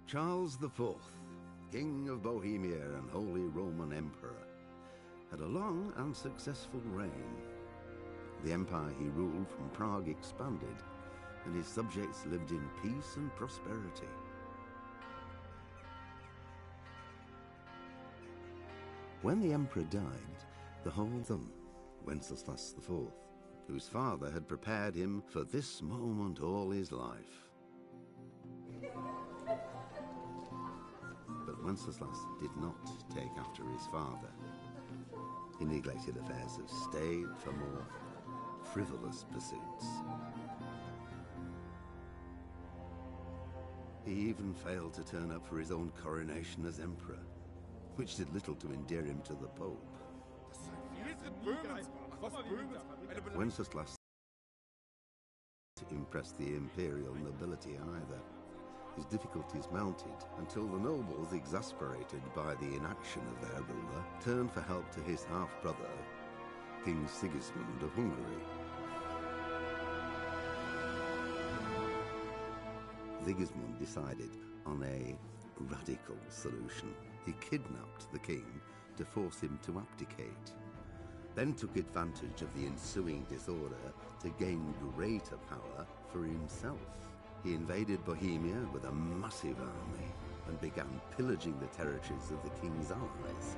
Charles IV, King of Bohemia and Holy Roman Emperor, had a long and successful reign. The empire he ruled from Prague expanded, and his subjects lived in peace and prosperity. When the emperor died, the whole son, Wenceslas IV, whose father had prepared him for this moment all his life. But Wenceslas did not take after his father. He neglected affairs of state for more frivolous pursuits. He even failed to turn up for his own coronation as emperor, which did little to endear him to the Pope. Wenceslas didn't impress the imperial nobility either. His difficulties mounted until the nobles, exasperated by the inaction of their ruler, turned for help to his half-brother, King Sigismund of Hungary. Sigismund decided on a radical solution. He kidnapped the king to force him to abdicate, then took advantage of the ensuing disorder to gain greater power for himself. He invaded Bohemia with a massive army and began pillaging the territories of the king's allies.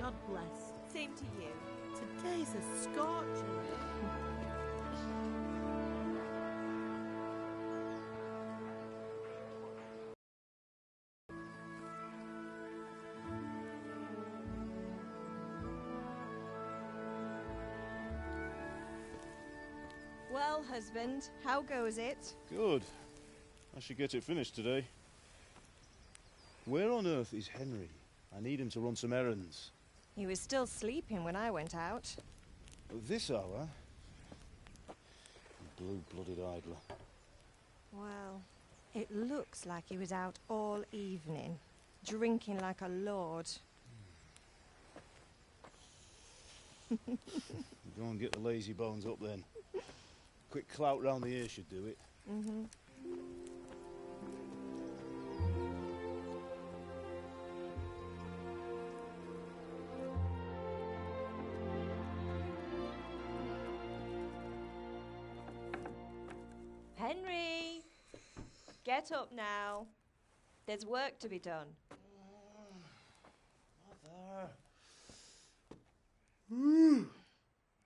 God bless. Same to you. Today's a scorcher. Well, husband, how goes it? Good. I should get it finished today. Where on earth is Henry? I need him to run some errands. He was still sleeping when I went out. At this hour? Blue-blooded idler. Well, it looks like he was out all evening, drinking like a lord. Go and get the lazy bones up then. Quick clout round the ear should do it. Mm-hmm. Henry! Get up now. There's work to be done. Mother!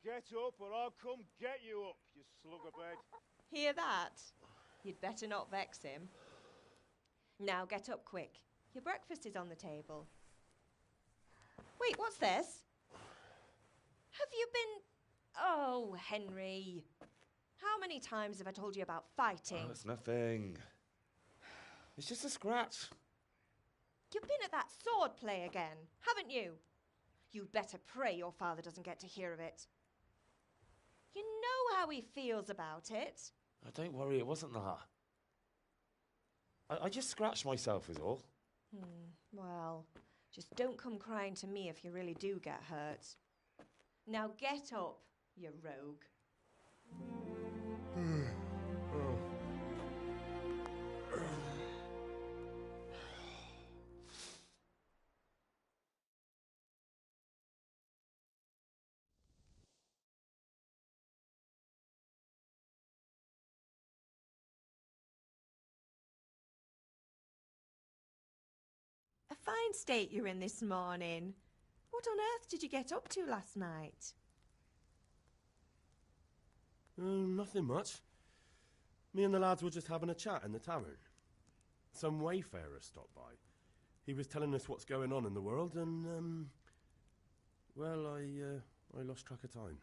Get up or I'll come get you up, you sluggerbed. Hear that? You'd better not vex him. Now get up quick. Your breakfast is on the table. Wait, what's this? Have you been... Oh, Henry. How many times have I told you about fighting? Oh, it's nothing. It's just a scratch. You've been at that sword play again, haven't you? You'd better pray your father doesn't get to hear of it. You know how he feels about it. Oh, don't worry, it wasn't that. I just scratched myself is all. Well, just don't come crying to me if you really do get hurt. Now get up, you rogue. A fine state you're in this morning. What on earth did you get up to last night? Nothing much. Me and the lads were just having a chat in the tavern. Some wayfarer stopped by. He was telling us what's going on in the world and, well, I lost track of time.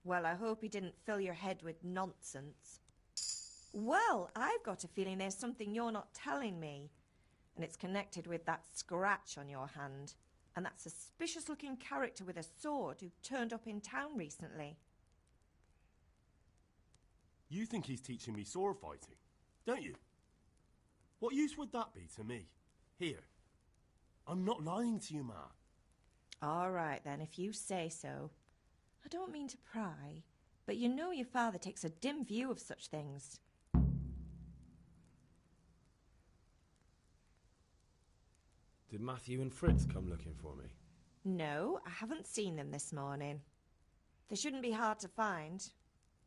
Well, I hope he didn't fill your head with nonsense. Well, I've got a feeling there's something you're not telling me. And it's connected with that scratch on your hand. And that suspicious-looking character with a sword who turned up in town recently. You think he's teaching me sword fighting, don't you? What use would that be to me? Here. I'm not lying to you, Ma. All right, then, if you say so. I don't mean to pry, but you know your father takes a dim view of such things. Did Matthew and Fritz come looking for me? No, I haven't seen them this morning. They shouldn't be hard to find.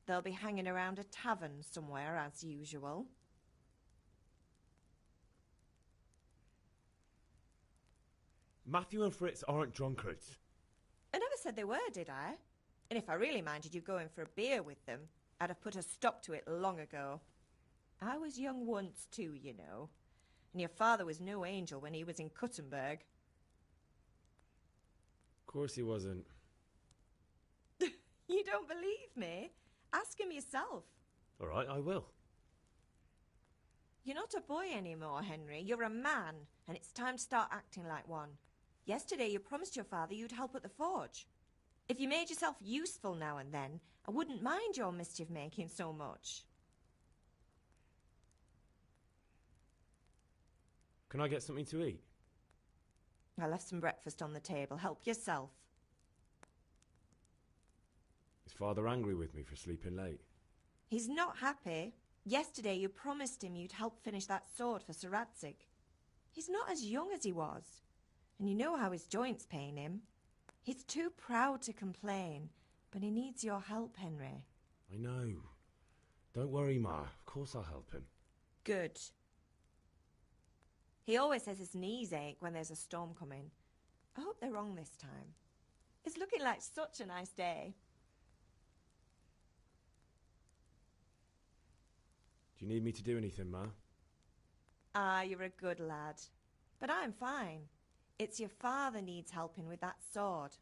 They'll be hanging around a tavern somewhere, as usual. Matthew and Fritz aren't drunkards. I never said they were, did I? And if I really minded you going for a beer with them, I'd have put a stop to it long ago. I was young once too, you know. And your father was no angel when he was in Cuttenberg. Of course he wasn't. You don't believe me? Ask him yourself. All right, I will. You're not a boy anymore, Henry. You're a man, and it's time to start acting like one. Yesterday you promised your father you'd help at the forge. If you made yourself useful now and then, I wouldn't mind your mischief-making so much. Can I get something to eat? I left some breakfast on the table. Help yourself. Is Father angry with me for sleeping late? He's not happy. Yesterday you promised him you'd help finish that sword for Sir Radzig. He's not as young as he was. And you know how his joints pain him. He's too proud to complain, but he needs your help, Henry. I know. Don't worry, Ma. Of course I'll help him. Good. He always says his knees ache when there's a storm coming. I hope they're wrong this time. It's looking like such a nice day. Do you need me to do anything, Ma? Ah, you're a good lad. But I'm fine. It's your father needs helping with that sword.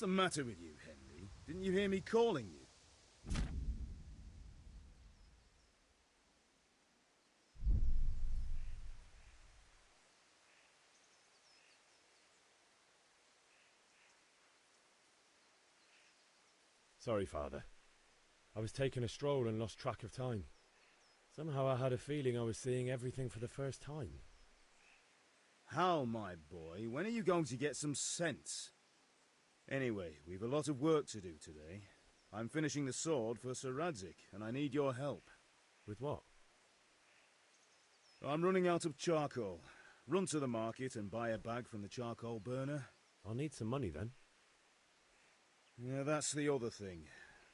the matter with you, Henry? Didn't you hear me calling you? Sorry, Father. I was taking a stroll and lost track of time. Somehow I had a feeling I was seeing everything for the first time. Hal, my boy, when are you going to get some sense? Anyway, we've a lot of work to do today. I'm finishing the sword for Sir Radzig, and I need your help. With what? I'm running out of charcoal. Run to the market and buy a bag from the charcoal burner. I'll need some money then. Yeah, that's the other thing.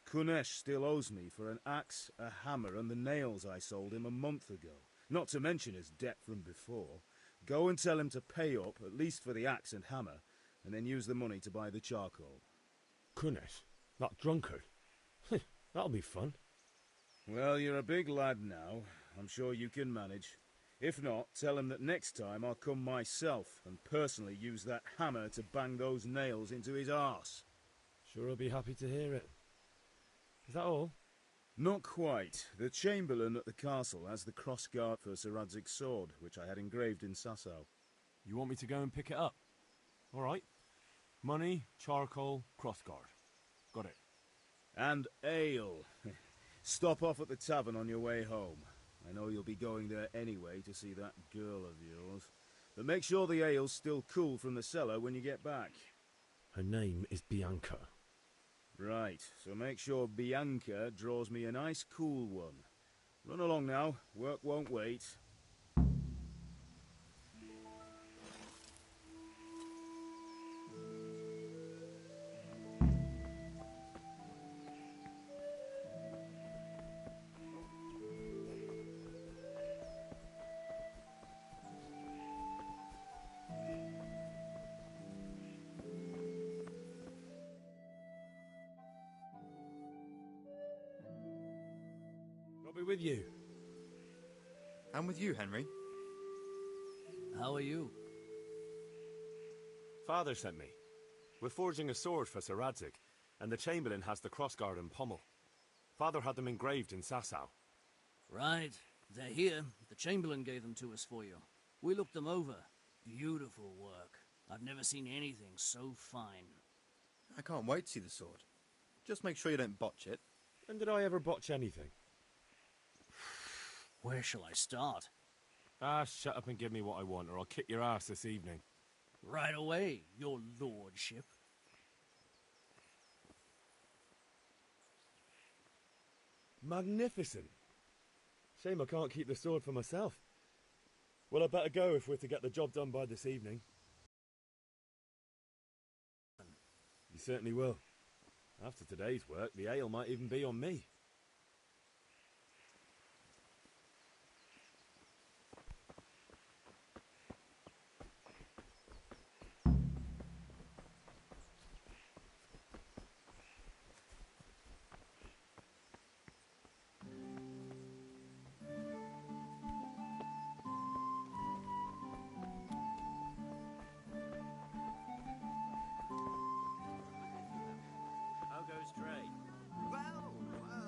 Kunesh still owes me for an axe, a hammer, and the nails I sold him a month ago. Not to mention his debt from before. Go and tell him to pay up, at least for the axe and hammer, and then use the money to buy the charcoal. Kunesh? That drunkard? That'll be fun. Well, you're a big lad now. I'm sure you can manage. If not, tell him that next time I'll come myself and personally use that hammer to bang those nails into his arse. Sure, I'll be happy to hear it. Is that all? Not quite. The Chamberlain at the castle has the crossguard for Sir Radzig's sword, which I had engraved in Sasau. You want me to go and pick it up? All right. Money, charcoal, crossguard. Got it. And ale. Stop off at the tavern on your way home. I know you'll be going there anyway to see that girl of yours. But make sure the ale's still cool from the cellar when you get back. Her name is Bianca. Right, so make sure Bianca draws me a nice cool one. Run along now, work won't wait. I'll be with you. I'm with you, Henry. How are you? Father sent me. We're forging a sword for Sir Radzig, and the Chamberlain has the crossguard and pommel. Father had them engraved in Sasau. Right. They're here. The Chamberlain gave them to us for you. We looked them over. Beautiful work. I've never seen anything so fine. I can't wait to see the sword. Just make sure you don't botch it. When did I ever botch anything? Where shall I start? Shut up and give me what I want, or I'll kick your ass this evening. Right away, your lordship. Magnificent. Shame I can't keep the sword for myself. Well, I better go if we're to get the job done by this evening. You certainly will. After today's work, the ale might even be on me.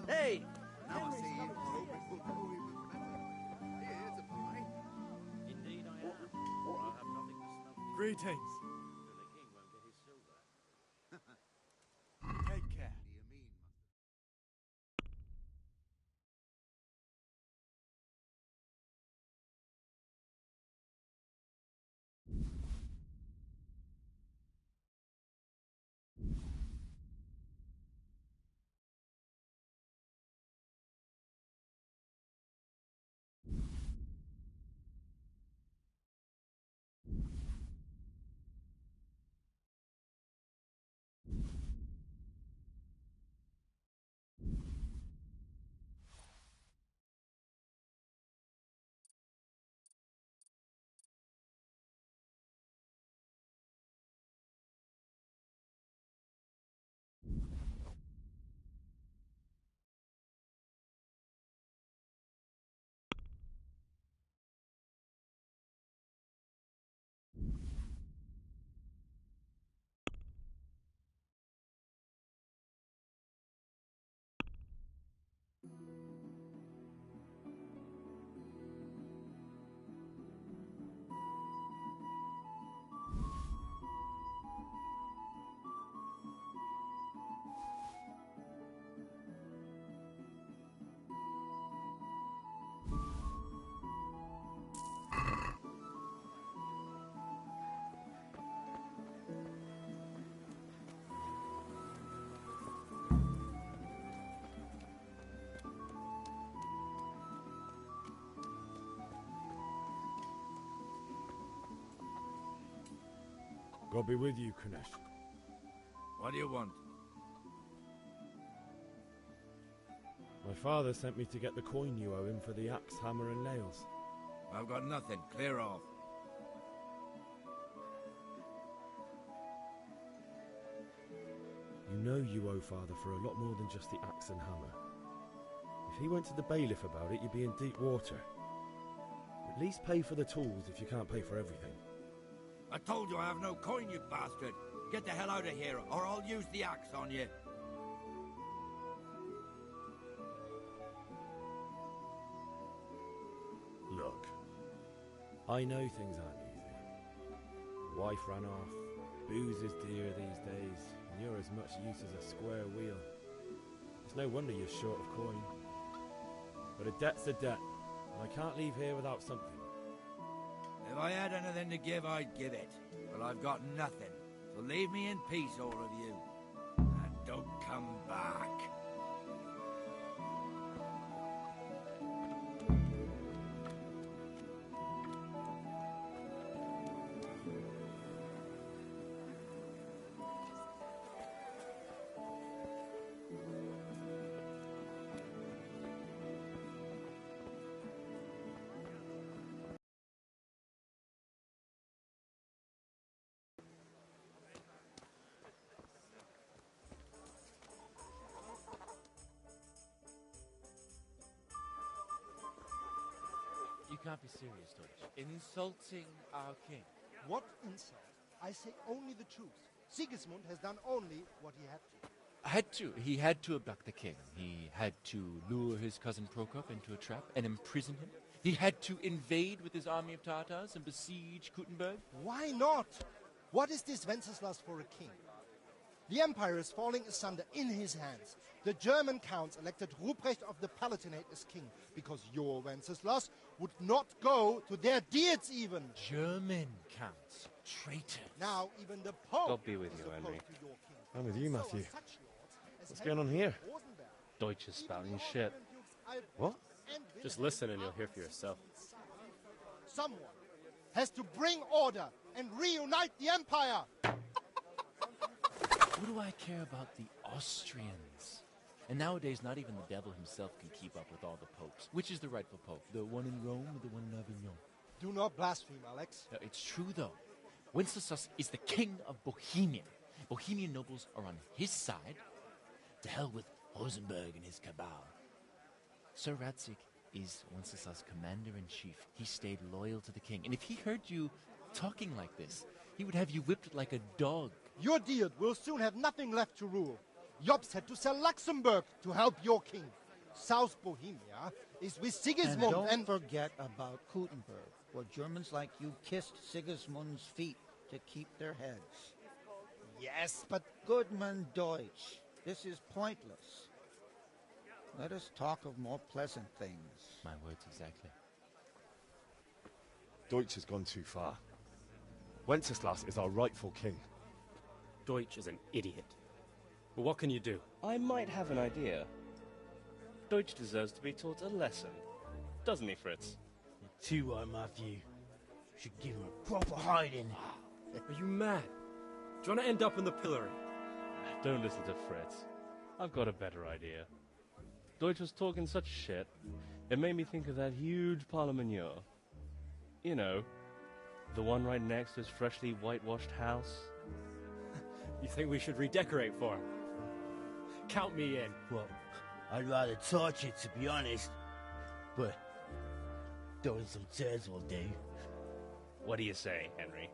Hey! Now I see you all will go even better. Here's a pie. Indeed I am, for I'll have nothing to snub me. Greetings. So the king won't get his silver. Take care. You mean, God be with you, Kunesh. What do you want? My father sent me to get the coin you owe him for the axe, hammer and nails. I've got nothing. Clear off. You know you owe father for a lot more than just the axe and hammer. If he went to the bailiff about it, you'd be in deep water. At least pay for the tools if you can't pay for everything. I told you I have no coin, you bastard. Get the hell out of here, or I'll use the axe on you. Look, I know things aren't easy. Wife ran off, booze is dear these days, and you're as much use as a square wheel. It's no wonder you're short of coin. But a debt's a debt, and I can't leave here without something. If I had anything to give, I'd give it. But I've got nothing. So leave me in peace, all of you. And don't come back. You can't be serious, Deutsch. Insulting our king. What insult? I say only the truth. Sigismund has done only what he had to. He had to abduct the king. He had to lure his cousin Prokop into a trap and imprison him. He had to invade with his army of Tatars and besiege Kuttenberg. Why not? What is this Wenceslas for a king? The empire is falling asunder in his hands. The German counts elected Ruprecht of the Palatinate as king because your Wenceslas would not go to their deeds even. German counts. Traitor. Now even the Pope God be with you, is opposed Henry. to your king. I'm with you, Matthew. So are such lords as What's going on Henry here? Rosenberg, Deutsch is spouting even shit. Austrian Dukes Albrecht What? and Just Wilhelm listen and you'll are hear for yourself. Someone has to bring order and reunite the empire. What do I care about the Austrians? And nowadays, not even the devil himself can keep up with all the popes. Which is the rightful pope? The one in Rome or the one in Avignon? Do not blaspheme, Alex. No, it's true, though. Wenceslas is the king of Bohemia. Bohemian nobles are on his side. To hell with Rosenberg and his cabal. Sir Radzik is Wenceslas' commander-in-chief. He stayed loyal to the king. And if he heard you talking like this, he would have you whipped like a dog. Your Diet will soon have nothing left to rule. Jobst had to sell Luxembourg to help your king. South Bohemia is with Sigismund And don't forget about Kuttenberg, where Germans like you kissed Sigismund's feet to keep their heads. Yes, but Goodman Deutsch, this is pointless. Let us talk of more pleasant things. My words exactly. Deutsch has gone too far. Wenceslas is our rightful king. Deutsch is an idiot. But what can you do? I might have an idea. Deutsch deserves to be taught a lesson. Doesn't he, Fritz? You're too right, Matthew. Should give him a proper hiding. Are you mad? Do you want to end up in the pillory? Don't listen to Fritz. I've got a better idea. Deutsch was talking such shit, it made me think of that huge parliament. You know, the one right next to his freshly whitewashed house. You think we should redecorate for him? Count me in. Well, I'd rather torch it, to be honest. But throwing some tears will do. What do you say, Henry?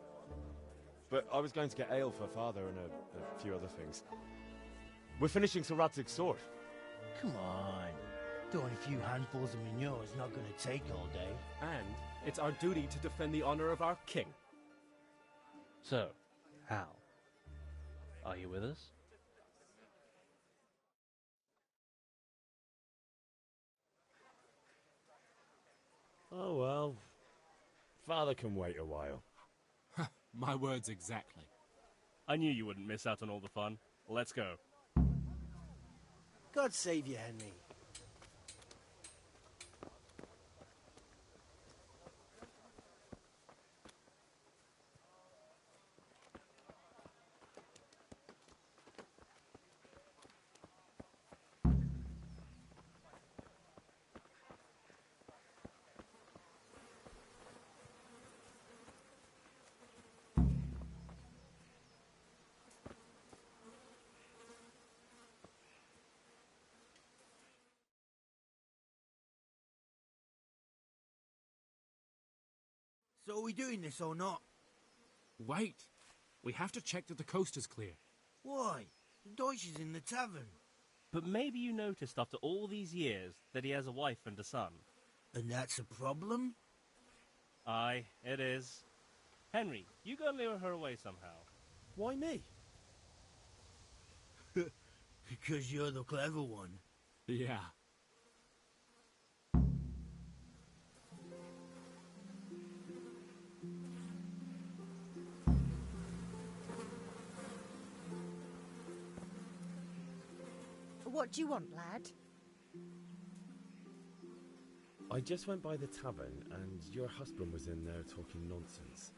But I was going to get ale for father and a few other things. We're finishing Sir Radzig's sword. Come on. Throwing a few handfuls of manure is not going to take all day. And it's our duty to defend the honor of our king. So, Hal, are you with us? Oh well. Father can wait a while. My words exactly. I knew you wouldn't miss out on all the fun. Let's go. God save you, Henry. So are we doing this or not? Wait. We have to check that the coast is clear. Why? The Deutsch is in the tavern. But maybe you noticed after all these years that he has a wife and a son. And that's a problem? Aye, it is. Henry, you go and lure her away somehow. Why me? Because you're the clever one. Yeah. What do you want, lad? I just went by the tavern and your husband was in there talking nonsense.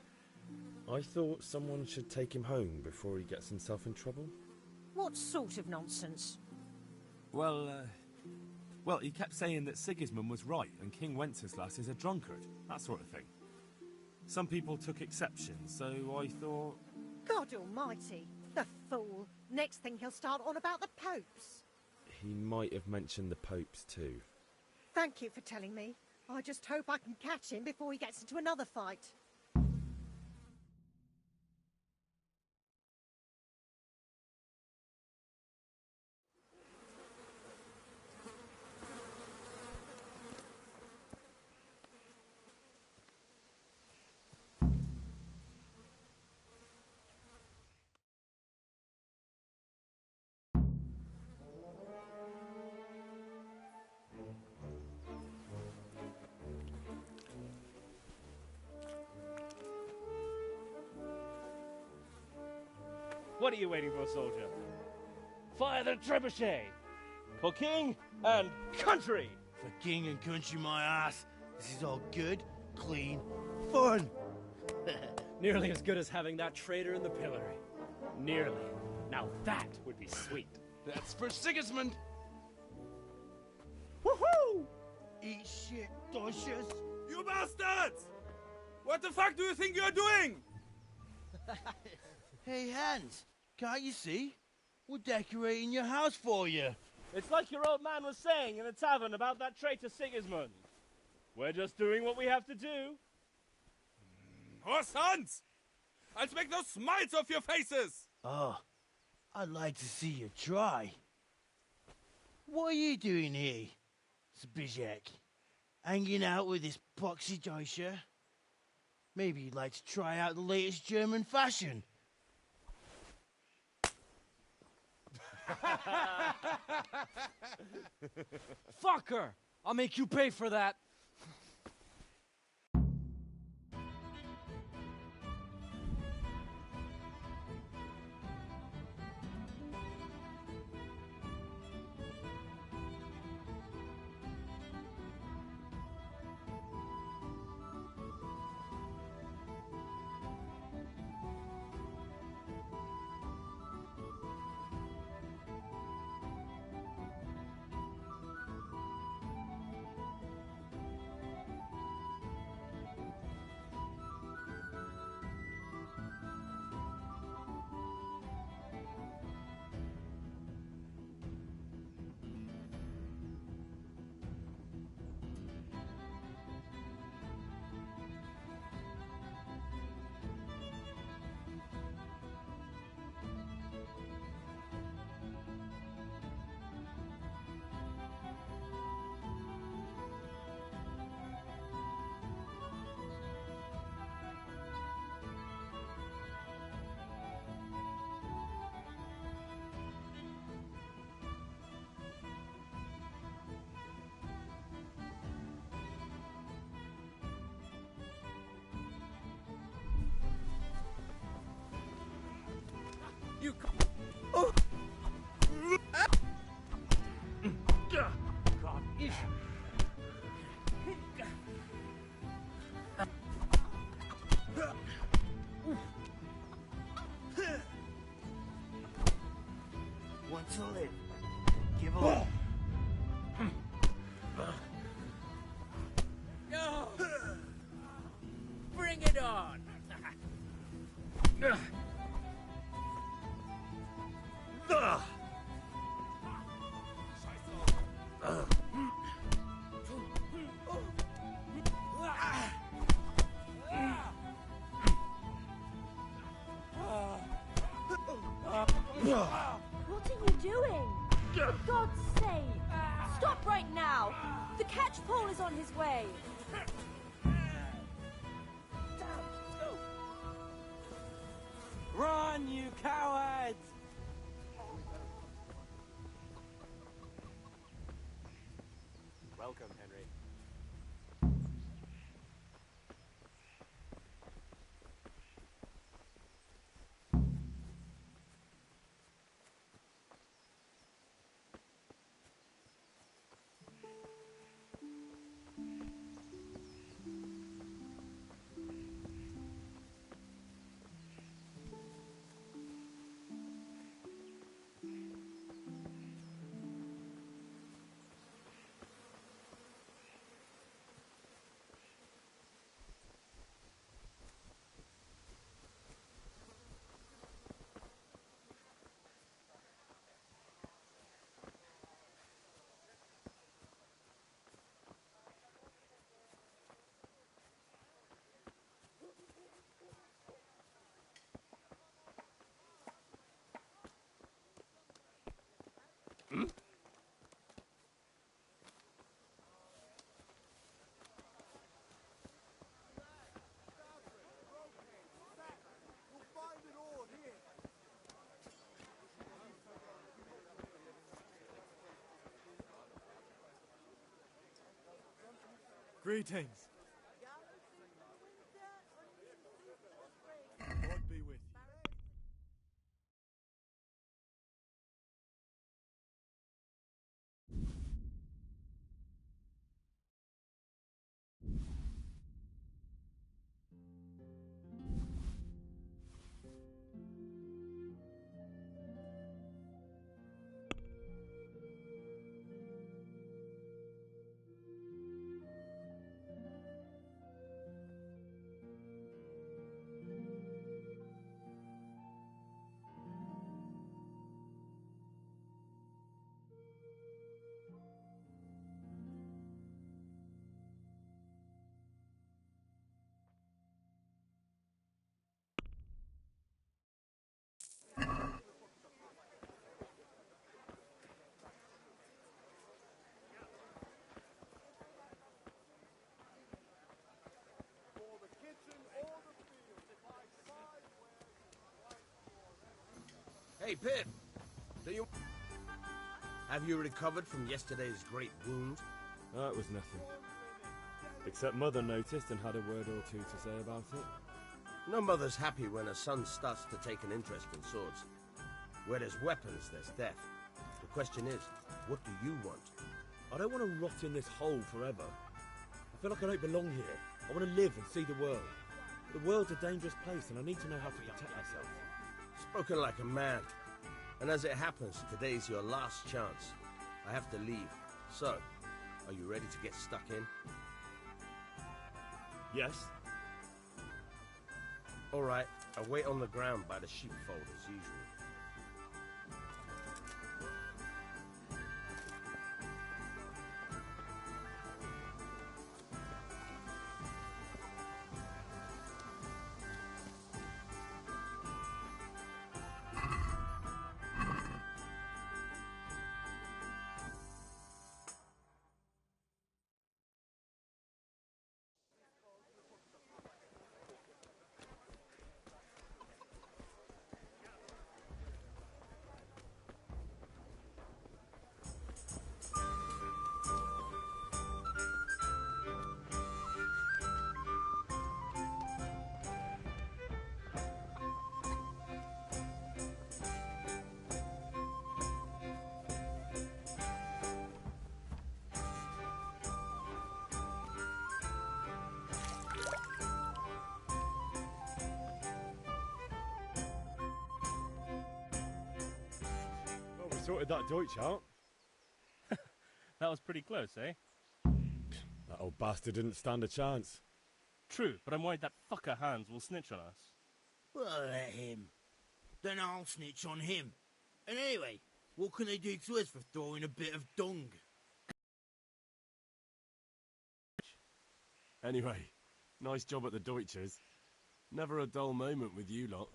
I thought someone should take him home before he gets himself in trouble. What sort of nonsense? Well, he kept saying that Sigismund was right and King Wenceslas is a drunkard, that sort of thing. Some people took exception, so I thought... God almighty, the fool. Next thing he'll start on about the popes. He might have mentioned the popes too. Thank you for telling me. I just hope I can catch him before he gets into another fight. What are you waiting for, soldier? Fire the trebuchet! For king and country! For king and country, my ass. This is all good, clean, fun. Nearly as good as having that traitor in the pillory. Nearly. Now that would be sweet. That's for Sigismund! Woohoo! Eat shit, Deutsches. You bastards! What the fuck do you think you're doing? Hey, Hans, can't you see? We're decorating your house for you. It's like your old man was saying in the tavern about that traitor Sigismund. We're just doing what we have to do. Oh, sons! I'll make those smiles off your faces! Oh, I'd like to see you try. What are you doing here, Zbyszek? Hanging out with this poxy Deutscher? Maybe you'd like to try out the latest German fashion. Fuck her! I'll make you pay for that. You Oh! God, ich... Want to live? Give up. No! Bring it on! The catchpole is on his way! Run, you cowards! Welcome, Henry. Greetings. God be with you. Hey, Pip! Have you recovered from yesterday's great wound? That was nothing. Except Mother noticed and had a word or two to say about it. No mother's happy when her son starts to take an interest in swords. Where there's weapons, there's death. The question is, what do you want? I don't want to rot in this hole forever. I feel like I don't belong here. I want to live and see the world. The world's a dangerous place and I need to know how to protect myself. Spoken like a man. And as it happens, today's your last chance. I have to leave. So, are you ready to get stuck in? Yes. Alright, I'll wait on the ground by the sheepfold as usual. Sorted that Deutsch out. That was pretty close, eh? That old bastard didn't stand a chance. True, but I'm worried that fucker Hans will snitch on us. Well, let him. Then I'll snitch on him. And anyway, what can they do to us for throwing a bit of dung? Anyway, nice job at the Deutschers. Never a dull moment with you lot.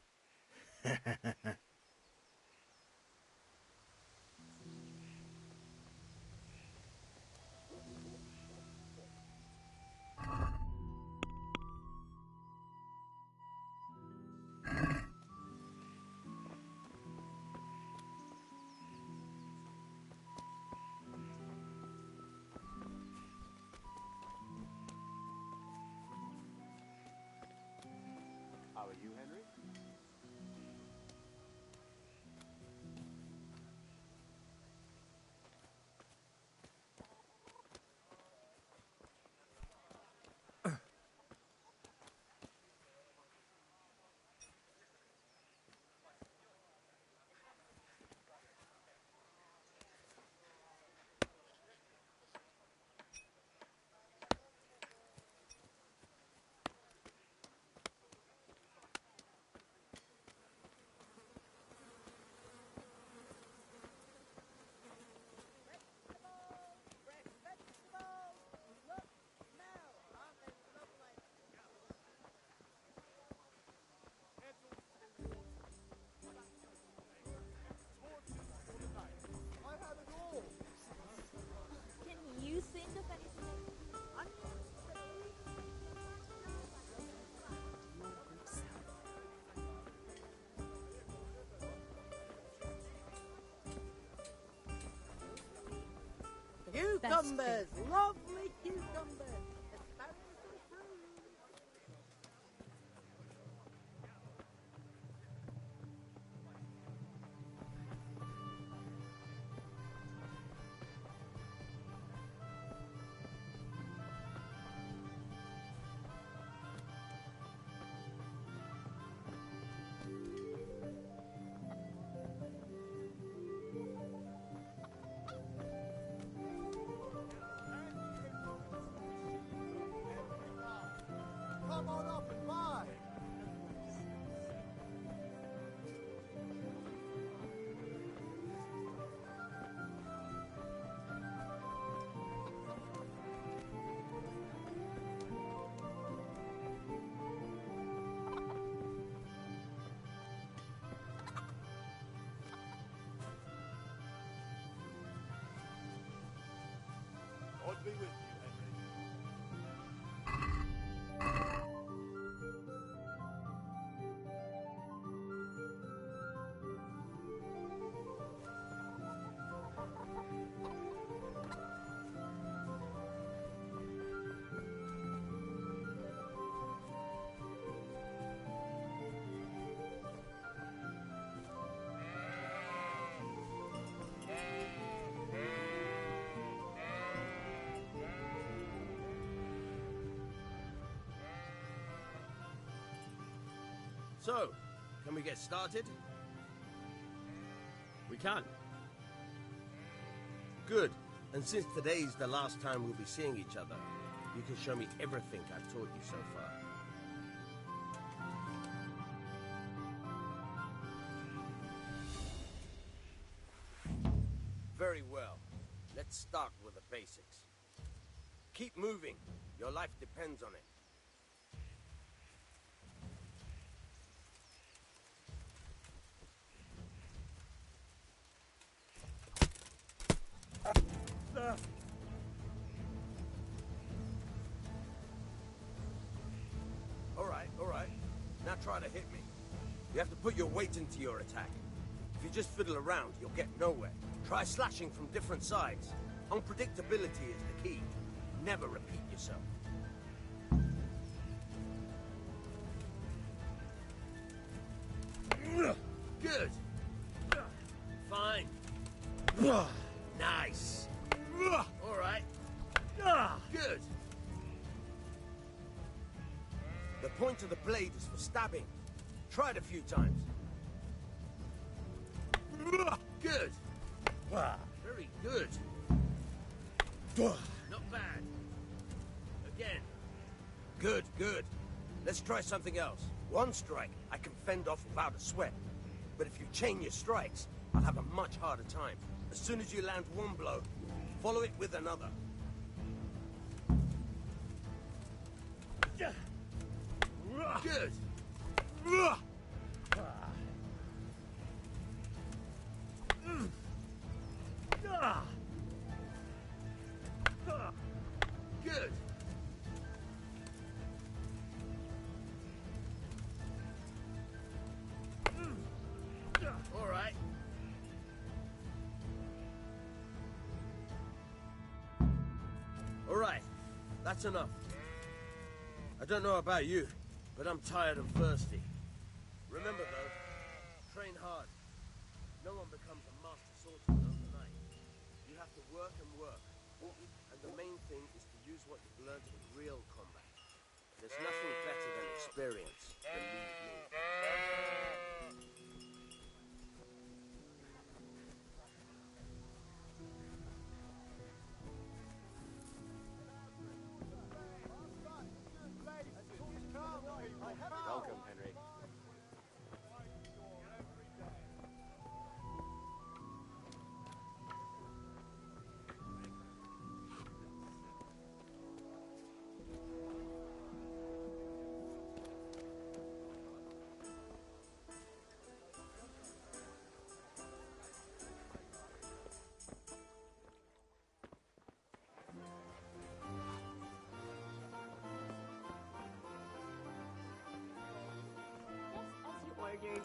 are you, Henry? Can you think of anything? Cucumbers! Lovely cucumbers! Asparagus and fruit! Come on up and buy. God be with you, Henry. So, can we get started? We can. Good. And since today's the last time we'll be seeing each other, you can show me everything I've taught you so far. Very well. Let's start with the basics. Keep moving. Your life depends on it. All right. Now try to hit me. You have to put your weight into your attack. If you just fiddle around, you'll get nowhere. Try slashing from different sides. Unpredictability is the key. Never repeat yourself. Good. Fine. Nice. All right. Good. The point of the blade is for stabbing. Try it a few times. Good. Very good. Not bad. Again. Good. Let's try something else. One strike I can fend off without a sweat. But if you chain your strikes, I'll have a much harder time. As soon as you land one blow, follow it with another. Good. Good. All right. All right. That's enough. I don't know about you, but I'm tired and thirsty. Remember, though, train hard. No one becomes a master swordsman overnight. You have to work and work. And the main thing is to use what you've learned in real combat. There's nothing better than experience, believe me. Welcome, Henry. Ordered.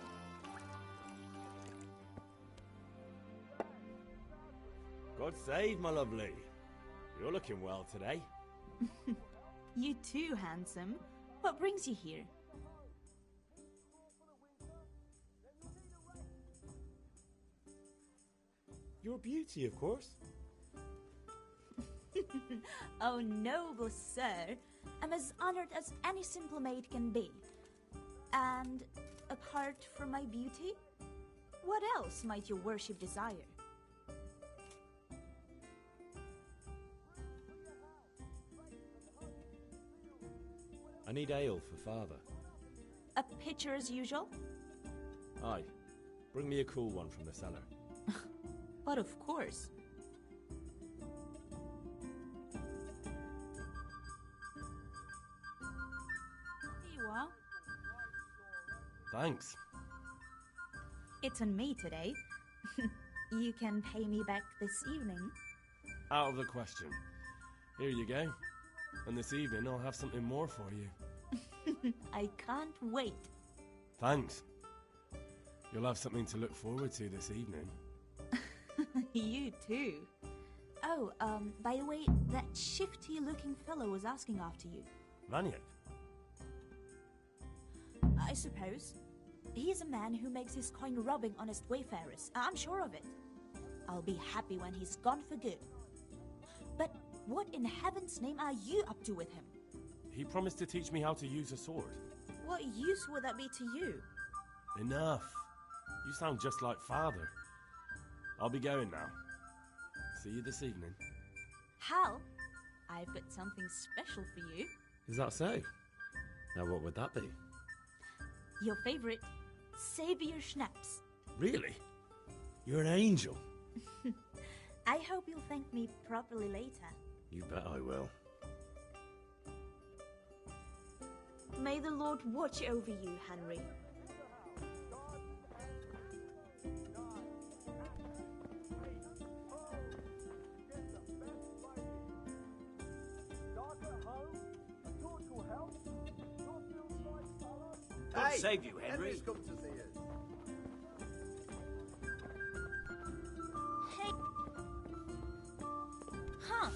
God save, my lovely. You're looking well today. You too, handsome. What brings you here? Your beauty, of course. Oh, noble sir. I'm as honored as any simple maid can be. And apart from my beauty, what else might your worship desire? I need ale for father. A pitcher as usual? Aye. Bring me a cool one from the cellar. But of course. Here you are. Thanks. It's on me today. You can pay me back this evening. Out of the question. Here you go. And this evening I'll have something more for you. I can't wait. Thanks. You'll have something to look forward to this evening. You too. Oh, by the way, that shifty-looking fellow was asking after you. Vanyek? I suppose. He's a man who makes his coin robbing honest wayfarers. I'm sure of it. I'll be happy when he's gone for good. But what in heaven's name are you up to with him? He promised to teach me how to use a sword. What use would that be to you? Enough. You sound just like father. I'll be going now. See you this evening. Hal, I've got something special for you. Is that so? Now what would that be? Your favorite, Savior Schnapps. Really? You're an angel. I hope you'll thank me properly later. You bet I will. May the Lord watch over you, Henry. God Hey, save you, Henry. Henry's come to see us. Hey. Huh.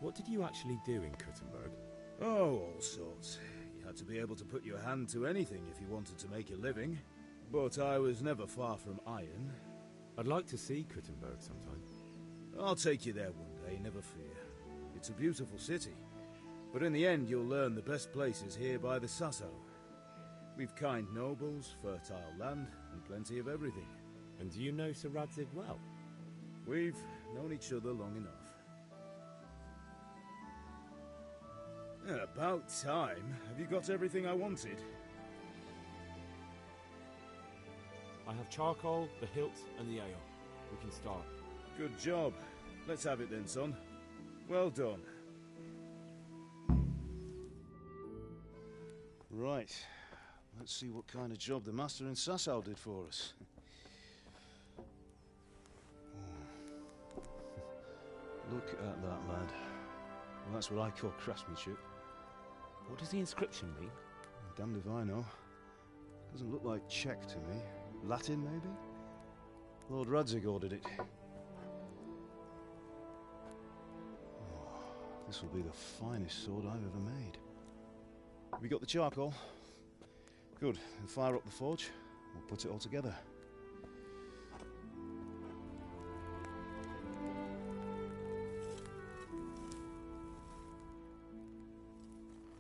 What did you actually do in Kuttenberg? Oh, all sorts. You had to be able to put your hand to anything if you wanted to make a living. But I was never far from iron. I'd like to see Kuttenberg sometime. I'll take you there one day, never fear. It's a beautiful city. But in the end, you'll learn the best place is here by the Sasso. We've kind nobles, fertile land, and plenty of everything. And do you know Sir Radzig well? We've known each other long enough. About time. Have you got everything I wanted? I have charcoal, the hilt, and the ale. We can start. Good job. Let's have it then, son. Well done. Right. Let's see what kind of job the master in Sasau did for us. Look at that, lad. Well, that's what I call craftsmanship. What does the inscription mean? Damned if I know. Doesn't look like Czech to me. Latin, maybe? Lord Radzig ordered it. Oh, this will be the finest sword I've ever made. Have you got the charcoal? Good. Then fire up the forge. We'll put it all together.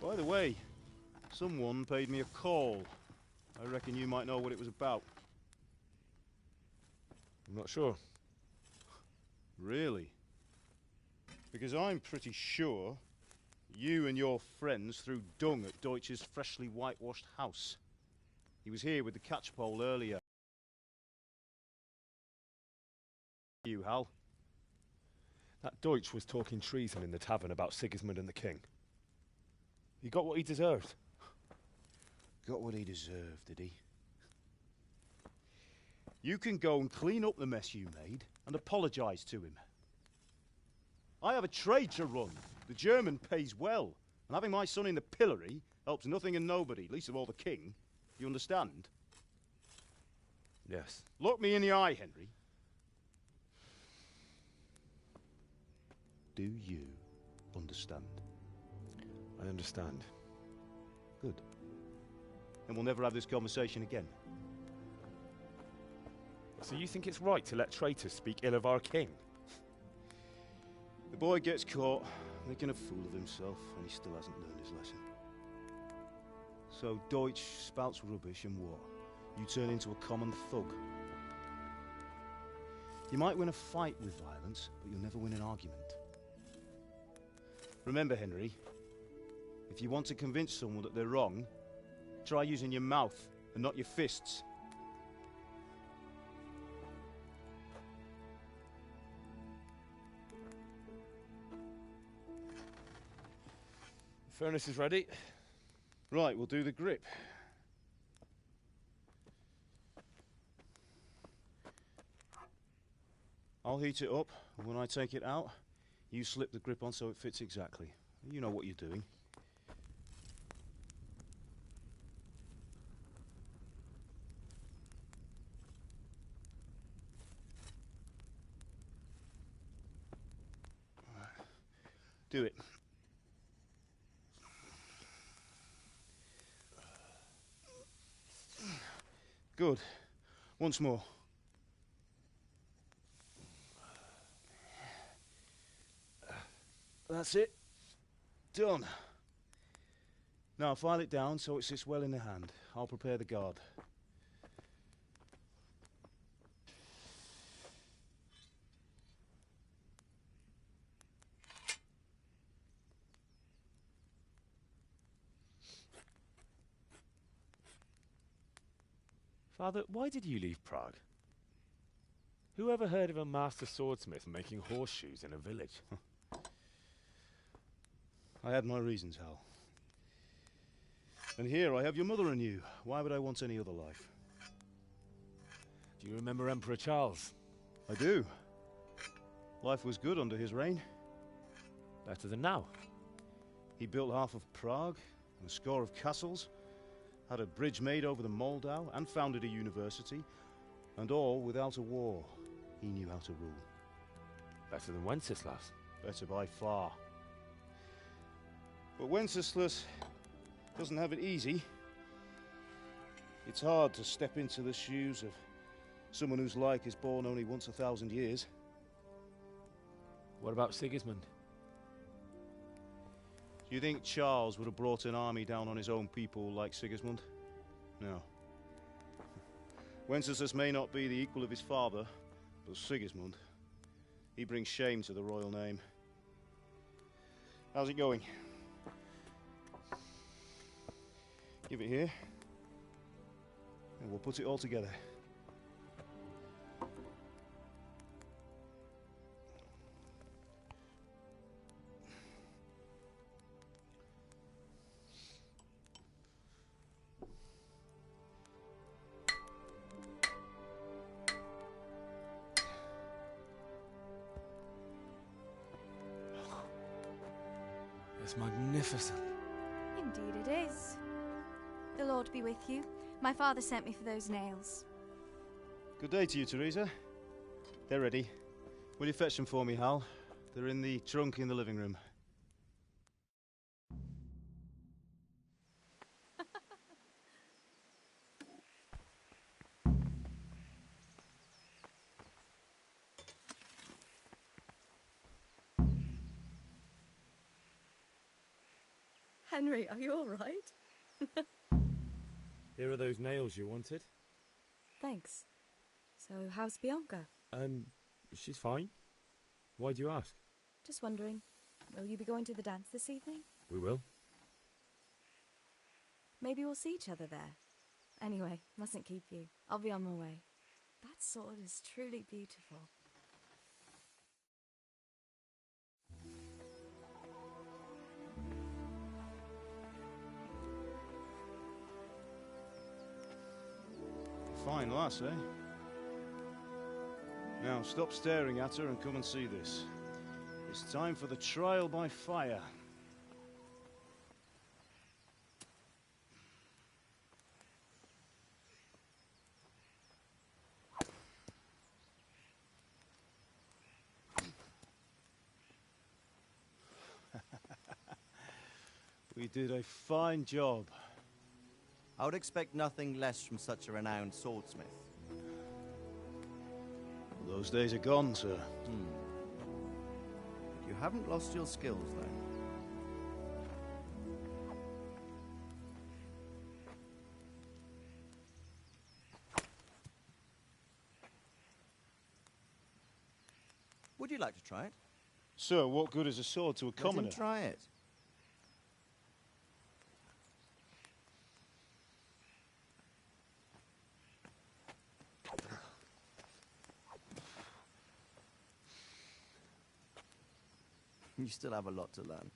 By the way, someone paid me a call. I reckon you might know what it was about. I'm not sure. Really? Because I'm pretty sure you and your friends threw dung at Deutsch's freshly whitewashed house. He was here with the catchpole earlier. You, Hal? That Deutsch was talking treason in the tavern about Sigismund and the king. He got what he deserved. Got what he deserved, did he? You can go and clean up the mess you made and apologise to him. I have a trade to run. The German pays well, and having my son in the pillory helps nothing and nobody, least of all the king. You understand? Yes. Look me in the eye, Henry. Do you understand? I understand. Good. Then we'll never have this conversation again. So you think it's right to let traitors speak ill of our king? The boy gets caught, making a fool of himself, and he still hasn't learned his lesson. So Deutsch spouts rubbish, and what? You turn into a common thug. You might win a fight with violence, but you'll never win an argument. Remember, Henry, if you want to convince someone that they're wrong, try using your mouth and not your fists. The furnace is ready. Right, we'll do the grip. I'll heat it up, and when I take it out, you slip the grip on so it fits exactly. You know what you're doing. Do it. Good. Once more. That's it. Done. Now file it down so it sits well in the hand. I'll prepare the guard. Father, why did you leave Prague? Who ever heard of a master swordsmith making horseshoes in a village? I had my reasons, Hal. And here I have your mother and you. Why would I want any other life? Do you remember Emperor Charles? I do. Life was good under his reign. Better than now. He built half of Prague and a score of castles, had a bridge made over the Moldau, and founded a university, and all without a war. He knew how to rule. Better than Wenceslas. Better by far. But Wenceslas doesn't have it easy. It's hard to step into the shoes of someone whose like is born only once 1,000 years. What about Sigismund? Do you think Charles would have brought an army down on his own people like Sigismund? No. Wenceslas may not be the equal of his father, but Sigismund, he brings shame to the royal name. How's it going? Give it here, and we'll put it all together. It's magnificent. Indeed it is. The Lord be with you. My father sent me for those nails. Good day to you, Teresa. They're ready. Will you fetch them for me, Hal? They're in the trunk in the living room. Henry, are you all right? Here are those nails you wanted. Thanks. So, how's Bianca? She's fine. Why do you ask? Just wondering, will you be going to the dance this evening? We will. Maybe we'll see each other there. Anyway, mustn't keep you. I'll be on my way. That sword is truly beautiful. Fine lass, eh? Now, stop staring at her and come and see this. It's time for the trial by fire. We did a fine job. I would expect nothing less from such a renowned swordsmith. Those days are gone, sir. You haven't lost your skills, though. Would you like to try it? Sir, what good is a sword to a commoner? Let him try it. You still have a lot to learn.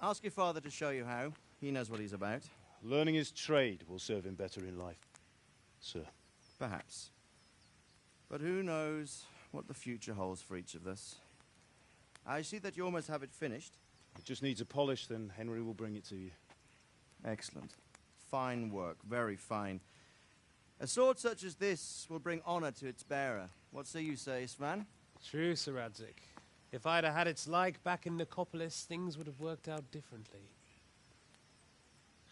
Ask your father to show you how. He knows what he's about. Learning his trade will serve him better in life, sir. Perhaps. But who knows what the future holds for each of us. I see that you almost have it finished. It just needs a polish, then Henry will bring it to you. Excellent. Fine work, very fine. A sword such as this will bring honor to its bearer. What say you, Svan? True, Sir Radzig. If I'd have had its like back in Nicopolis, things would have worked out differently.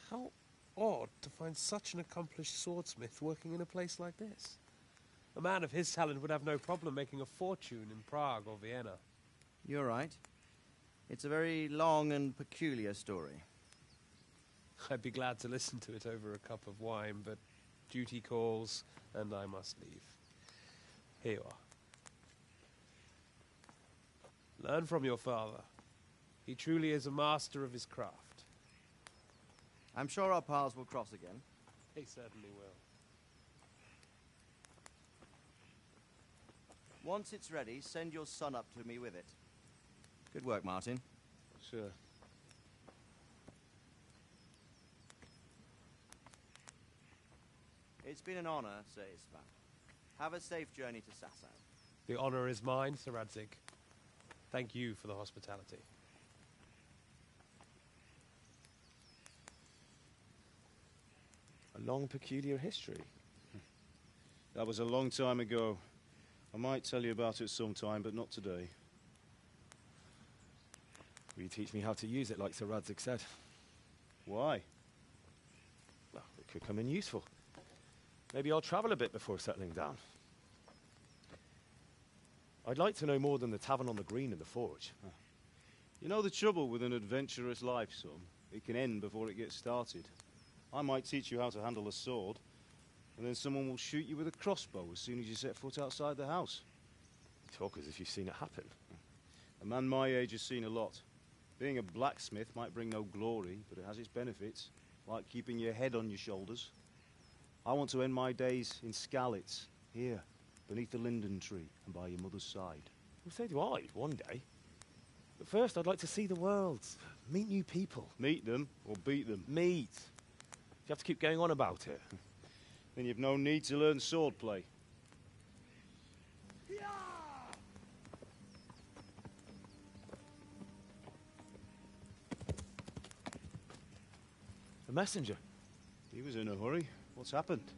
How odd to find such an accomplished swordsmith working in a place like this. A man of his talent would have no problem making a fortune in Prague or Vienna. You're right. It's a very long and peculiar story. I'd be glad to listen to it over a cup of wine, but duty calls, and I must leave. Here you are. Learn from your father. He truly is a master of his craft. I'm sure our paths will cross again. He certainly will. Once it's ready, send your son up to me with it. Good work, Martin. Sure. It's been an honor, Sir Istvan. Have a safe journey to Sasau. The honor is mine, Sir Radzig. Thank you for the hospitality. A long, peculiar history. That was a long time ago. I might tell you about it sometime, but not today. Will you teach me how to use it, like Sir Radzig said? Why? Well, it could come in useful. Maybe I'll travel a bit before settling down. I'd like to know more than the tavern on the green and the forge. You know the trouble with an adventurous life, son? It can end before it gets started. I might teach you how to handle a sword, and then someone will shoot you with a crossbow as soon as you set foot outside the house. You talk as if you've seen it happen. A man my age has seen a lot. Being a blacksmith might bring no glory, but it has its benefits, like keeping your head on your shoulders. I want to end my days in Skalitz, here, beneath the linden tree and by your mother's side. Well, so do I, one day. But first, I'd like to see the world, meet new people. Meet them or beat them? Meet. You have to keep going on about it. Then you've no need to learn swordplay. A messenger. He was in a hurry. What's happened?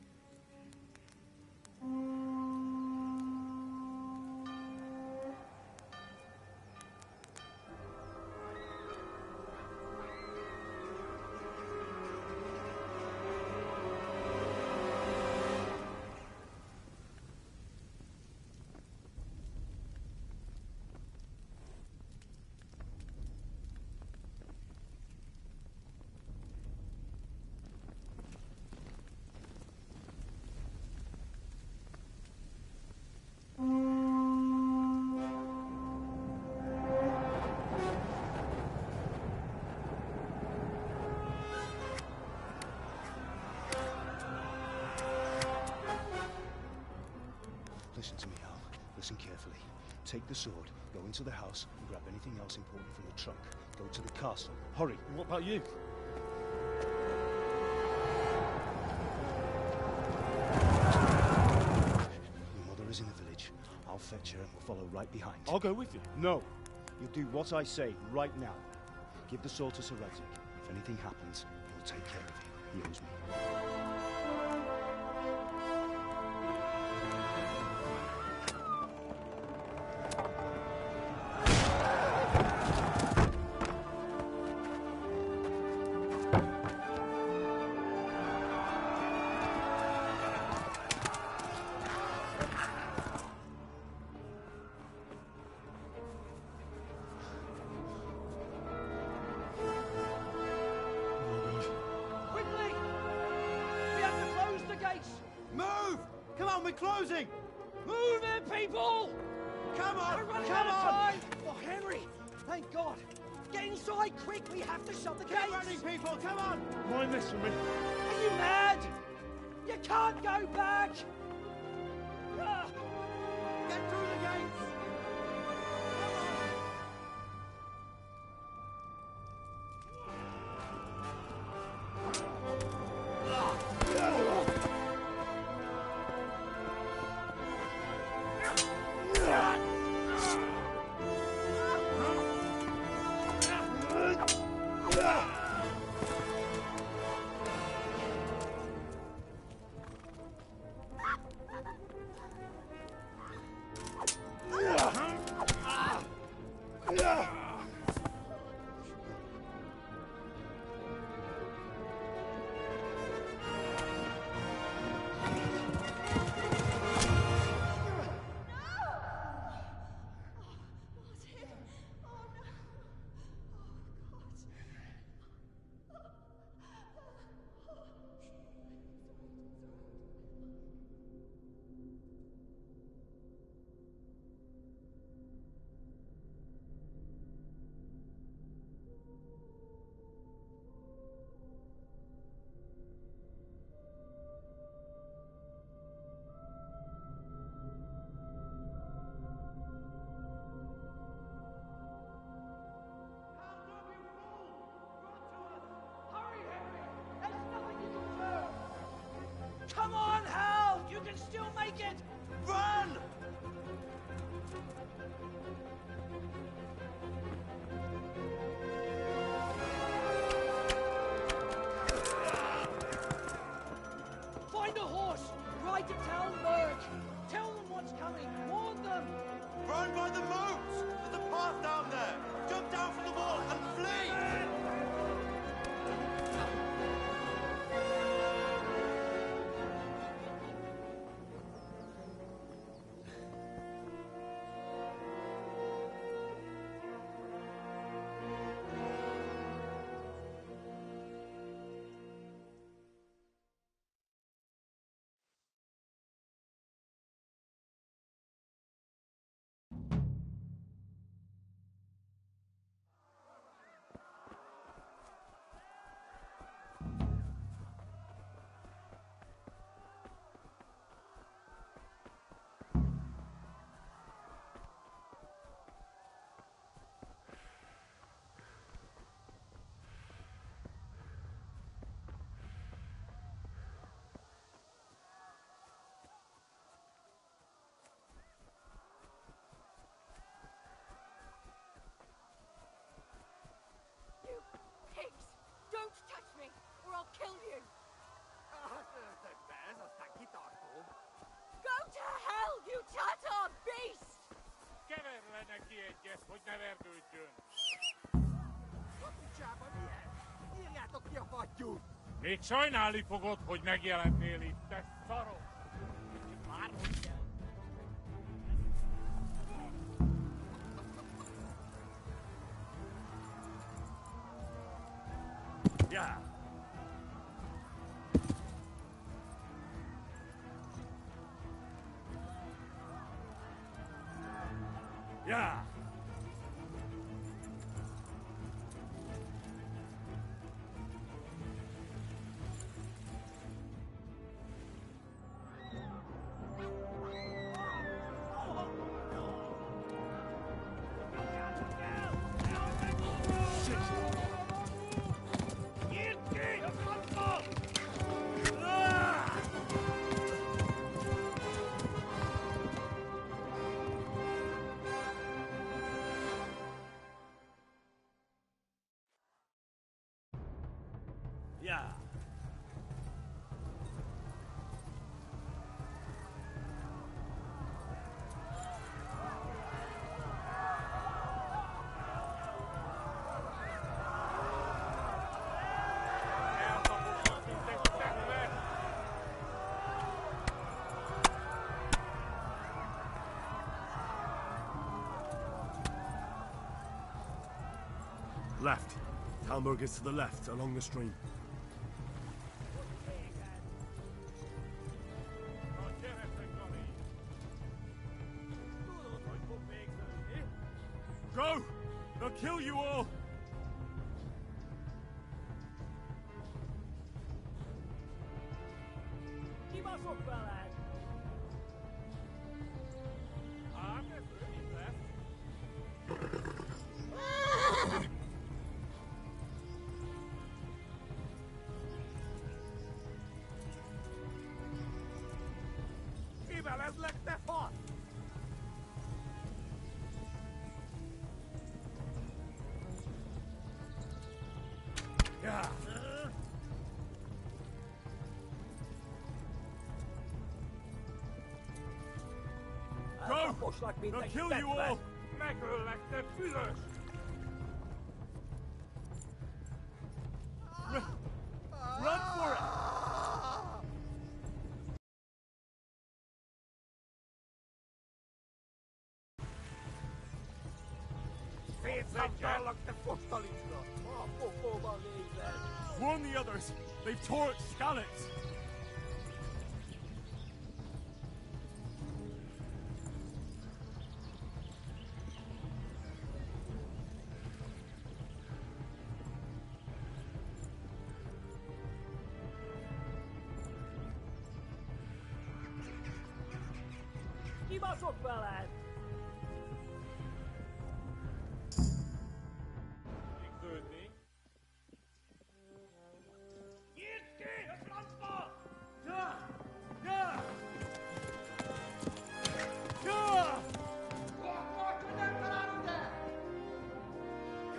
Listen to me, Al. Listen carefully. Take the sword, go into the house, and grab anything else important from the trunk. Go to the castle. Hurry. What about you? Your mother is in the village. I'll fetch her and we'll follow right behind. I'll go with you. No. You'll do what I say right now. Give the sword to Sir Radzik. If anything happens, he'll take care of you. He owes me. Move! Come on, we're closing! Move it, people! Come on! We're running Come out of on! time! Oh, Henry! Thank God! Get inside, quick! We have to shut the Keep gates! running, people! Come on! Mind this for me. Are you mad? You can't go back! Ah. Get through the gates! kill you! Go to hell, you Tatar beast! Még sajnálni fogod, hogy megjelentél itt, te szarok! Már mondja! Ja! Ja! Ja! Left. Talmberg is to the left, along the stream. Go! They'll kill you all! Keep us up, lad. I'm not really left. Ivel, ez lett te fasz! Ja! Go! They'll kill you all! Megöllek, te büdös! Run for it! Warn the others! They've torched Skalitz! Keep us up, lad.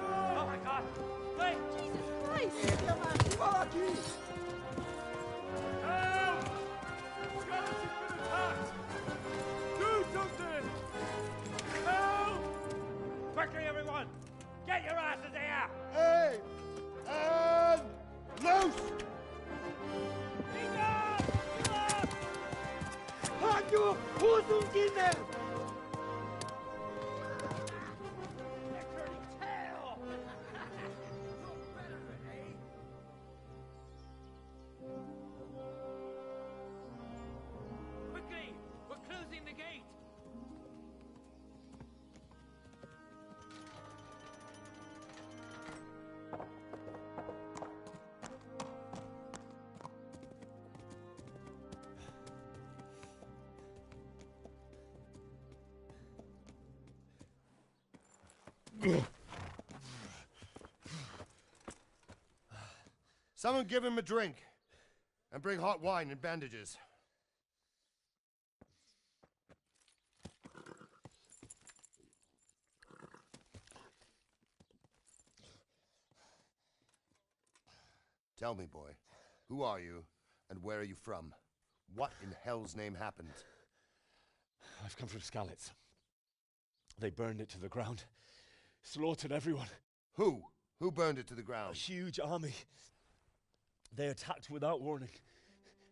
Oh my God! Wait! Jesus Christ! Help! Skalitz has been attacked! Do something! Help! Quickly, everyone! Get your asses here! Hey! And loose! Halt you! Husunkinder! They're turning tail! Quickly! We're closing the gate! Someone give him a drink. And bring hot wine and bandages. Tell me, boy, Who are you, and where are you from? What in hell's name happened? I've come from Skalitz. They burned it to the ground. Slaughtered everyone. Who? Who burned it to the ground? A huge army. They attacked without warning.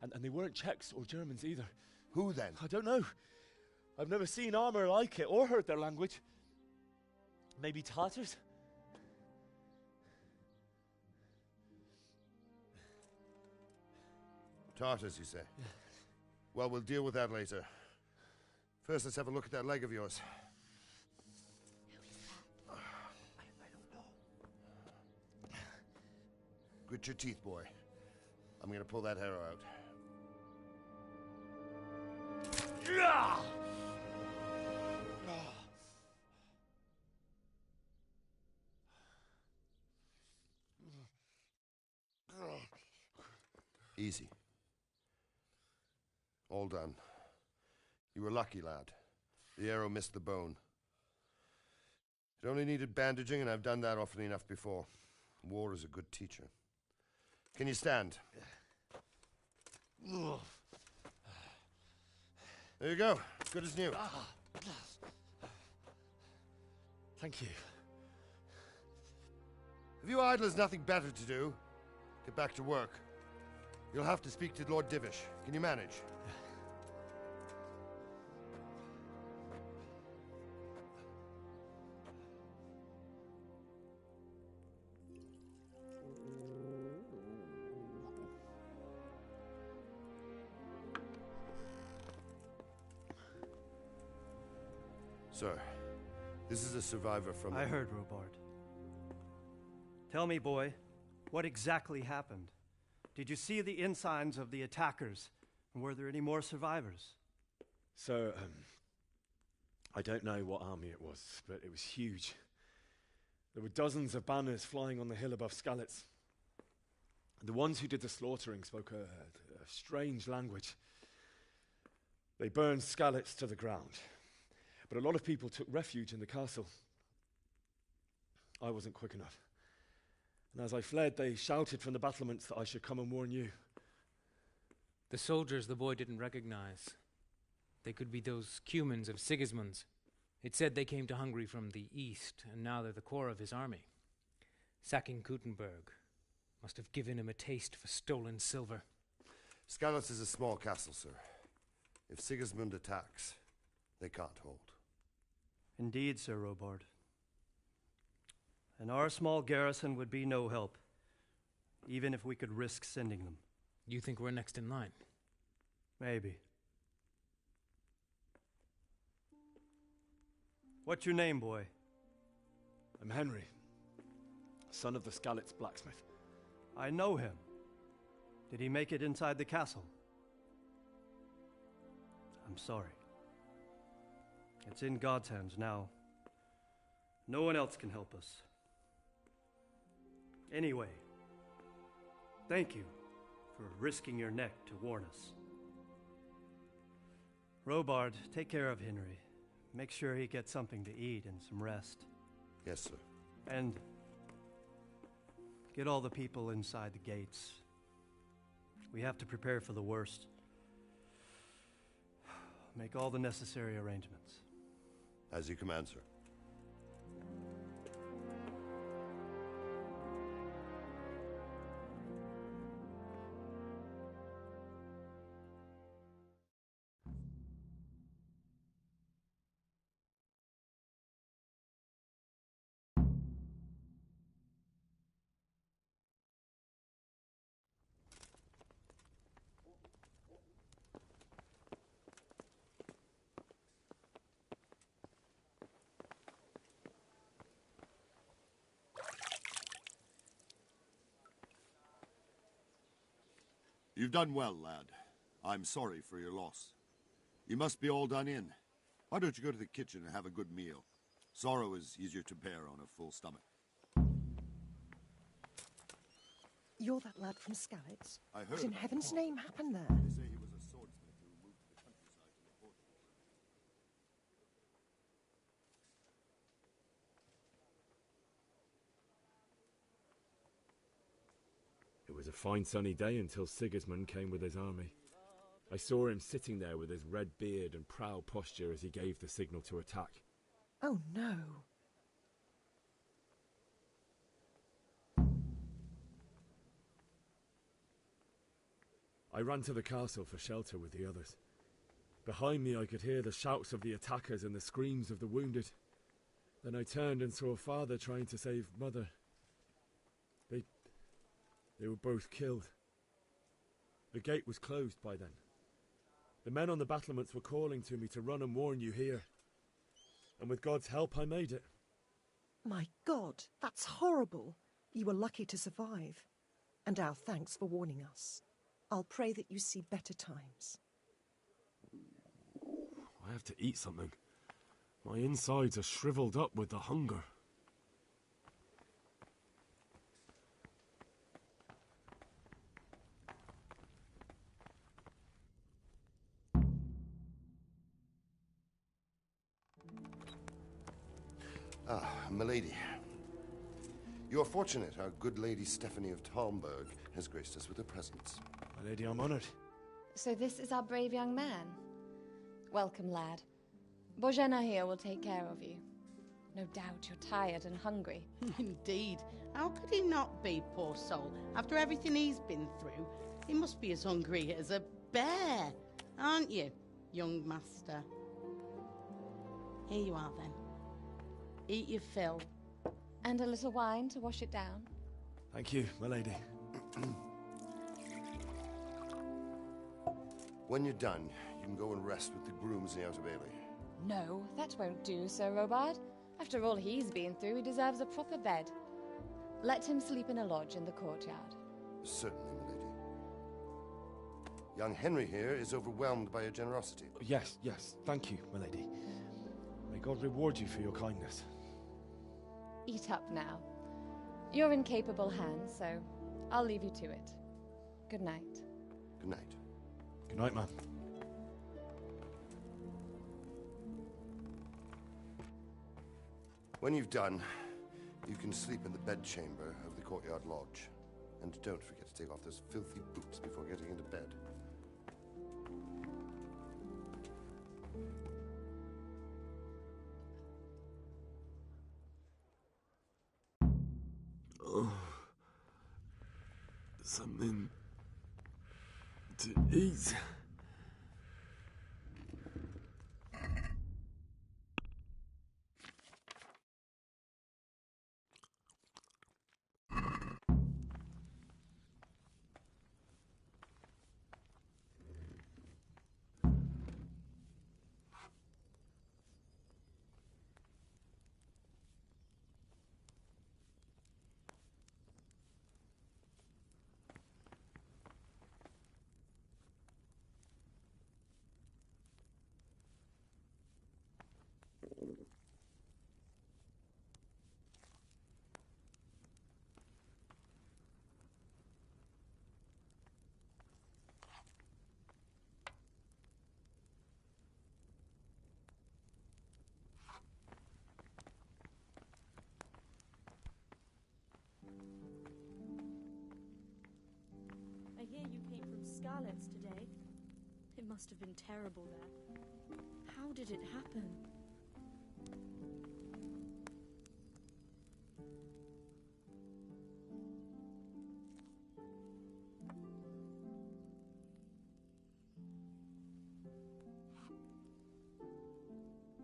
And they weren't Czechs or Germans either. Who then? I don't know. I've never seen armor like it or heard their language. Maybe Tatars? Tartars, you say? Yeah. Well, we'll deal with that later. First, let's have a look at that leg of yours. Grit your teeth, boy. I'm gonna pull that arrow out. Easy. All done. You were lucky, lad. The arrow missed the bone. It only needed bandaging, and I've done that often enough before. War is a good teacher. Can you stand? There you go. Good as new. Thank you. Have you idlers nothing better to do? Get back to work. You'll have to speak to Lord Divish. Can you manage? Sir, this is a survivor from... I heard, Robard. Tell me, boy, what exactly happened? Did you see the ensigns of the attackers? And were there any more survivors? So, I don't know what army it was, but it was huge. There were dozens of banners flying on the hill above Skalitz. The ones who did the slaughtering spoke a strange language. They burned Skalitz to the ground. But a lot of people took refuge in the castle. I wasn't quick enough. And as I fled, they shouted from the battlements that I should come and warn you. The soldiers the boy didn't recognize. They could be those Cumans of Sigismund's. It said they came to Hungary from the east, and now they're the core of his army. Sacking Kuttenberg must have given him a taste for stolen silver. Skalitz is a small castle, sir. If Sigismund attacks, they can't hold. Indeed, Sir Robard. And our small garrison would be no help, even if we could risk sending them. You think we're next in line? Maybe. What's your name, boy? I'm Henry, son of the Skalitz blacksmith. I know him. Did he make it inside the castle? I'm sorry. It's in God's hands now. No one else can help us. Anyway, thank you for risking your neck to warn us. Robard, take care of Henry. Make sure he gets something to eat and some rest. Yes, sir. And get all the people inside the gates. We have to prepare for the worst. Make all the necessary arrangements. As you command, sir. You've done well, lad. I'm sorry for your loss. You must be all done in. Why don't you go to the kitchen and have a good meal? Sorrow is easier to bear on a full stomach. You're that lad from Skalitz? I heard What in about heaven's it. name happened there? They say he was a swordsmith who moved to the countryside to report. It was was a fine sunny day until Sigismund came with his army. I saw him sitting there with his red beard and proud posture as he gave the signal to attack. Oh no. I ran to the castle for shelter with the others. Behind me I could hear the shouts of the attackers and the screams of the wounded. Then I turned and saw Father trying to save Mother. They were both killed. The gate was closed by then. The men on the battlements were calling to me to run and warn you here. And with God's help I made it. My God, that's horrible. You were lucky to survive. And our thanks for warning us. I'll pray that you see better times. I have to eat something. My insides are shriveled up with the hunger. Ah, milady. You are fortunate our good lady Stephanie of Talmberg has graced us with her presence. My lady, I'm honoured. So this is our brave young man. Welcome, lad. Bozhena here will take care of you. No doubt you're tired and hungry. Indeed. How could he not be, poor soul? After everything he's been through, he must be as hungry as a bear, aren't you, young master? Here you are, then. Eat your fill. And a little wine to wash it down. Thank you, my lady. When you're done, you can go and rest with the grooms in the Outer Bailey. No, that won't do, Sir Robard. After all he's been through, he deserves a proper bed. Let him sleep in a lodge in the courtyard. Certainly, my lady. Young Henry here is overwhelmed by your generosity. Yes, thank you, my lady. May God reward you for your kindness. Eat up now. You're in capable hands, so I'll leave you to it. Good night. Good night. Good night, ma'am. When you've done, you can sleep in the bedchamber of the courtyard lodge. And don't forget to take off those filthy boots before getting into bed. Oh, something to eat. I hear you came from Scarlet's today. It must have been terrible there. How did it happen?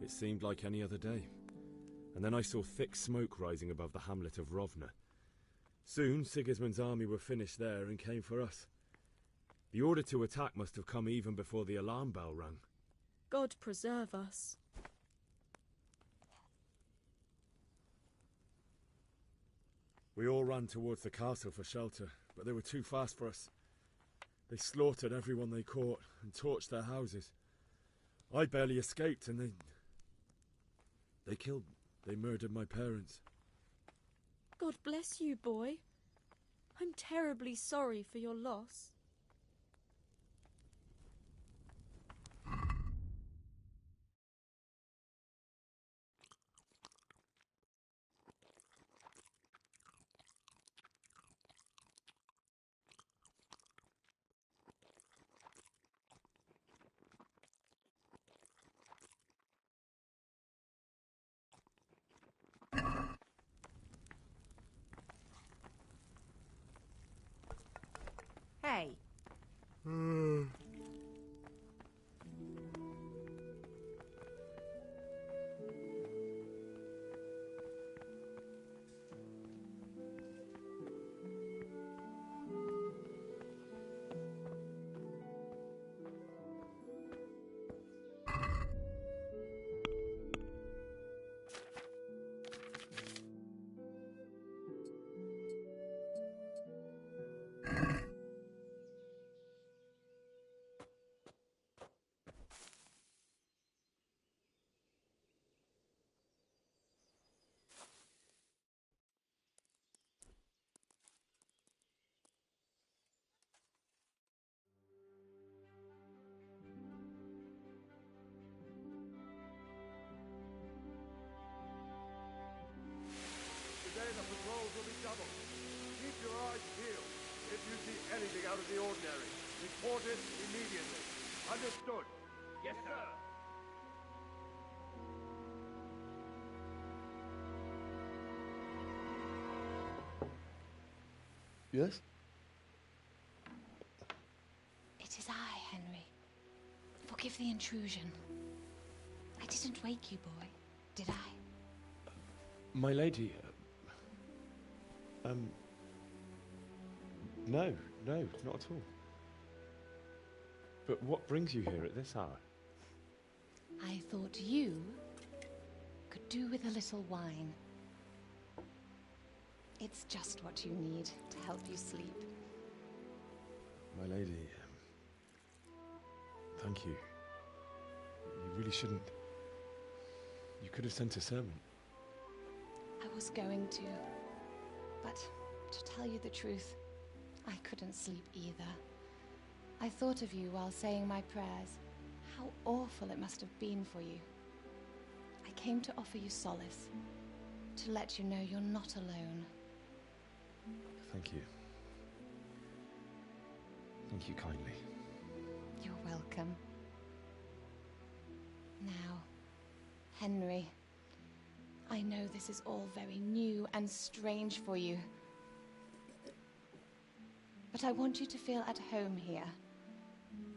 It seemed like any other day. And then I saw thick smoke rising above the hamlet of Rovna. Soon Sigismund's army were finished there and came for us. The order to attack must have come even before the alarm bell rang. God preserve us. We all ran towards the castle for shelter, but they were too fast for us. They slaughtered everyone they caught and torched their houses. I barely escaped, and they murdered my parents. God bless you, boy. I'm terribly sorry for your loss. Today the patrols will be doubled. Keep your eyes peeled. If you see anything out of the ordinary, report it immediately. Understood? Yes, sir. Yes? It is I, Henry. Forgive the intrusion. I didn't wake you, boy, did I? My lady, no, not at all. But what brings you here at this hour? I thought you could do with a little wine. It's just what you need to help you sleep. My lady, thank you. You really shouldn't. You could have sent a servant. I was going to, but to tell you the truth, I couldn't sleep either. I thought of you while saying my prayers. How awful it must have been for you. I came to offer you solace, to let you know you're not alone. Thank you. Thank you kindly. You're welcome. Now, Henry, I know this is all very new and strange for you, but I want you to feel at home here.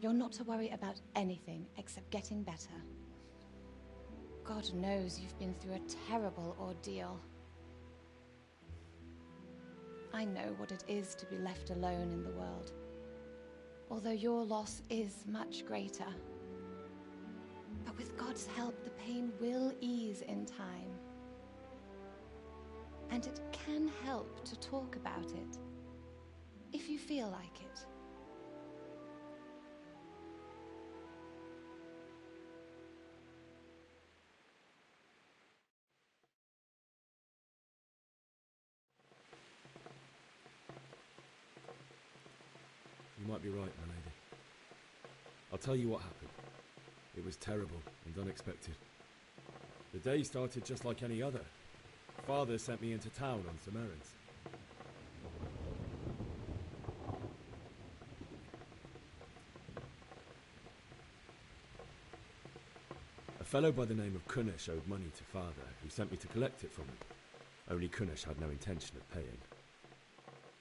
You're not to worry about anything except getting better. God knows you've been through a terrible ordeal. I know what it is to be left alone in the world, although your loss is much greater. But with God's help, the pain will ease in time. And it can help to talk about it, if you feel like it. You might be right, my lady. I'll tell you what happened. It was terrible and unexpected. The day started just like any other. Father sent me into town on some errands. A fellow by the name of Kunesh owed money to Father, who sent me to collect it from him. Only Kunesh had no intention of paying.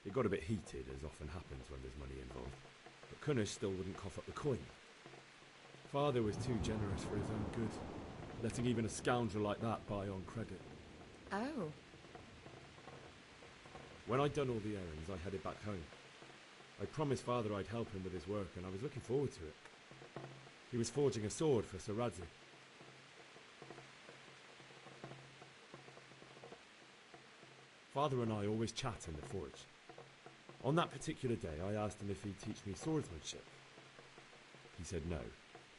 It got a bit heated, as often happens when there's money involved, but Kunesh still wouldn't cough up the coin. Father was too generous for his own good, letting even a scoundrel like that buy on credit. Oh. When I'd done all the errands, I headed back home. I promised Father I'd help him with his work, and I was looking forward to it. He was forging a sword for Sir Radzi. Father and I always chat in the forge. On that particular day, I asked him if he'd teach me swordsmanship. He said no.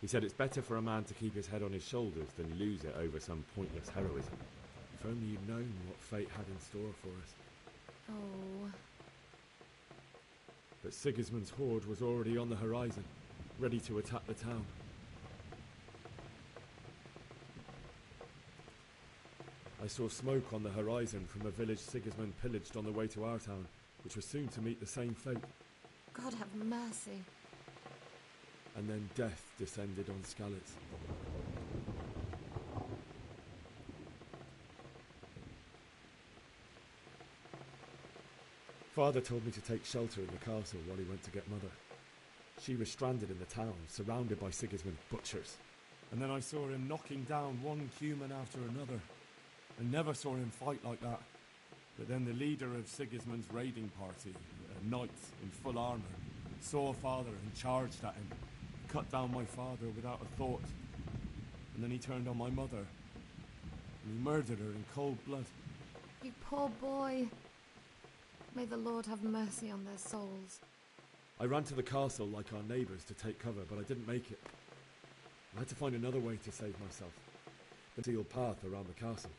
He said it's better for a man to keep his head on his shoulders than lose it over some pointless heroism. If only you'd known what fate had in store for us. Oh. But Sigismund's horde was already on the horizon, ready to attack the town. I saw smoke on the horizon from a village Sigismund pillaged on the way to our town, which was soon to meet the same fate. God have mercy. And then death descended on Skalitz. Father told me to take shelter in the castle while he went to get Mother. She was stranded in the town, surrounded by Sigismund's butchers. And then I saw him knocking down one human after another. I never saw him fight like that. But then the leader of Sigismund's raiding party, a knight in full armour, saw Father and charged at him, cut down my father without a thought. And then he turned on my mother, and he murdered her in cold blood. You poor boy. May the Lord have mercy on their souls. I ran to the castle like our neighbours to take cover, but I didn't make it. I had to find another way to save myself. The sealed path around the castle.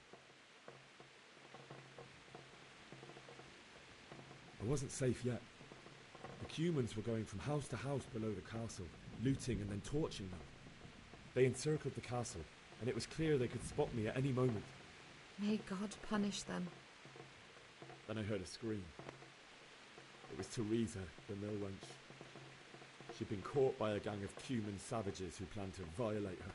I wasn't safe yet. The humans were going from house to house below the castle, looting and then torching them. They encircled the castle, and it was clear they could spot me at any moment. May God punish them. Then I heard a scream. It was Teresa, the mill wench. She'd been caught by a gang of human savages who planned to violate her.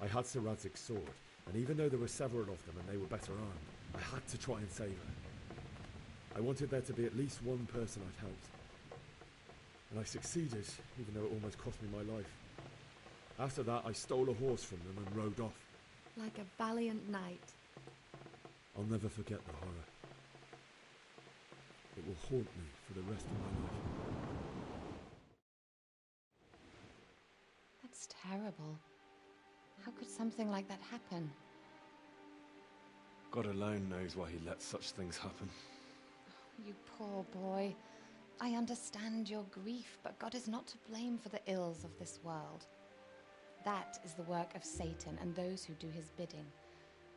I had Sir Radzig's sword, and even though there were several of them and they were better armed, I had to try and save her. I wanted there to be at least one person I'd helped. And I succeeded, even though it almost cost me my life. After that, I stole a horse from them and rode off. Like a valiant knight. I'll never forget the horror. It will haunt me for the rest of my life. That's terrible. How could something like that happen? God alone knows why he lets such things happen. You poor boy. I understand your grief, but God is not to blame for the ills of this world. That is the work of Satan and those who do his bidding.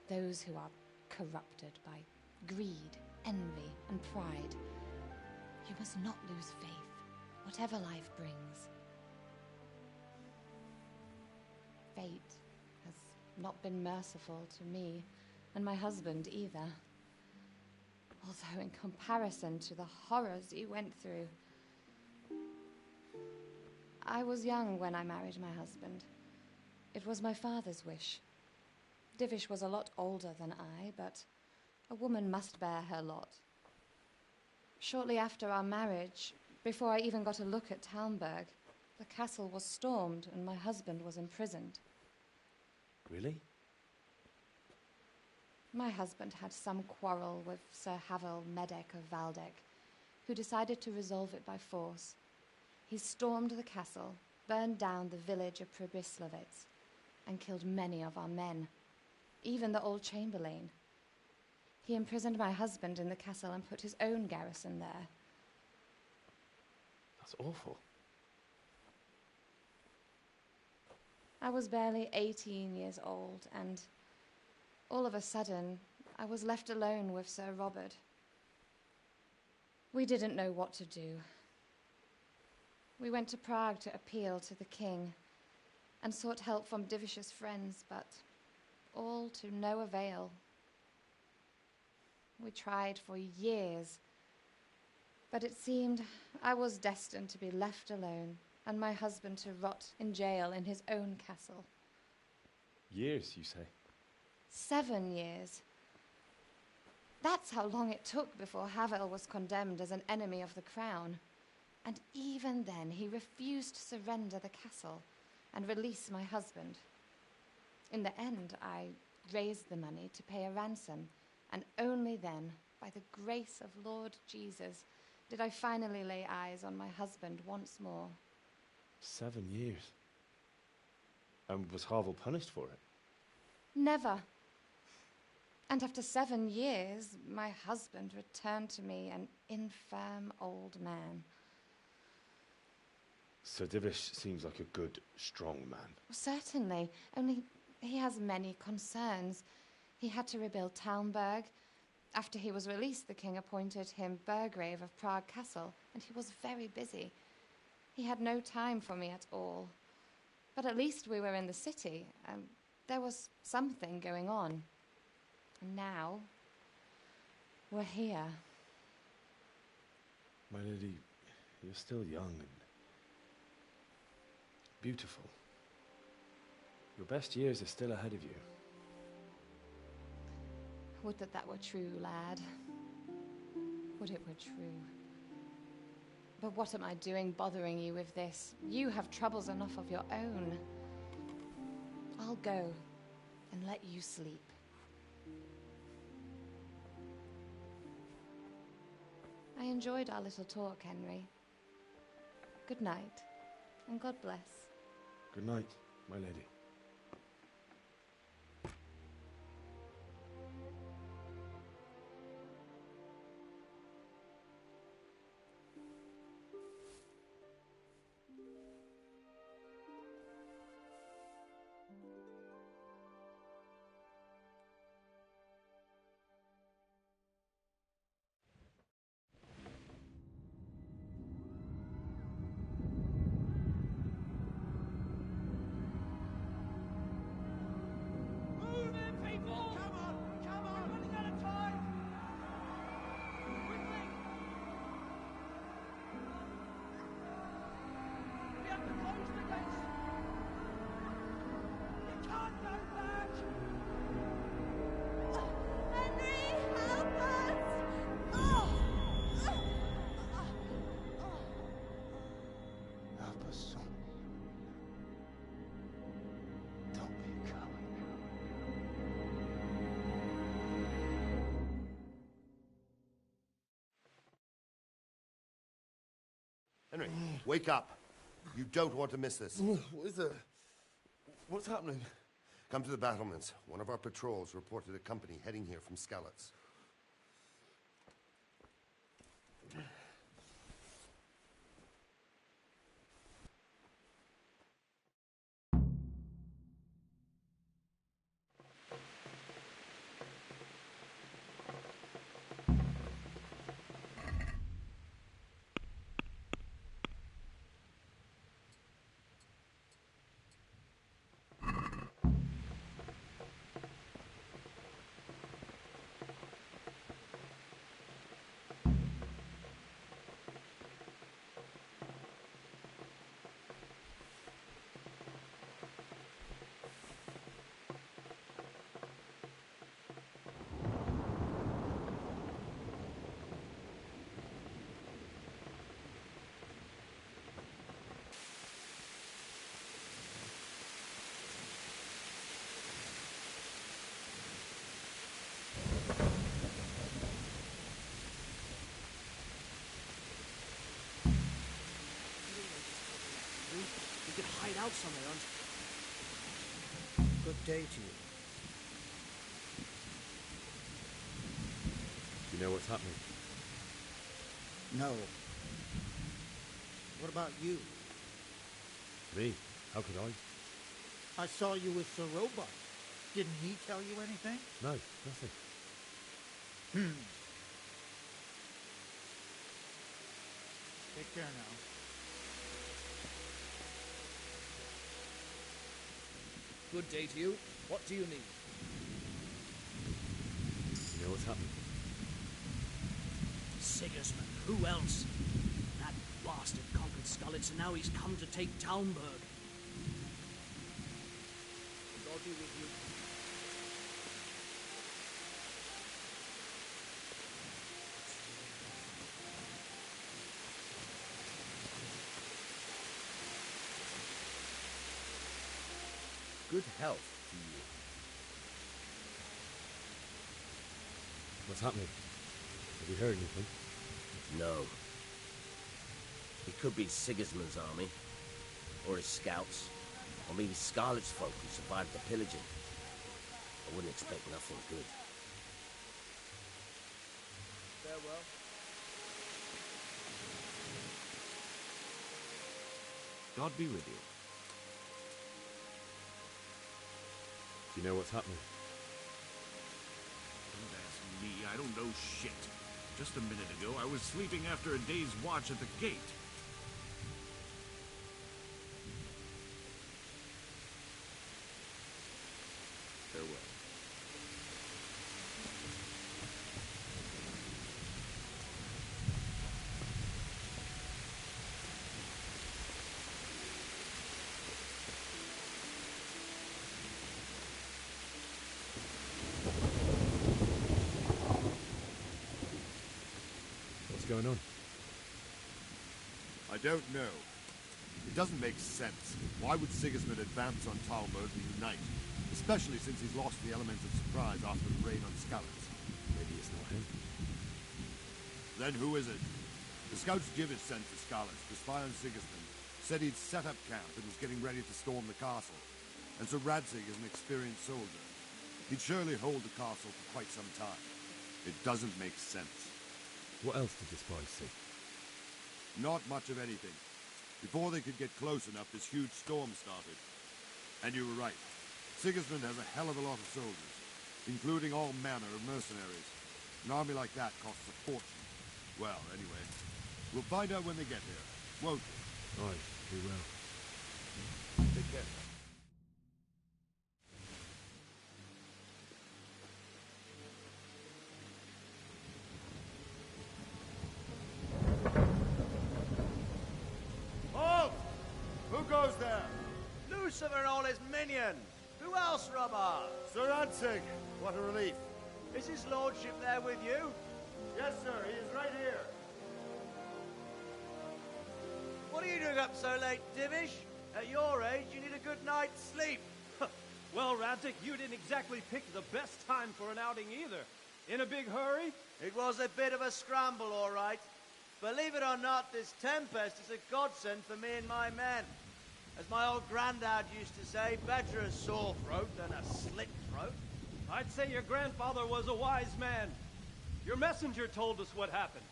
Those who are corrupted by greed, envy, and pride. You must not lose faith, whatever life brings. Fate has not been merciful to me, and my husband either. Although in comparison to the horrors you went through. I was young when I married my husband. It was my father's wish. Divish was a lot older than I, but a woman must bear her lot. Shortly after our marriage, before I even got a look at Talmberg, the castle was stormed and my husband was imprisoned. Really? My husband had some quarrel with Sir Havel Medek of Valdek, who decided to resolve it by force. He stormed the castle, burned down the village of Pribyslavitz, and killed many of our men, even the old chamberlain. He imprisoned my husband in the castle and put his own garrison there. That's awful. I was barely 18 years old, and all of a sudden, I was left alone with Sir Robert. We didn't know what to do. We went to Prague to appeal to the king and sought help from Divish's friends, but all to no avail. We tried for years, but it seemed I was destined to be left alone and my husband to rot in jail in his own castle. Years, you say? 7 years. That's how long it took before Havel was condemned as an enemy of the crown. And even then, he refused to surrender the castle and release my husband. In the end, I raised the money to pay a ransom, and only then, by the grace of Lord Jesus, did I finally lay eyes on my husband once more. 7 years? And was Havel punished for it? Never. And after 7 years, my husband returned to me an infirm old man. Sir Divish seems like a good, strong man. Certainly, only he has many concerns. He had to rebuild Talmberg. After he was released, the king appointed him Burgrave of Prague Castle, and he was very busy. He had no time for me at all. But at least we were in the city, and there was something going on. And now, we're here. My lady, you're still young and beautiful. Your best years are still ahead of you. Would that that were true, lad. Would it were true. But what am I doing bothering you with this? You have troubles enough of your own. I'll go and let you sleep. I enjoyed our little talk, Henry. Good night, and God bless. Good night, my lady. Henry, wake up. You don't want to miss this. What is that? What's happening? Come to the battlements. One of our patrols reported a company heading here from Skalitz. We could hide out somewhere Good day to you. Do you know what's happening? No. What about you? Me? How could I? I saw you with Sir Robot. Didn't he tell you anything? No, nothing. Take care now. Good day to you. What do you need? You know what's happening? Sigismund. Who else? That bastard conquered Skalitz, and now he's come to take Talmberg. God be with you. Good health to you. What's happening? Have you heard anything? No. It could be Sigismund's army, or his scouts, or maybe Scarlet's folk who survived the pillaging. I wouldn't expect nothing good. Farewell. God be with you. Do you know what's happening? Don't ask me. I don't know shit. Just a minute ago, I was sleeping after a day's watch at the gate. Farewell. What's going on? I don't know. It doesn't make sense. Why would Sigismund advance on Talmberg and unite? Especially since he's lost the element of surprise after the raid on Skalitz. Maybe it's not him. Then who is it? The scouts Divish sent to Skalitz to spy on Sigismund said he'd set up camp and was getting ready to storm the castle. And so Radzig is an experienced soldier. He'd surely hold the castle for quite some time. It doesn't make sense. What else did the spies see? Not much of anything. Before they could get close enough, this huge storm started. And you were right. Sigismund has a hell of a lot of soldiers, including all manner of mercenaries. An army like that costs a fortune. Well, anyway, we'll find out when they get here, won't we? Aye, we will. Take care. Halt! Who goes there? Lucifer and all his minions. Who else, Robert? Sir Radzig, what a relief. Is his lordship there with you? Yes, sir. He is right here. What are you doing up so late, Divish? At your age, you need a good night's sleep. Well, Radzig, you didn't exactly pick the best time for an outing either. In a big hurry? It was a bit of a scramble, all right. Believe it or not, this tempest is a godsend for me and my men. As my old granddad used to say, better a sore throat than a slit throat. I'd say your grandfather was a wise man. Your messenger told us what happened.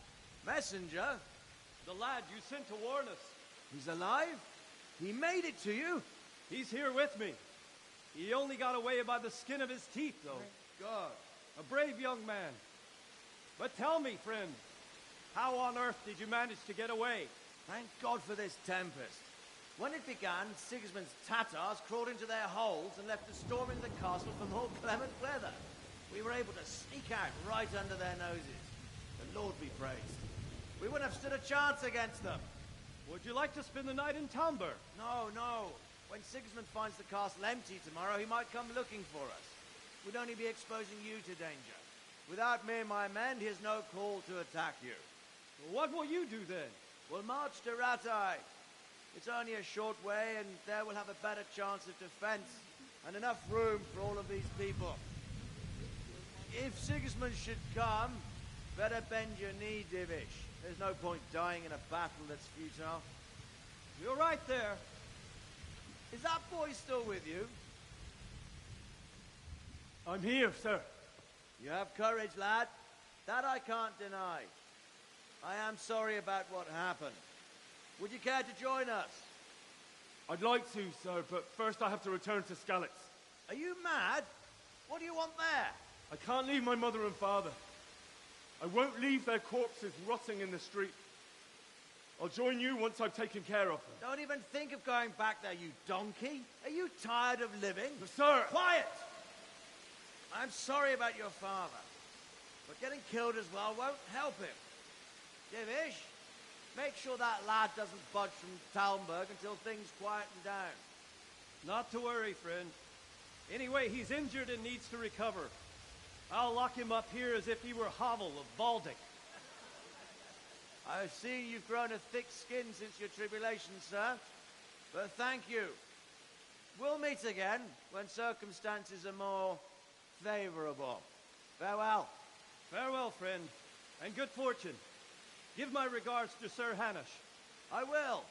Messenger? The lad you sent to warn us. He's alive? He made it to you? He's here with me. He only got away by the skin of his teeth, though. Thank God. A brave young man. But tell me, friend, how on earth did you manage to get away? Thank God for this tempest. When it began, Sigismund's Tatars crawled into their holes and left us storming the castle for more clement weather. We were able to sneak out right under their noses. The Lord be praised. We wouldn't have stood a chance against them. Would you like to spend the night in Talmberg? No, no. When Sigismund finds the castle empty tomorrow, he might come looking for us. We'd only be exposing you to danger. Without me and my men, he has no call to attack you. What will you do then? We'll march to Ratai. It's only a short way, and there we'll have a better chance of defense, and enough room for all of these people. If Sigismund should come, better bend your knee, Divish. There's no point dying in a battle that's futile. You're right there. Is that boy still with you? I'm here, sir. You have courage, lad. That I can't deny. I am sorry about what happened. Would you care to join us? I'd like to, sir, but first I have to return to Skalitz. Are you mad? What do you want there? I can't leave my mother and father. I won't leave their corpses rotting in the street. I'll join you once I've taken care of them. Don't even think of going back there, you donkey. Are you tired of living? Sir! Quiet! I'm sorry about your father, but getting killed as well won't help him. Divish, make sure that lad doesn't budge from Talmberg until things quieten down. Not to worry, friend. Anyway, he's injured and needs to recover. I'll lock him up here as if he were Havel of Baldic. I see you've grown a thick skin since your tribulation, sir. But thank you. We'll meet again when circumstances are more favorable. Farewell. Farewell, friend, and good fortune. Give my regards to Sir Hanush. I will.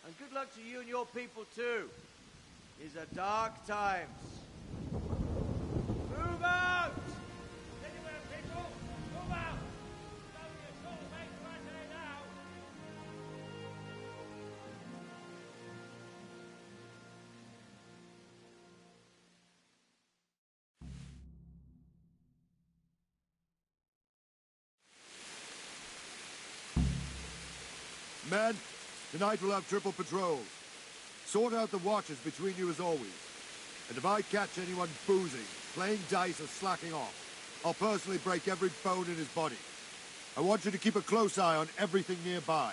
And good luck to you and your people, too. These are dark times. Move out! Anywhere, people! Move out! It's only a short way to Rattay now. Men, tonight we'll have triple patrols. Sort out the watches between you as always. And if I catch anyone boozing, playing dice or slacking off, I'll personally break every bone in his body. I want you to keep a close eye on everything nearby.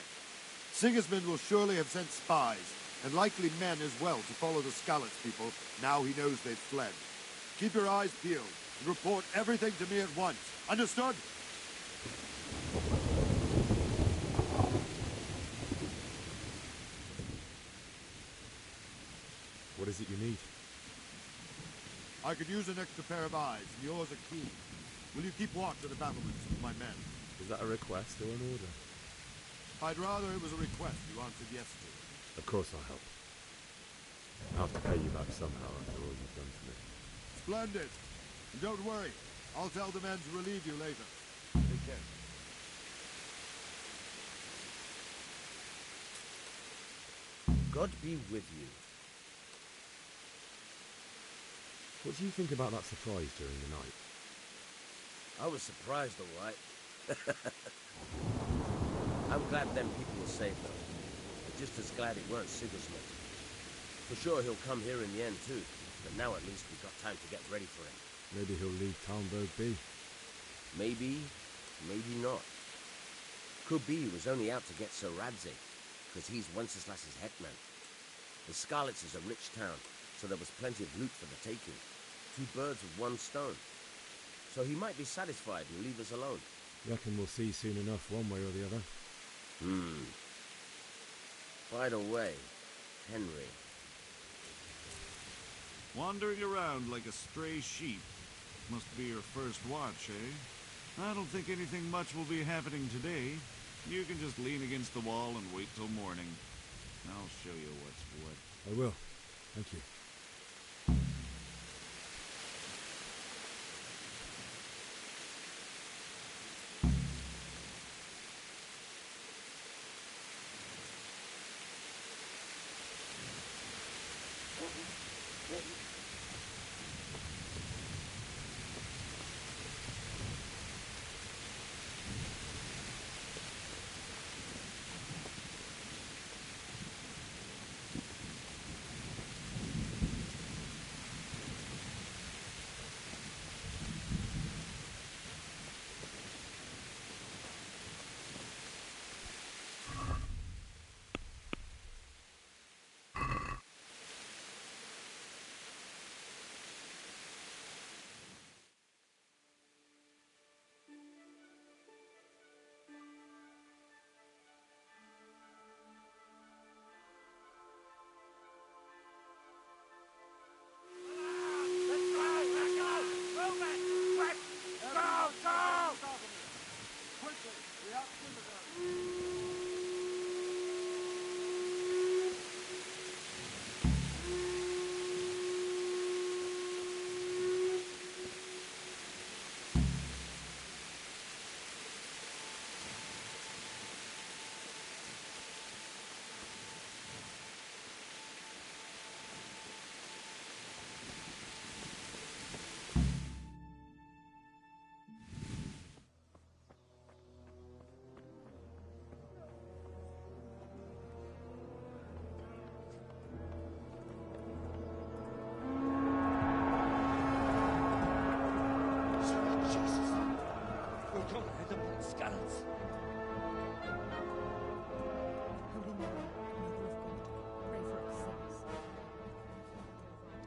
Sigismund will surely have sent spies, and likely men as well, to follow the Skalitz people now he knows they've fled. Keep your eyes peeled, and report everything to me at once. Understood? you need? I could use an extra pair of eyes, and yours are keen. Will you keep watch at the battlements with my men? Is that a request or an order? I'd rather it was a request you answered yes to. Of course I'll help. I'll have to pay you back somehow after all you've done for me. Splendid. And don't worry. I'll tell the men to relieve you later. Take care. God be with you. What do you think about that surprise during the night? I was surprised, all right. I'm glad them people were safe, though. I'm just as glad it weren't Sigismund. For sure he'll come here in the end, too. But now at least we've got time to get ready for him. Maybe he'll leave Talmberg be. Maybe, maybe not. Could be he was only out to get Sir Radzig, because he's Wenceslas's hetman. The Scarlets is a rich town, so there was plenty of loot for the taking. 2 birds with 1 stone. So he might be satisfied and leave us alone. Reckon we'll see soon enough, one way or the other. By the way, Henry. Wandering around like a stray sheep. Must be your first watch, eh? I don't think anything much will be happening today. You can just lean against the wall and wait till morning. I'll show you what's what. I will. Thank you.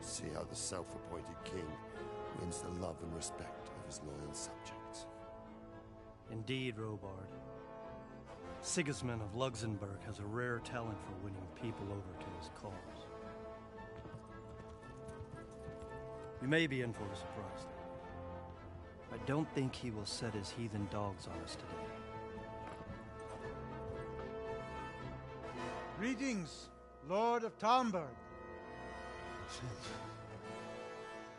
See how the self-appointed king wins the love and respect of his loyal subjects. Indeed, Robard. Sigismund of Luxembourg has a rare talent for winning people over to his cause. You may be in for a surprise, though. I don't think he will set his heathen dogs on us today. Greetings, Lord of Talmberg.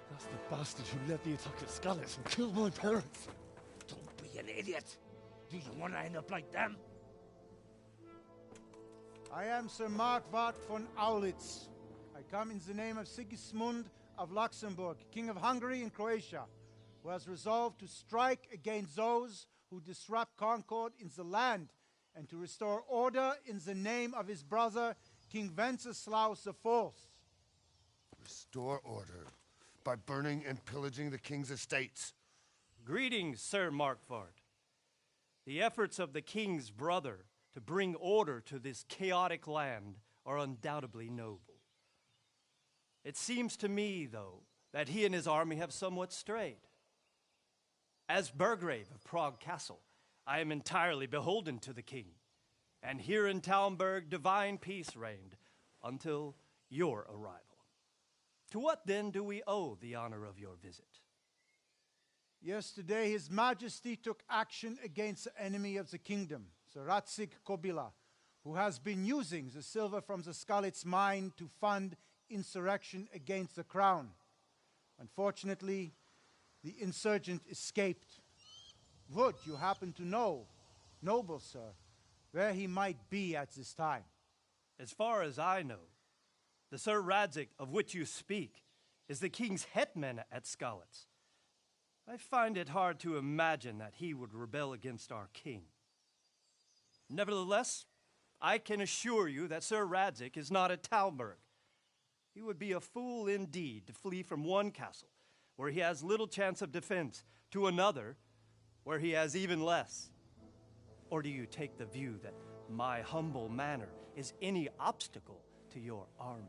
That's the bastard who led the attack at Scarlets and killed my parents. Don't be an idiot. Do you want to end up like them? I am Sir Markwart von Aulitz. I come in the name of Sigismund of Luxembourg, King of Hungary and Croatia, who has resolved to strike against those who disrupt concord in the land and to restore order in the name of his brother, King Wenceslaus IV. Restore order by burning and pillaging the king's estates. Greetings, Sir Markwart. The efforts of the king's brother to bring order to this chaotic land are undoubtedly noble. It seems to me, though, that he and his army have somewhat strayed. As Burgrave of Prague Castle, I am entirely beholden to the king, and here in Talmberg divine peace reigned until your arrival. To what then do we owe the honor of your visit? Yesterday, His Majesty took action against the enemy of the kingdom, the Ratsig Kobila, who has been using the silver from the Skalitz mine to fund insurrection against the crown. Unfortunately, the insurgent escaped. Would you happen to know, noble sir, where he might be at this time? As far as I know, the Sir Radzik of which you speak is the king's hetman at Skalitz. I find it hard to imagine that he would rebel against our king. Nevertheless, I can assure you that Sir Radzik is not at Talmberg. He would be a fool indeed to flee from one castle, where he has little chance of defense, to another, where he has even less. Or do you take the view that my humble manner is any obstacle to your army?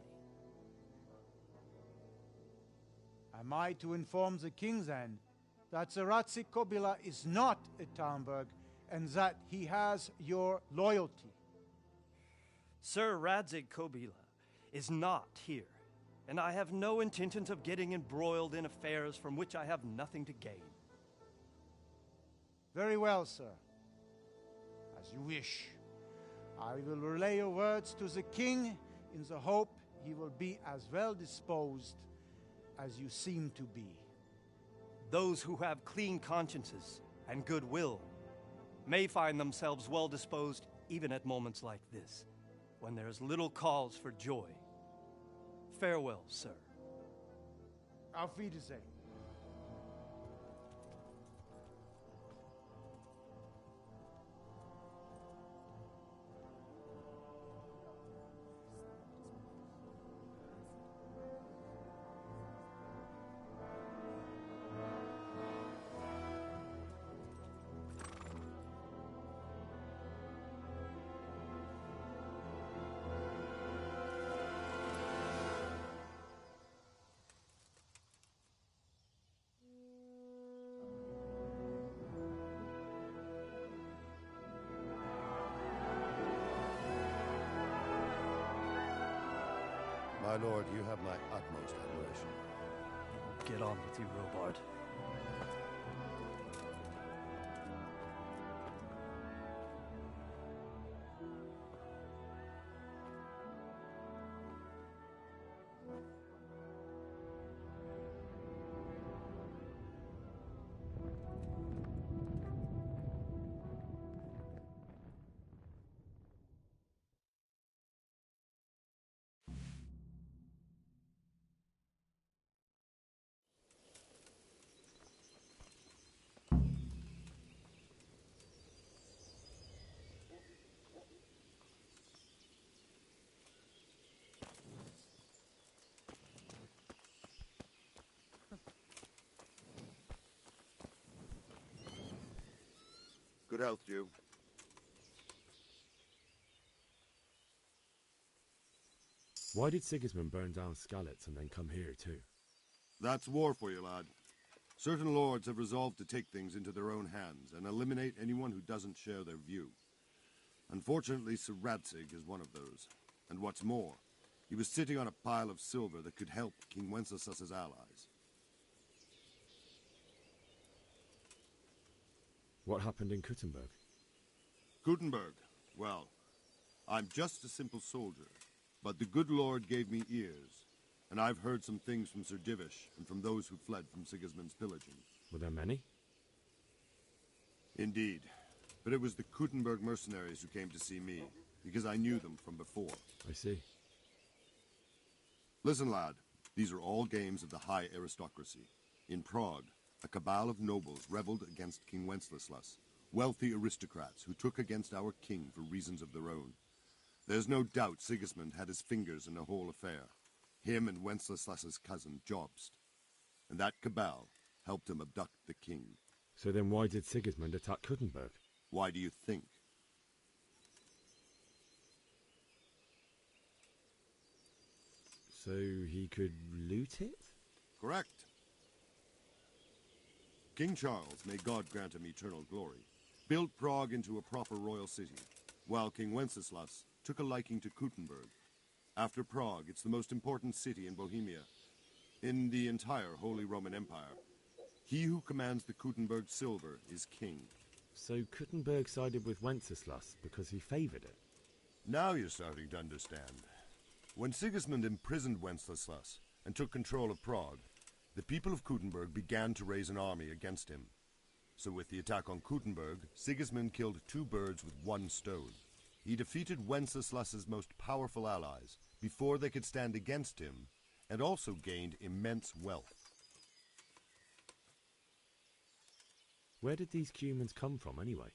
Am I to inform the king then that the Ratsik Kobila is not at Talmberg and that he has your loyalty? Sir Radzik Kobila is not here, and I have no intentions of getting embroiled in affairs from which I have nothing to gain. Very well, sir. As you wish. I will relay your words to the king in the hope he will be as well disposed as you seem to be. Those who have clean consciences and goodwill may find themselves well disposed even at moments like this, when there is little cause for joy. Farewell, sir. Auf Wiedersehen. My lord, you have my utmost admiration. Get on with you, Robard. Good health to you. Why did Sigismund burn down Skalitz and then come here too? That's war for you, lad. Certain lords have resolved to take things into their own hands and eliminate anyone who doesn't share their view. Unfortunately, Sir Radzig is one of those. And what's more, he was sitting on a pile of silver that could help King Wenceslas's allies. What happened in Kuttenberg? Kuttenberg? Well, I'm just a simple soldier, but the good Lord gave me ears, and I've heard some things from Sir Divish and from those who fled from Sigismund's pillaging. Were there many? Indeed, but it was the Kuttenberg mercenaries who came to see me, because I knew them from before. I see. Listen, lad, these are all games of the high aristocracy. In Prague, a cabal of nobles rebelled against King Wenceslas, wealthy aristocrats who took against our king for reasons of their own. There's no doubt Sigismund had his fingers in the whole affair. Him and Wenceslas's cousin, Jobst. And that cabal helped him abduct the king. So then why did Sigismund attack Kuttenberg? Why do you think? So he could loot it? Correct. King Charles, may God grant him eternal glory, built Prague into a proper royal city, while King Wenceslas took a liking to Kuttenberg. After Prague, it's the most important city in Bohemia, In the entire Holy Roman Empire, he who commands the Kuttenberg silver is king. So Kuttenberg sided with Wenceslas because he favoured it? Now you're starting to understand. When Sigismund imprisoned Wenceslas and took control of Prague, the people of Kuttenberg began to raise an army against him. So with the attack on Kuttenberg, Sigismund killed 2 birds with 1 stone. He defeated Wenceslas's most powerful allies before they could stand against him, and also gained immense wealth. Where did these Cumans come from, anyway?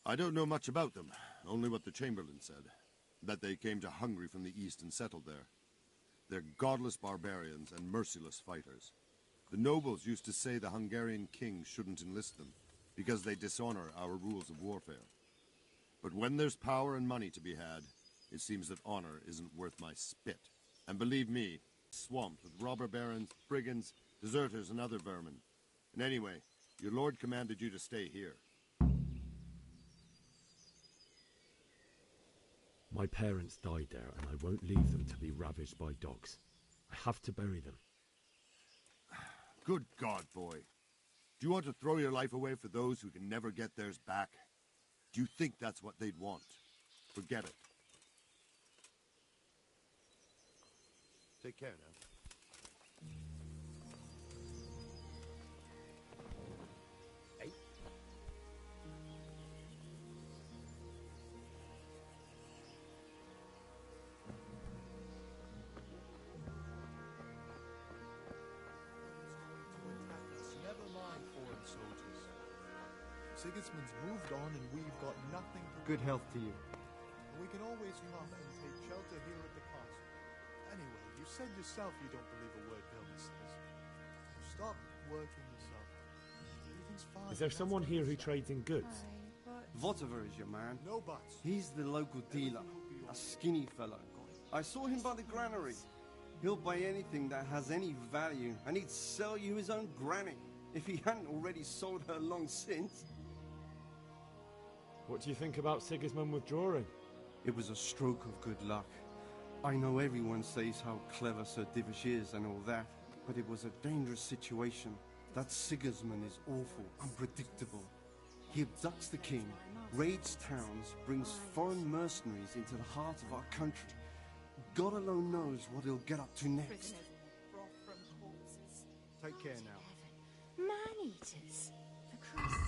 I don't know much about them, only what the Chamberlain said, that they came to Hungary from the east and settled there. They're godless barbarians and merciless fighters. The nobles used to say the Hungarian king shouldn't enlist them, because they dishonor our rules of warfare. But when there's power and money to be had, it seems that honor isn't worth my spit. And believe me, swamped with robber barons, brigands, deserters, and other vermin. And anyway, your lord commanded you to stay here. My parents died there, and I won't leave them to be ravaged by dogs. I have to bury them. Good God, boy. Do you want to throw your life away for those who can never get theirs back? Do you think that's what they'd want? Forget it. Take care now. Hey. Never mind foreign soldiers. Sigismund's moved on and we've got nothing to... Good health to you. We can always come and take shelter here at the castle. Anyway, you said yourself you don't believe a word Bilby says. Stop working yourself. Everything's fine. Is there someone here who trades in goods? Votiver is your man. No buts. He's the local dealer, a skinny fellow. I saw him by the granary. He'll buy anything that has any value, and he'd sell you his own granny, if he hadn't already sold her long since. What do you think about Sigismund withdrawing? It was a stroke of good luck. I know everyone says how clever Sir Divish is and all that, but it was a dangerous situation. That Sigismund is awful, unpredictable. He abducts the king, raids towns, brings foreign mercenaries into the heart of our country. God alone knows what he'll get up to next. Take care now. Man-eaters, for Christ's...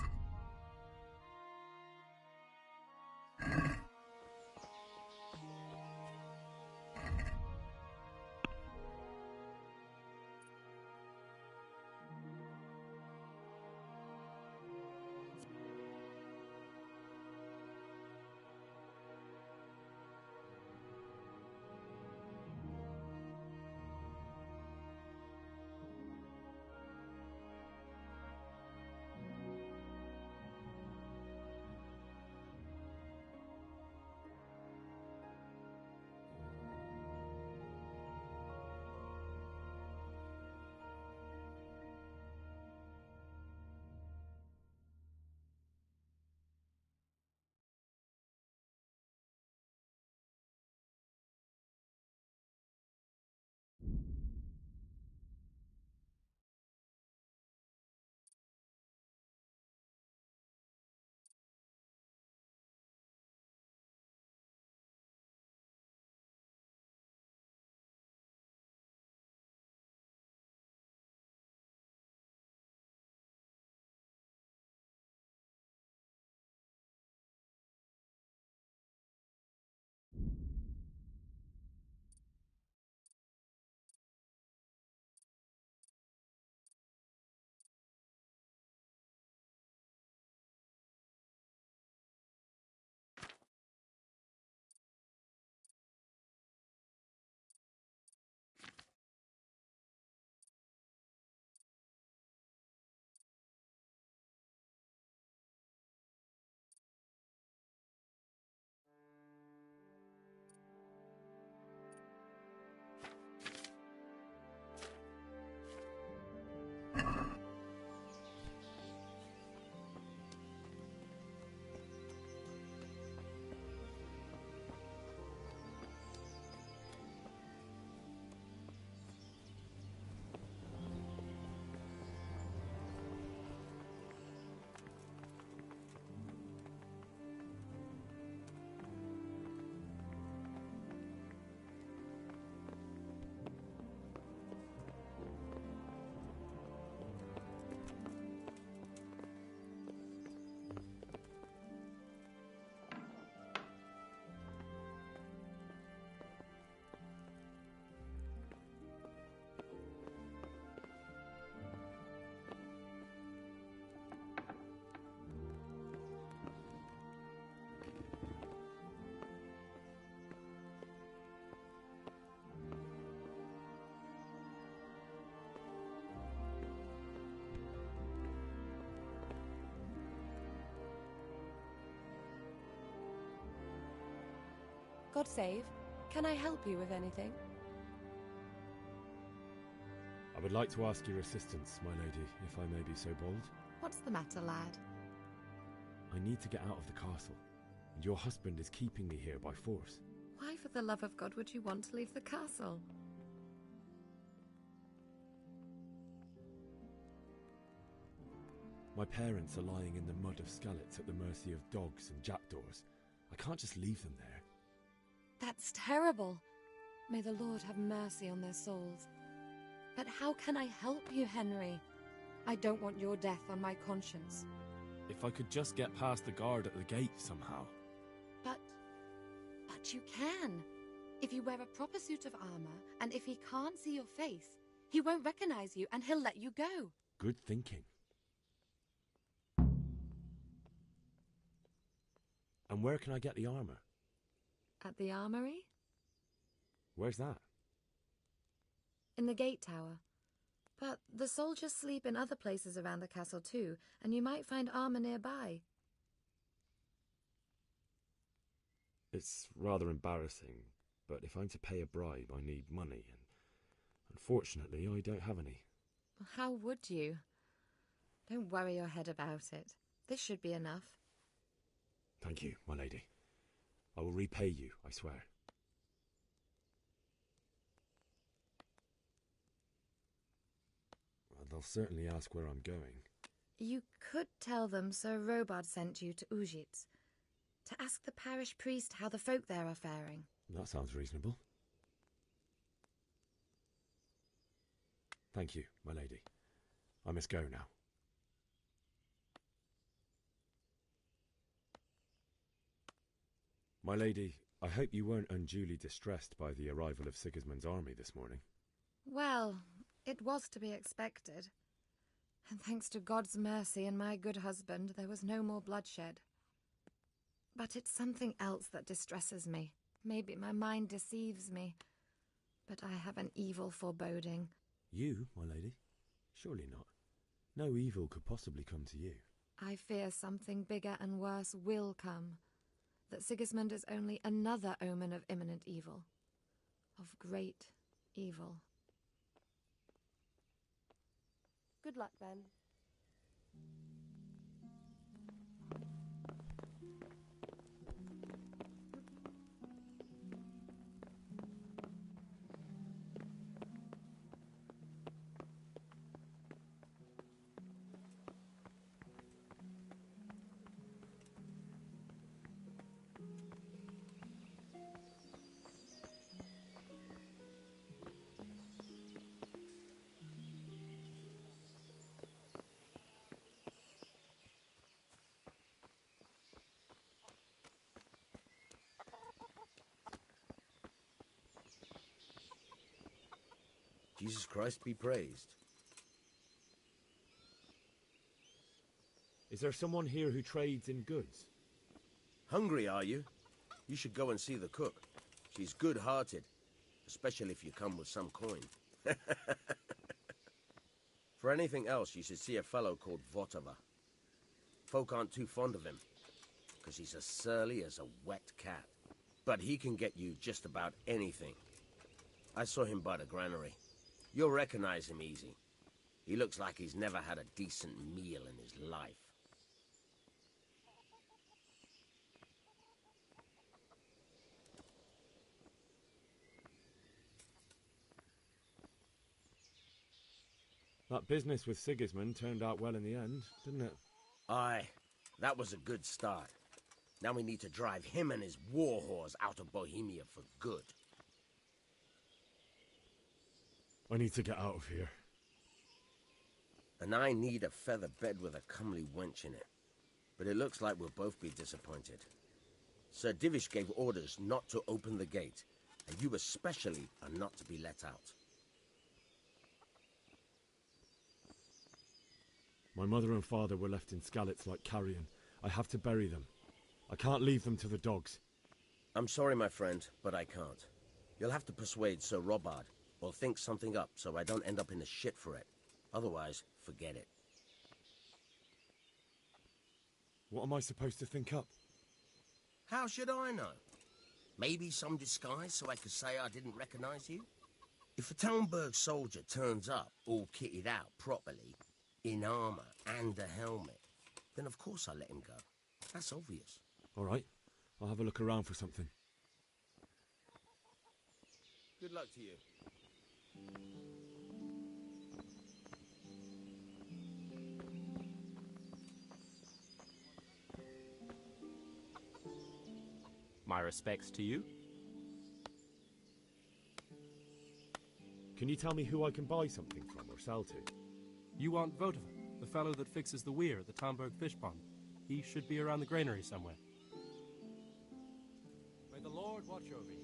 God save. Can I help you with anything? I would like to ask your assistance, my lady, if I may be so bold. What's the matter, lad? I need to get out of the castle, and your husband is keeping me here by force. Why, for the love of God, would you want to leave the castle? My parents are lying in the mud of Skalitz at the mercy of dogs and jackdaws. I can't just leave them there. That's terrible. May the Lord have mercy on their souls. But how can I help you, Henry? I don't want your death on my conscience. If I could just get past the guard at the gate somehow. But you can. If you wear a proper suit of armor, and if he can't see your face, he won't recognize you and he'll let you go. Good thinking. And where can I get the armor? At the armory? Where's that? In the gate tower. But the soldiers sleep in other places around the castle too, and you might find armor nearby. It's rather embarrassing, but if I'm to pay a bribe, I need money, and unfortunately, I don't have any. How would you? Don't worry your head about it. This should be enough. Thank you, my lady. I will repay you, I swear. They'll certainly ask where I'm going. You could tell them Sir Robard sent you to Ujitz, to ask the parish priest how the folk there are faring. That sounds reasonable. Thank you, my lady. I must go now. My lady, I hope you weren't unduly distressed by the arrival of Sigismund's army this morning. Well, it was to be expected. And thanks to God's mercy and my good husband, there was no more bloodshed. But it's something else that distresses me. Maybe my mind deceives me. But I have an evil foreboding. You, my lady? Surely not. No evil could possibly come to you. I fear something bigger and worse will come. That Sigismund is only another omen of imminent evil. Of great evil. Good luck, then. Jesus Christ be praised. Is there someone here who trades in goods? Hungry, are you? You should go and see the cook. She's good-hearted, especially if you come with some coin. For anything else, you should see a fellow called Votava. Folk aren't too fond of him, because he's as surly as a wet cat. But he can get you just about anything. I saw him by the granary. You'll recognize him easy. He looks like he's never had a decent meal in his life. That business with Sigismund turned out well in the end, didn't it? Aye, that was a good start. Now we need to drive him and his war whores out of Bohemia for good. I need to get out of here. And I need a feather bed with a comely wench in it. But it looks like we'll both be disappointed. Sir Divish gave orders not to open the gate, and you especially are not to be let out. My mother and father were left in Skalitz like carrion. I have to bury them. I can't leave them to the dogs. I'm sorry, my friend, but I can't. You'll have to persuade Sir Robard, or think something up so I don't end up in the shit for it. Otherwise, forget it. What am I supposed to think up? How should I know? Maybe some disguise so I could say I didn't recognize you? If a Talmberg soldier turns up all kitted out properly, in armor and a helmet, then of course I let him go. That's obvious. All right, I'll have a look around for something. Good luck to you. My respects to you. Can you tell me who I can buy something from or sell to? You want Votiva, the fellow that fixes the weir at the Talmberg fish pond. He should be around the granary somewhere. May the Lord watch over you.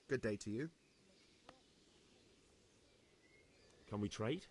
Good day to you. Can we trade?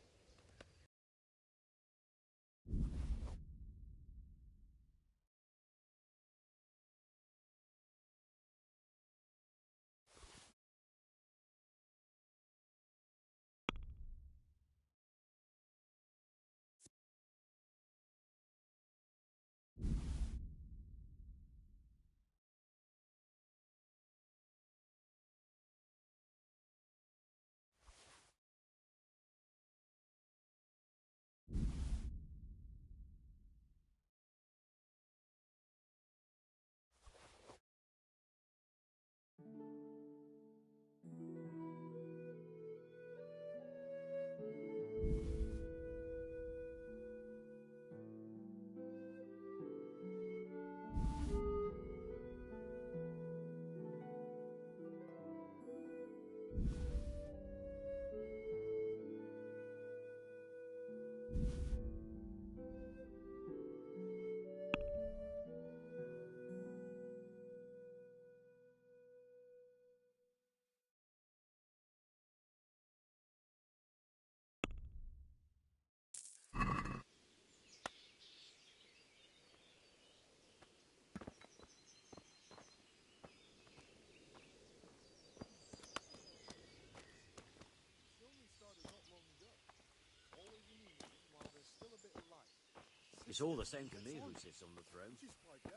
It's all the same to me who sits on the throne,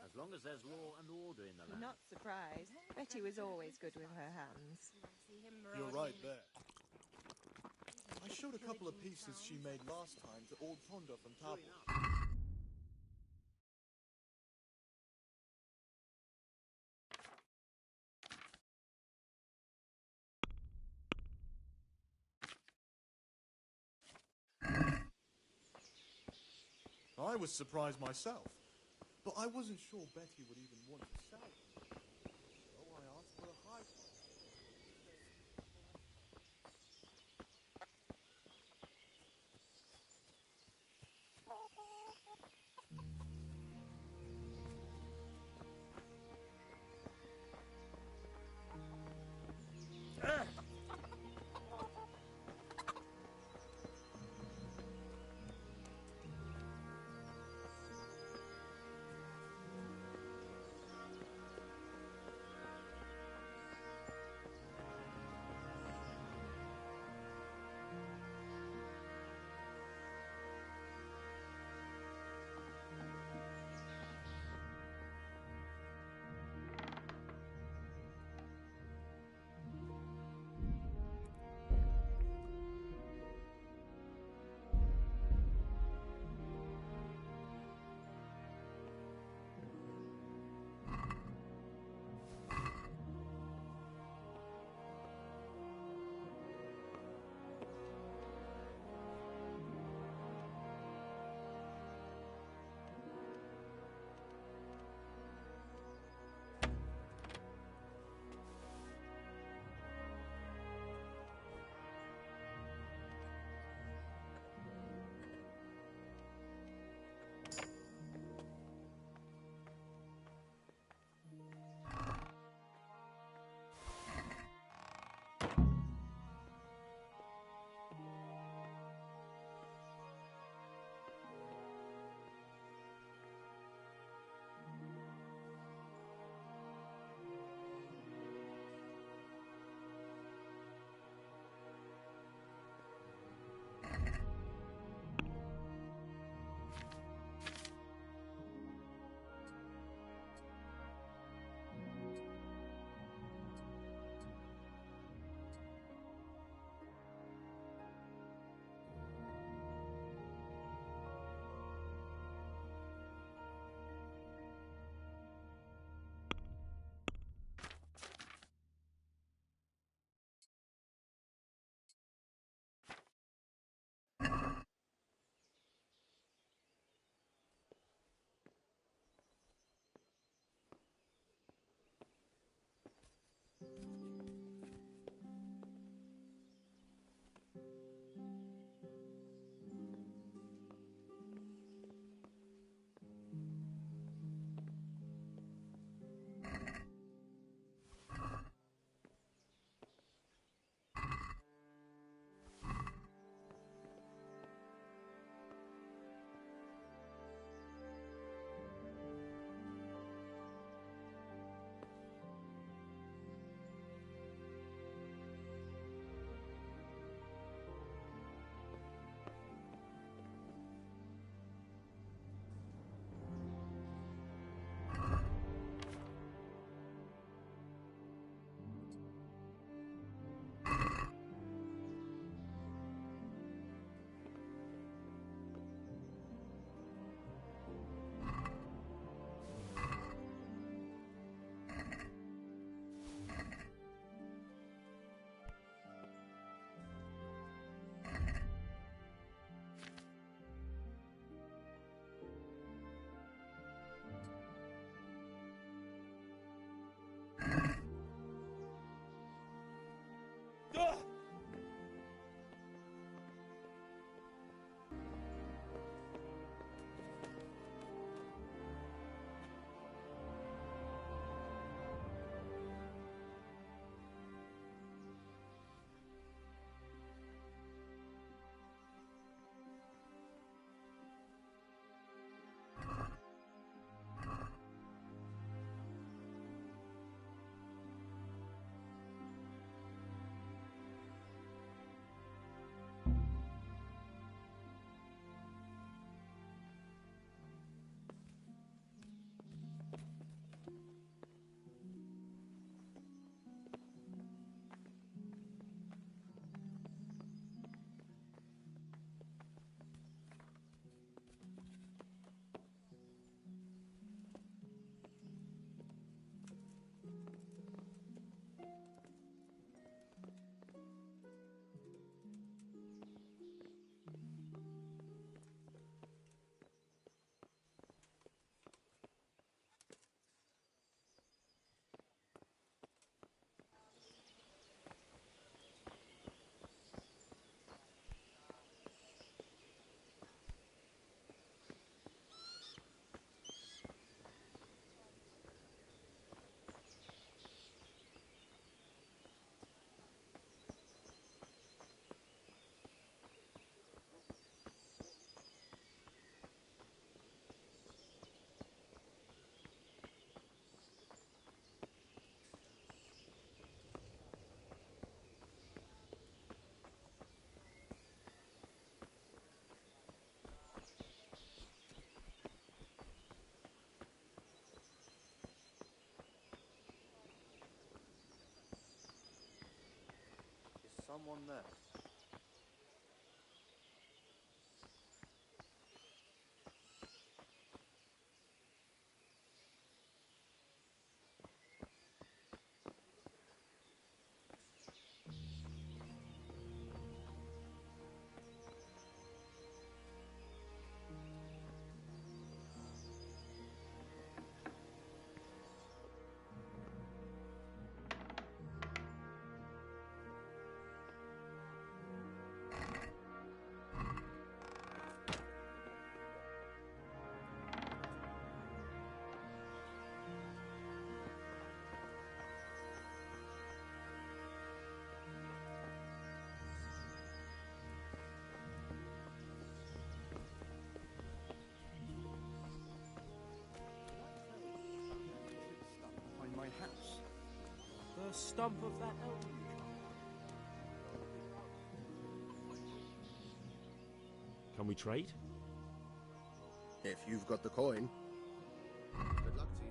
as long as there's law and order in the land. Not surprised. Betty was always good with her hands. You're right there. I showed a couple of pieces she made last time to old Tonda from Tabo. I was surprised myself, but I wasn't sure Betty would even want to sell them. So I asked for a high price. someone there. Behind my house. The stump of that elm tree. Can we trade? If you've got the coin. Good luck to you.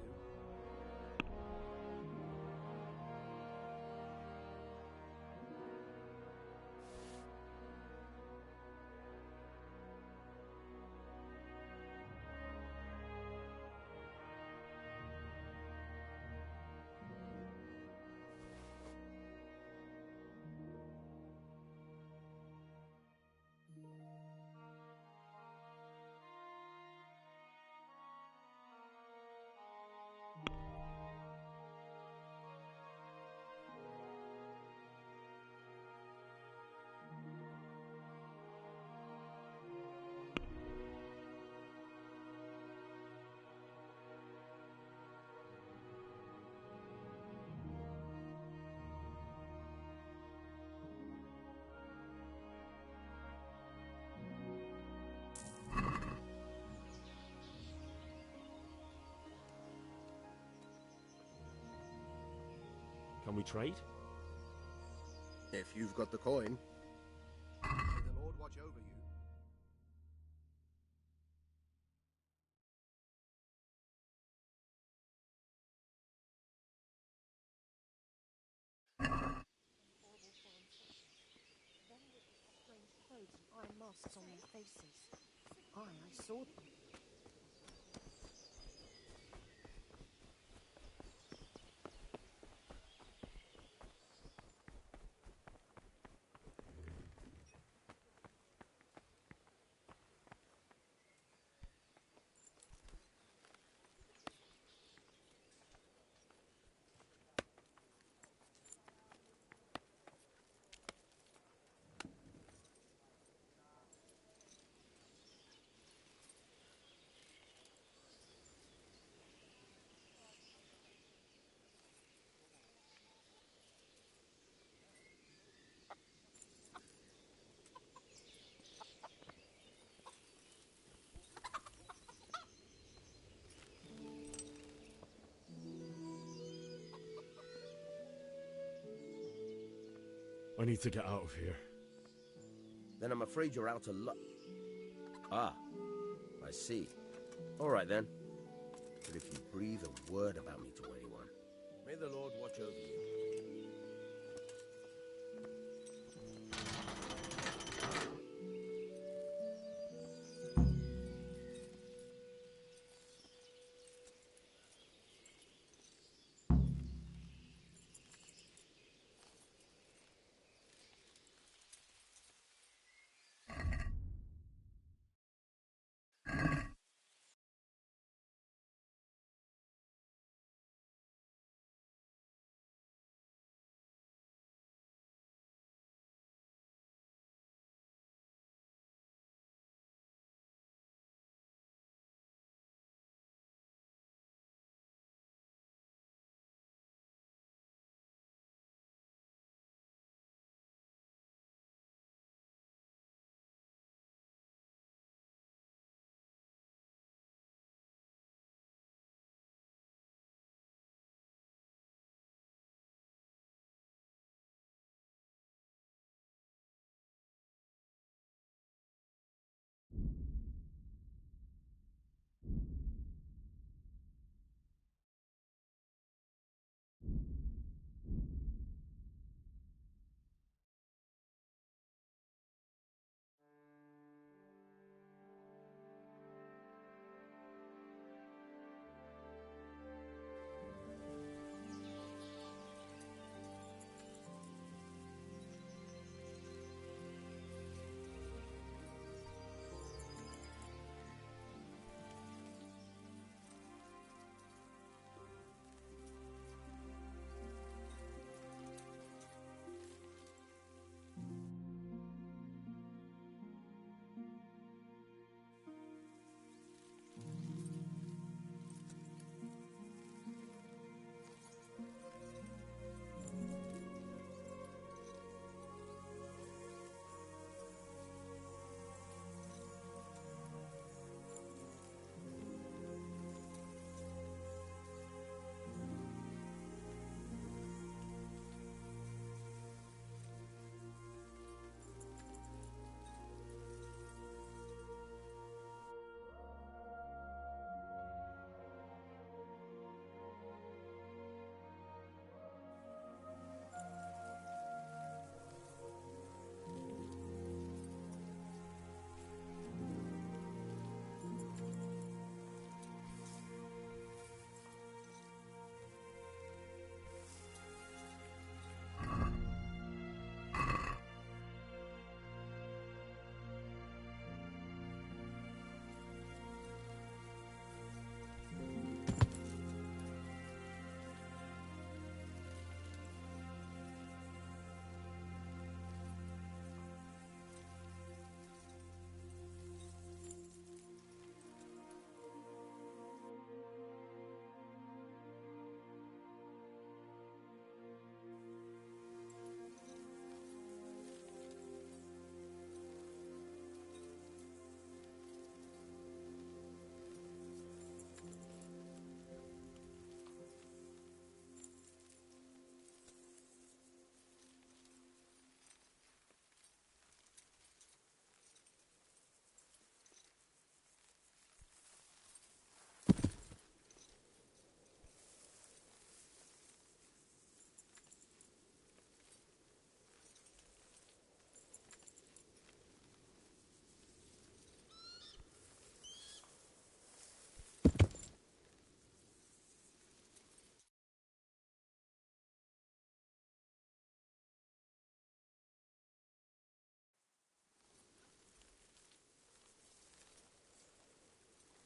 Can we trade? If you've got the coin. May the Lord watch over you. Strange clothes and iron masks on their faces. I saw them. I need to get out of here. Then I'm afraid you're out of luck. Ah, I see. All right then. But if you breathe a word about me to anyone, may the Lord watch over you.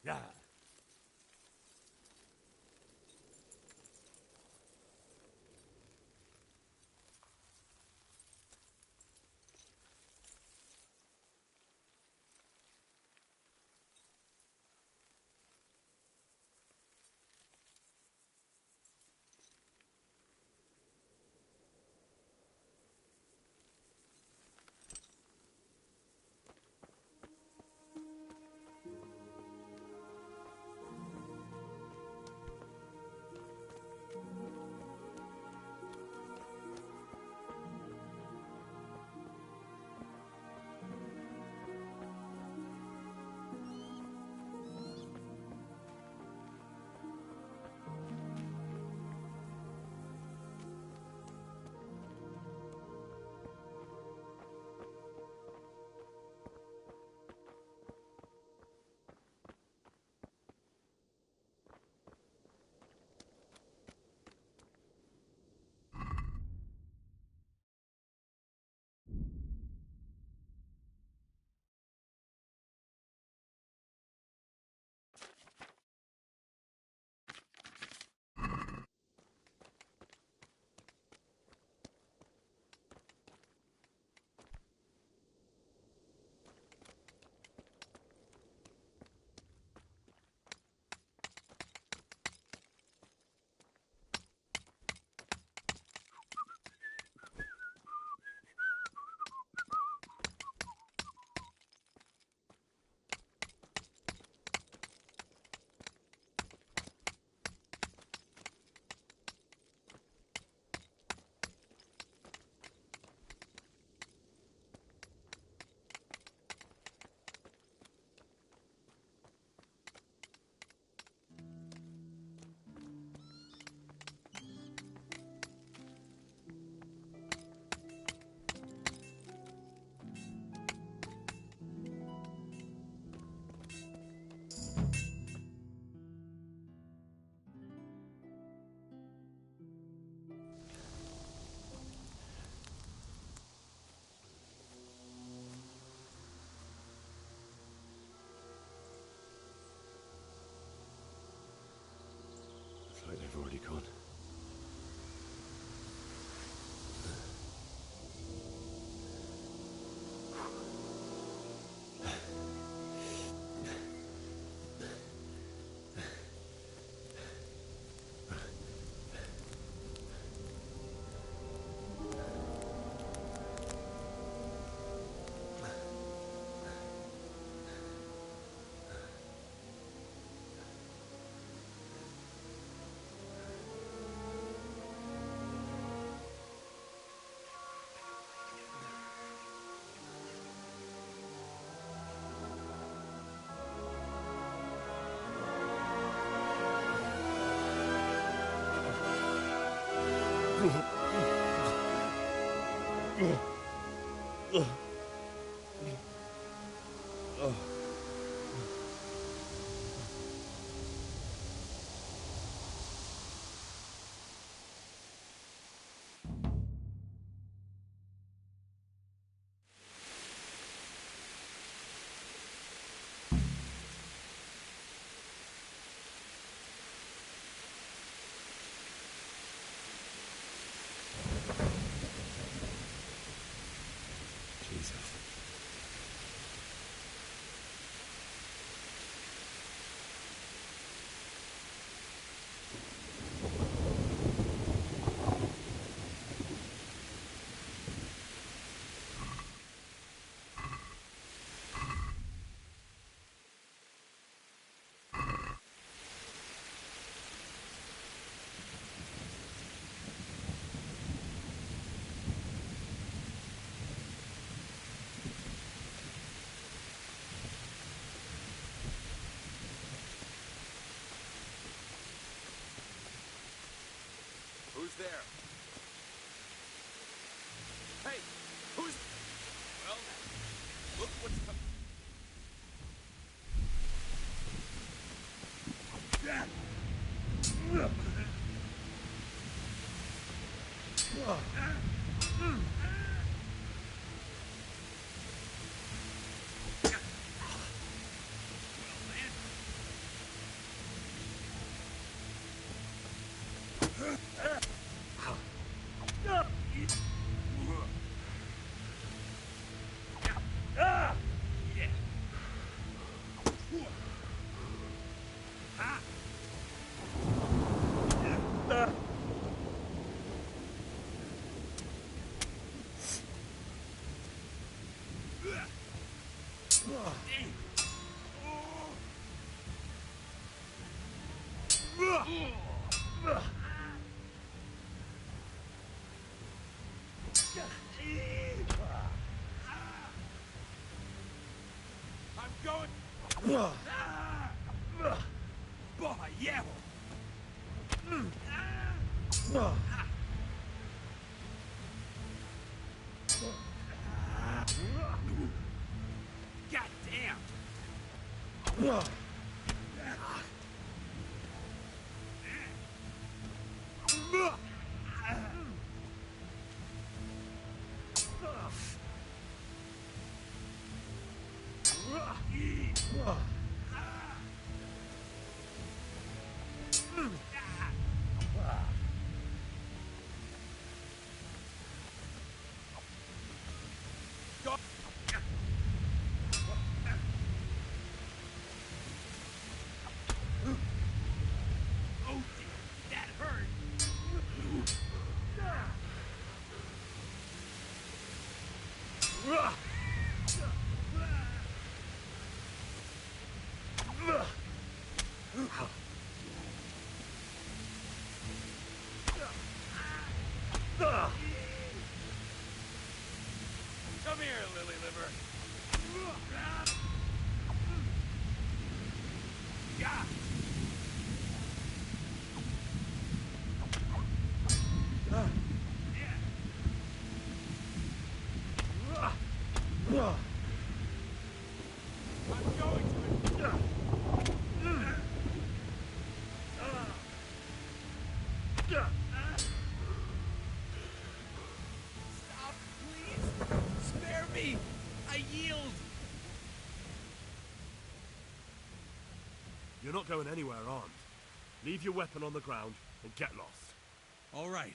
Yeah. It's like they've already gone. I'm going. Boy, yeah. God damn. Oh, that hurt. Come here, lily liver. Yeah. I'm going to. Stop, please. Spare me. I yield. You're not going anywhere armed. Leave your weapon on the ground and get lost. All right.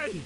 away!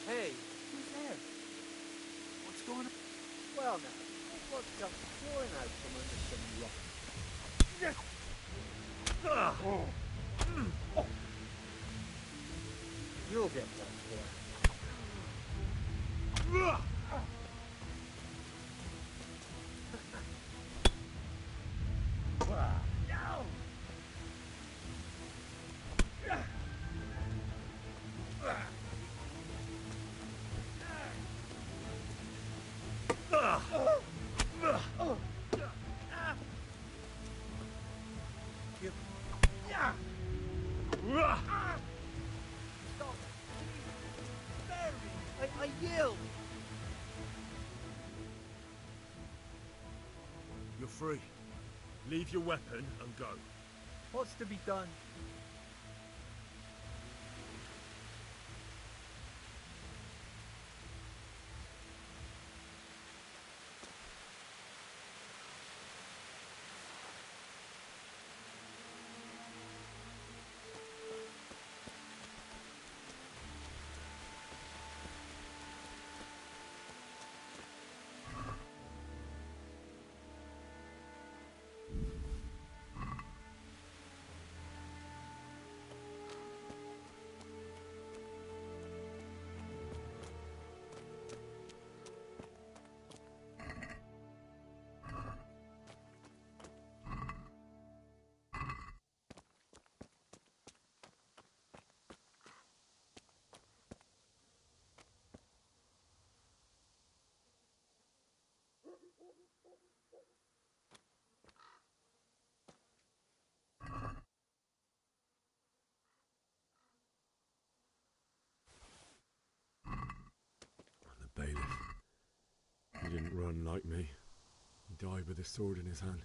Hey, who's there? What's going on? Well, now, look what's come pouring out from under some rock. You'll get that, boy. Stop! Mary! I yelled! You're free. Leave your weapon and go. What's to be done? The bailiff. He didn't run like me. He died with a sword in his hand.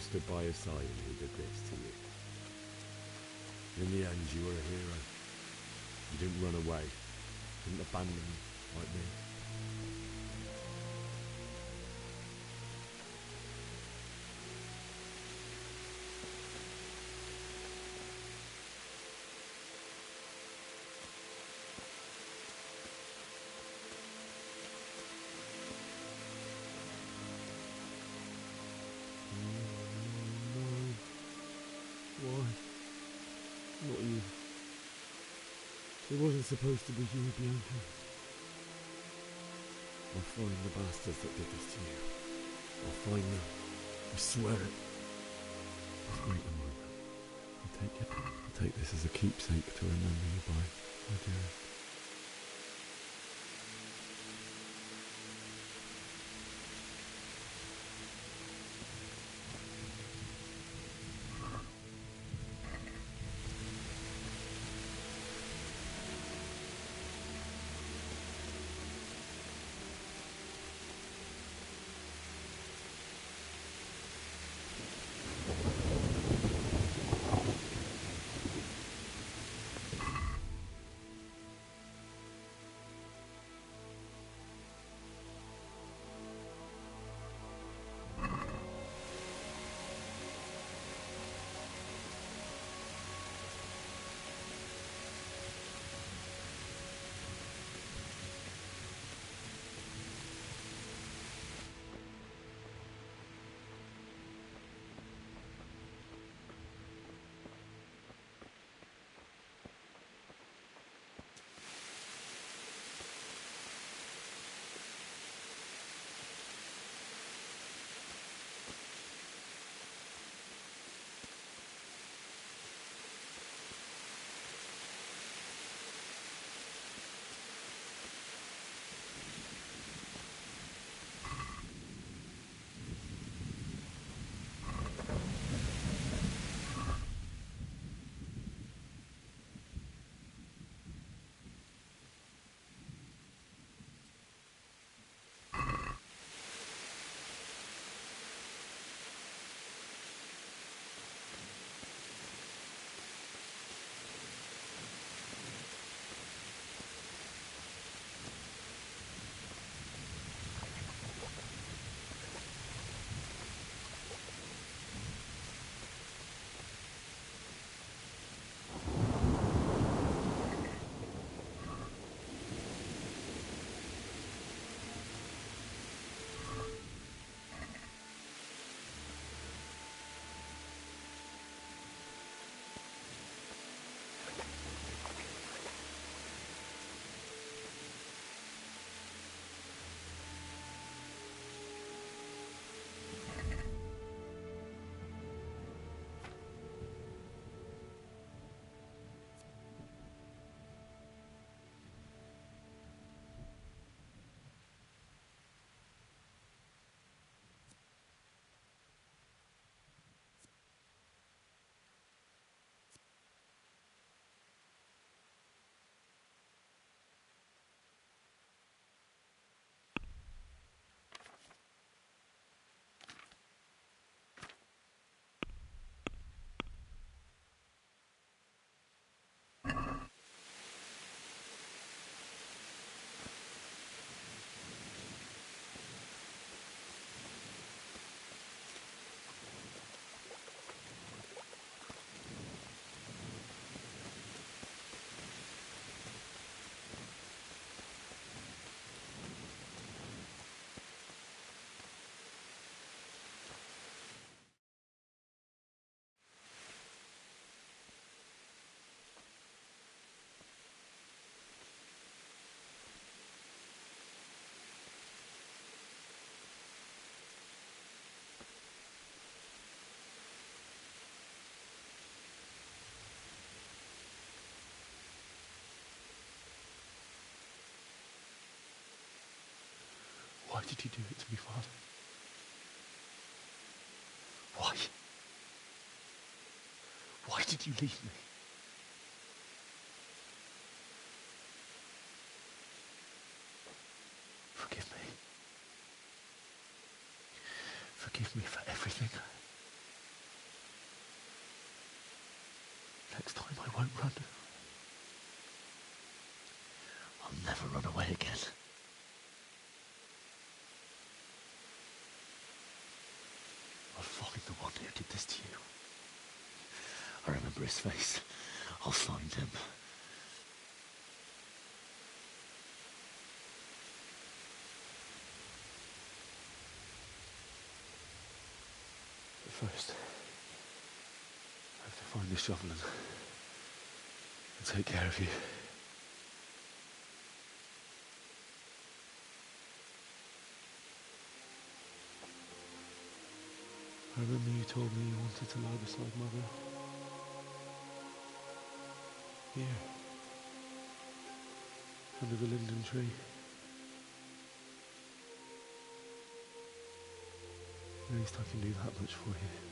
stood by his side and he did this to you. In the end, you were a hero. You didn't run away. Didn't abandon me like me. Why? Not you. It wasn't supposed to be you, Bianca. I'll find the bastards that did this to you. I'll find them. I swear it. Just wait a moment. I'll take this as a keepsake to remember you by, my dearest. Why did you do it to me, Father? Why? Why did you leave me? Forgive me. Forgive me for everything. won't run. I'll never run away again. I'll find the one who did this to you. I remember his face. I'll find him. But first, I have to find the shovel and take care of you. I remember you told me you wanted to lie beside Mother. Here. Under the linden tree. At least I can do that much for you.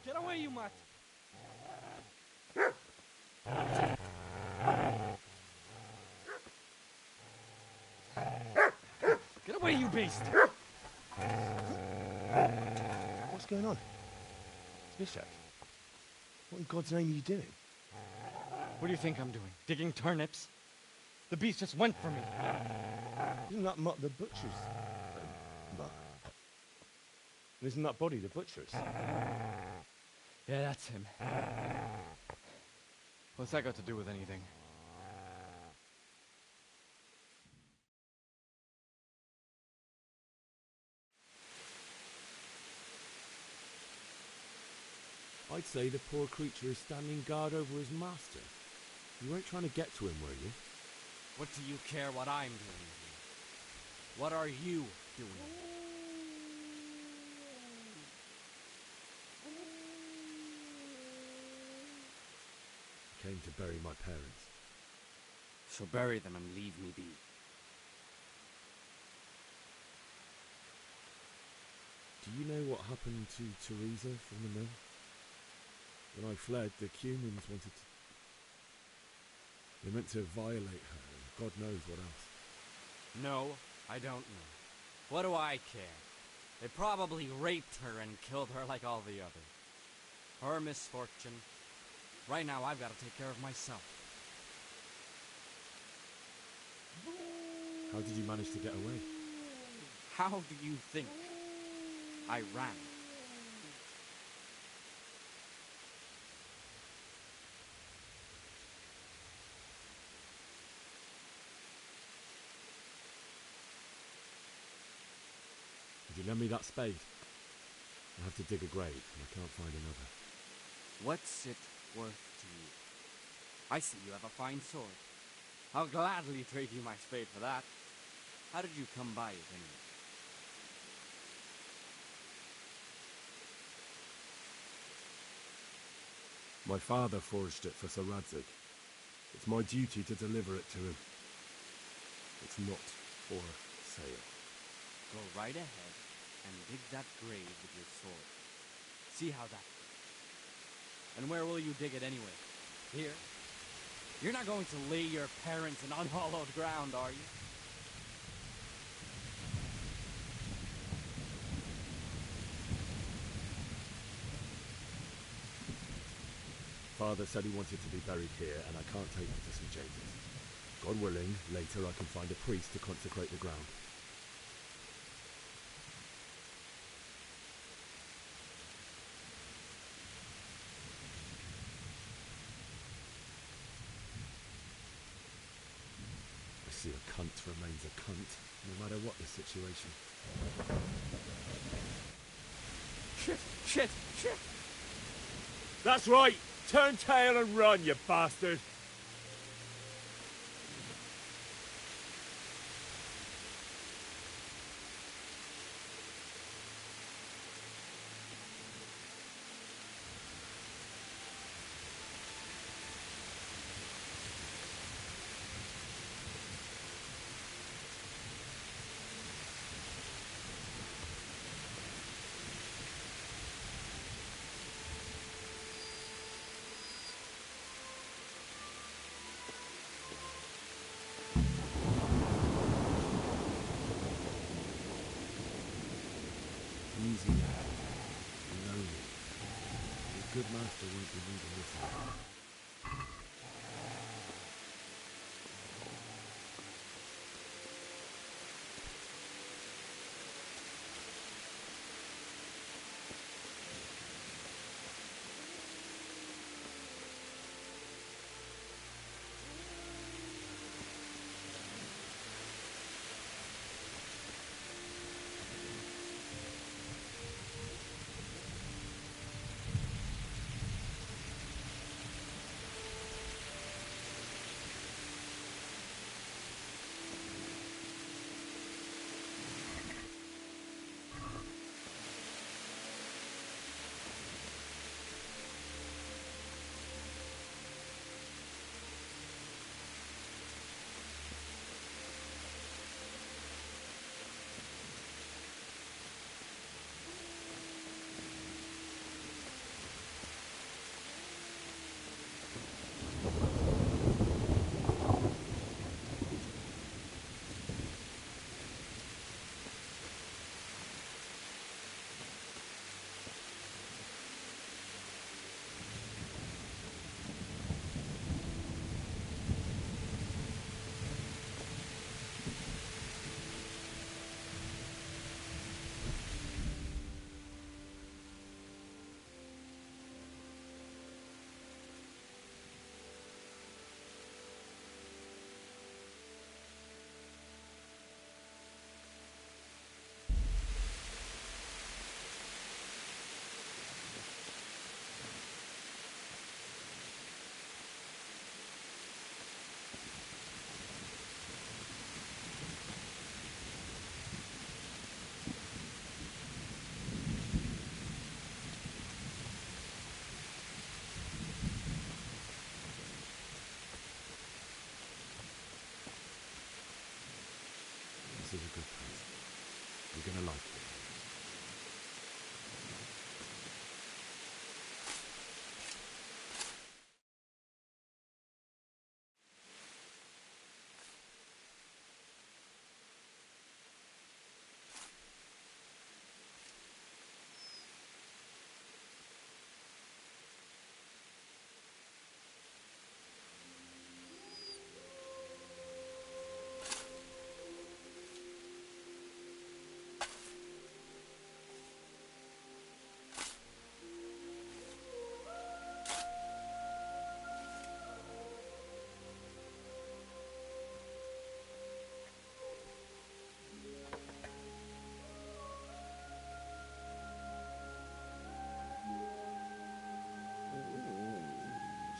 Get away, you mutt! Get away, you beast! What's going on? It's Bishop. What in God's name are you doing? What do you think I'm doing? Digging turnips? The beast just went for me. Isn't that Mutt the butcher's? Mutt? Isn't that body the butcher's? Yeah, that's him. What's that got to do with anything? I'd say the poor creature is standing guard over his master. You weren't trying to get to him, were you? What do you care what I'm doing here? What are you doing? Came to bury my parents. So bury them and leave me be. Do you know what happened to Teresa from the mill? When I fled, the Cumans wanted to... They meant to violate her, and God knows what else. No, I don't know. What do I care? They probably raped her and killed her like all the others. Her misfortune. Right now, I've got to take care of myself. How did you manage to get away? How do you think? I ran. Would you lend me that spade? I have to dig a grave, and I can't find another. What's it worth to you? I see you have a fine sword. I'll gladly trade you my spade for that. How did you come by it anyway? My father forged it for Sir Radzig. It's my duty to deliver it to him. It's not for sale. Go right ahead and dig that grave with your sword. See how that goes. And where will you dig it anyway? Here? You're not going to lay your parents in unhallowed ground, are you? Father said he wanted to be buried here, and I can't take him to St. James's. God willing, later I can find a priest to consecrate the ground. I see a cunt remains a cunt, no matter what the situation. Shit! That's right! Turn tail and run, you bastard! Easy now. You know me. Your good master won't be leaving this out.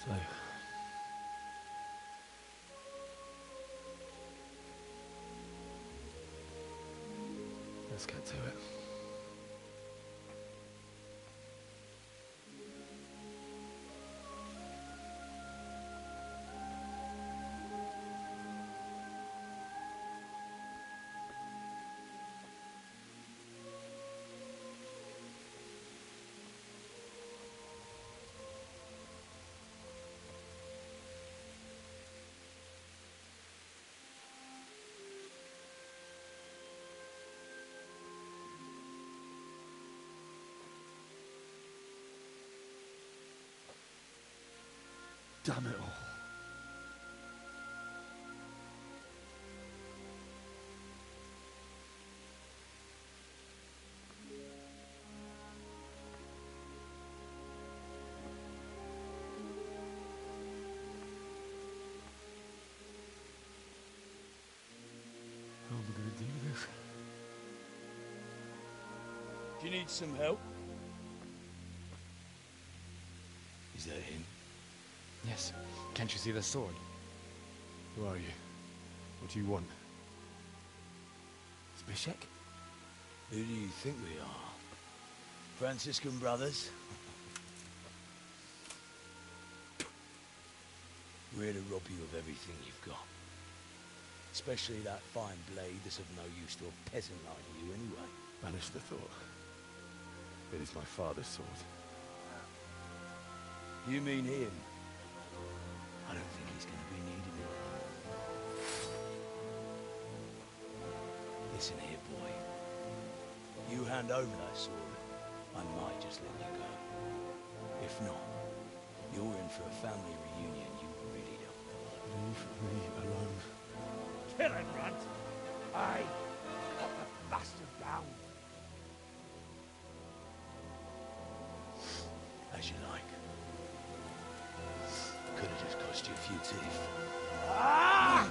So, let's get to it. Damn it all. How am I going to do this? Do you need some help? Is that him? Yes. Can't you see the sword? Who are you? What do you want? Zbyszek? Who do you think we are? Franciscan brothers? We're to rob you of everything you've got. Especially that fine blade that's of no use to a peasant like you anyway. Banish the thought. It is my father's sword. You mean him? I don't think he's going to be needing it. Listen here, boy. You hand over that sword, I might just let you go. If not, you're in for a family reunion you really don't want. Leave me alone. Kill him, Runt! Aye! Cut the bastard down! As you like. Could have just cost you a few teeth. Ah!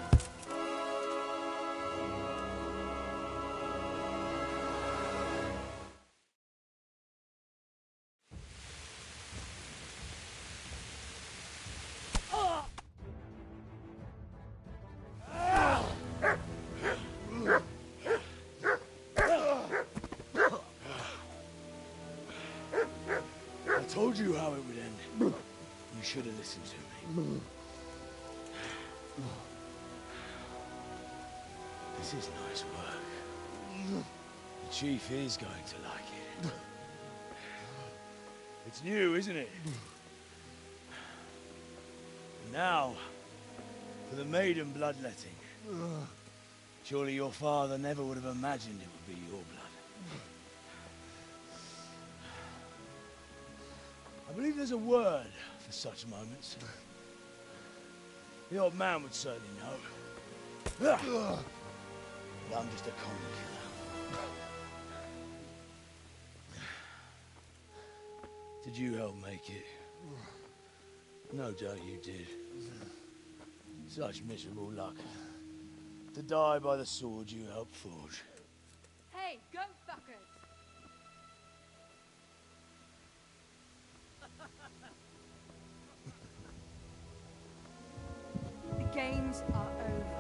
I told you how it would end. You should have listened to me. This is nice work. The chief is going to like it. It's new, isn't it? And now, for the maiden bloodletting. Surely your father never would have imagined it would be your blood. I believe there's a word for such moments. The old man would certainly know. But I'm just a common killer. Did you help make it? No doubt you did. Such miserable luck. To die by the sword you helped forge. Hey, go fuckers! The games are over.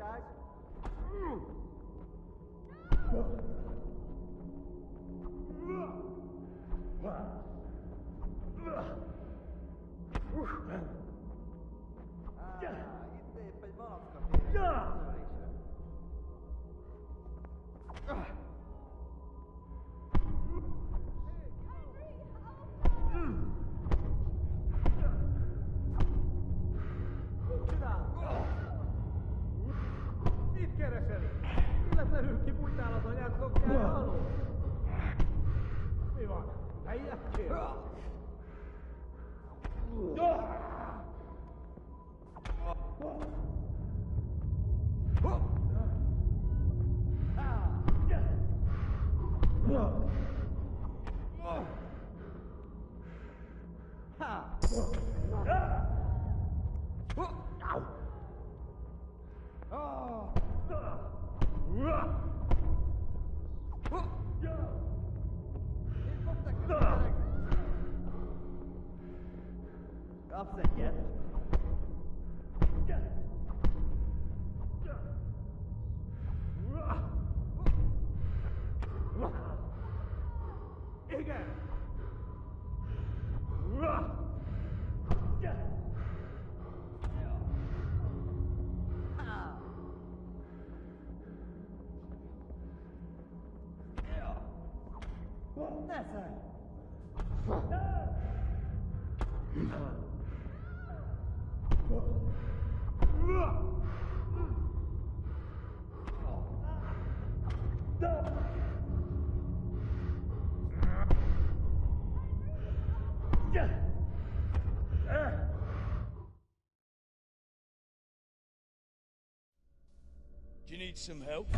out. Itt keresel! Illetlenül kibújtál az anyád szoknyája alól? Mi van? Helyettél? Kapsz egyet? Igen! Nesze! Do you need some help?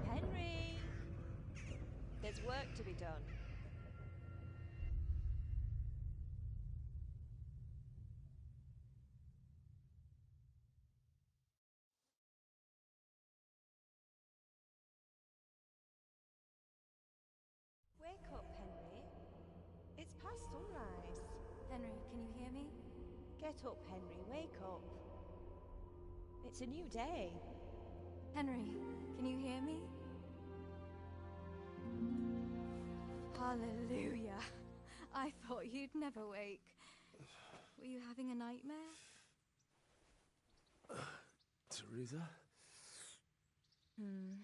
Henry! There's work to be done. Wake up, Henry. It's past sunrise. Henry, can you hear me? Get up, Henry. Wake up. It's a new day. Henry, can you hear me? Hallelujah. I thought you'd never wake. Were you having a nightmare? Teresa? You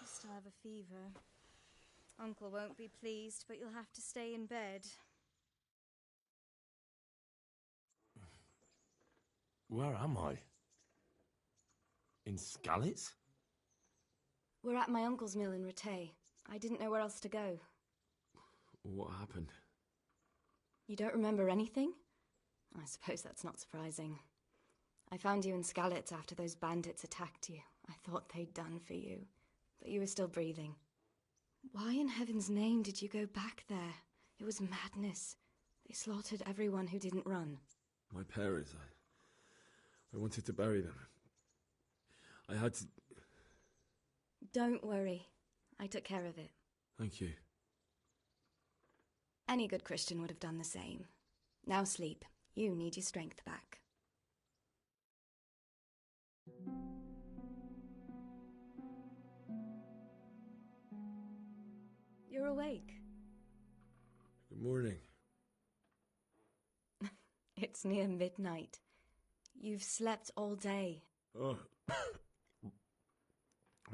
still have a fever. Uncle won't be pleased, but you'll have to stay in bed. Where am I? In Skalitz? We're at my uncle's mill in Rattay. I didn't know where else to go. What happened? You don't remember anything? I suppose that's not surprising. I found you in Skalitz after those bandits attacked you. I thought they'd done for you, but you were still breathing. Why in heaven's name did you go back there? It was madness. They slaughtered everyone who didn't run. My parents, I wanted to bury them. I had to... Don't worry. I took care of it. Thank you. Any good Christian would have done the same. Now sleep. You need your strength back. You're awake. Good morning. It's near midnight. You've slept all day. Oh.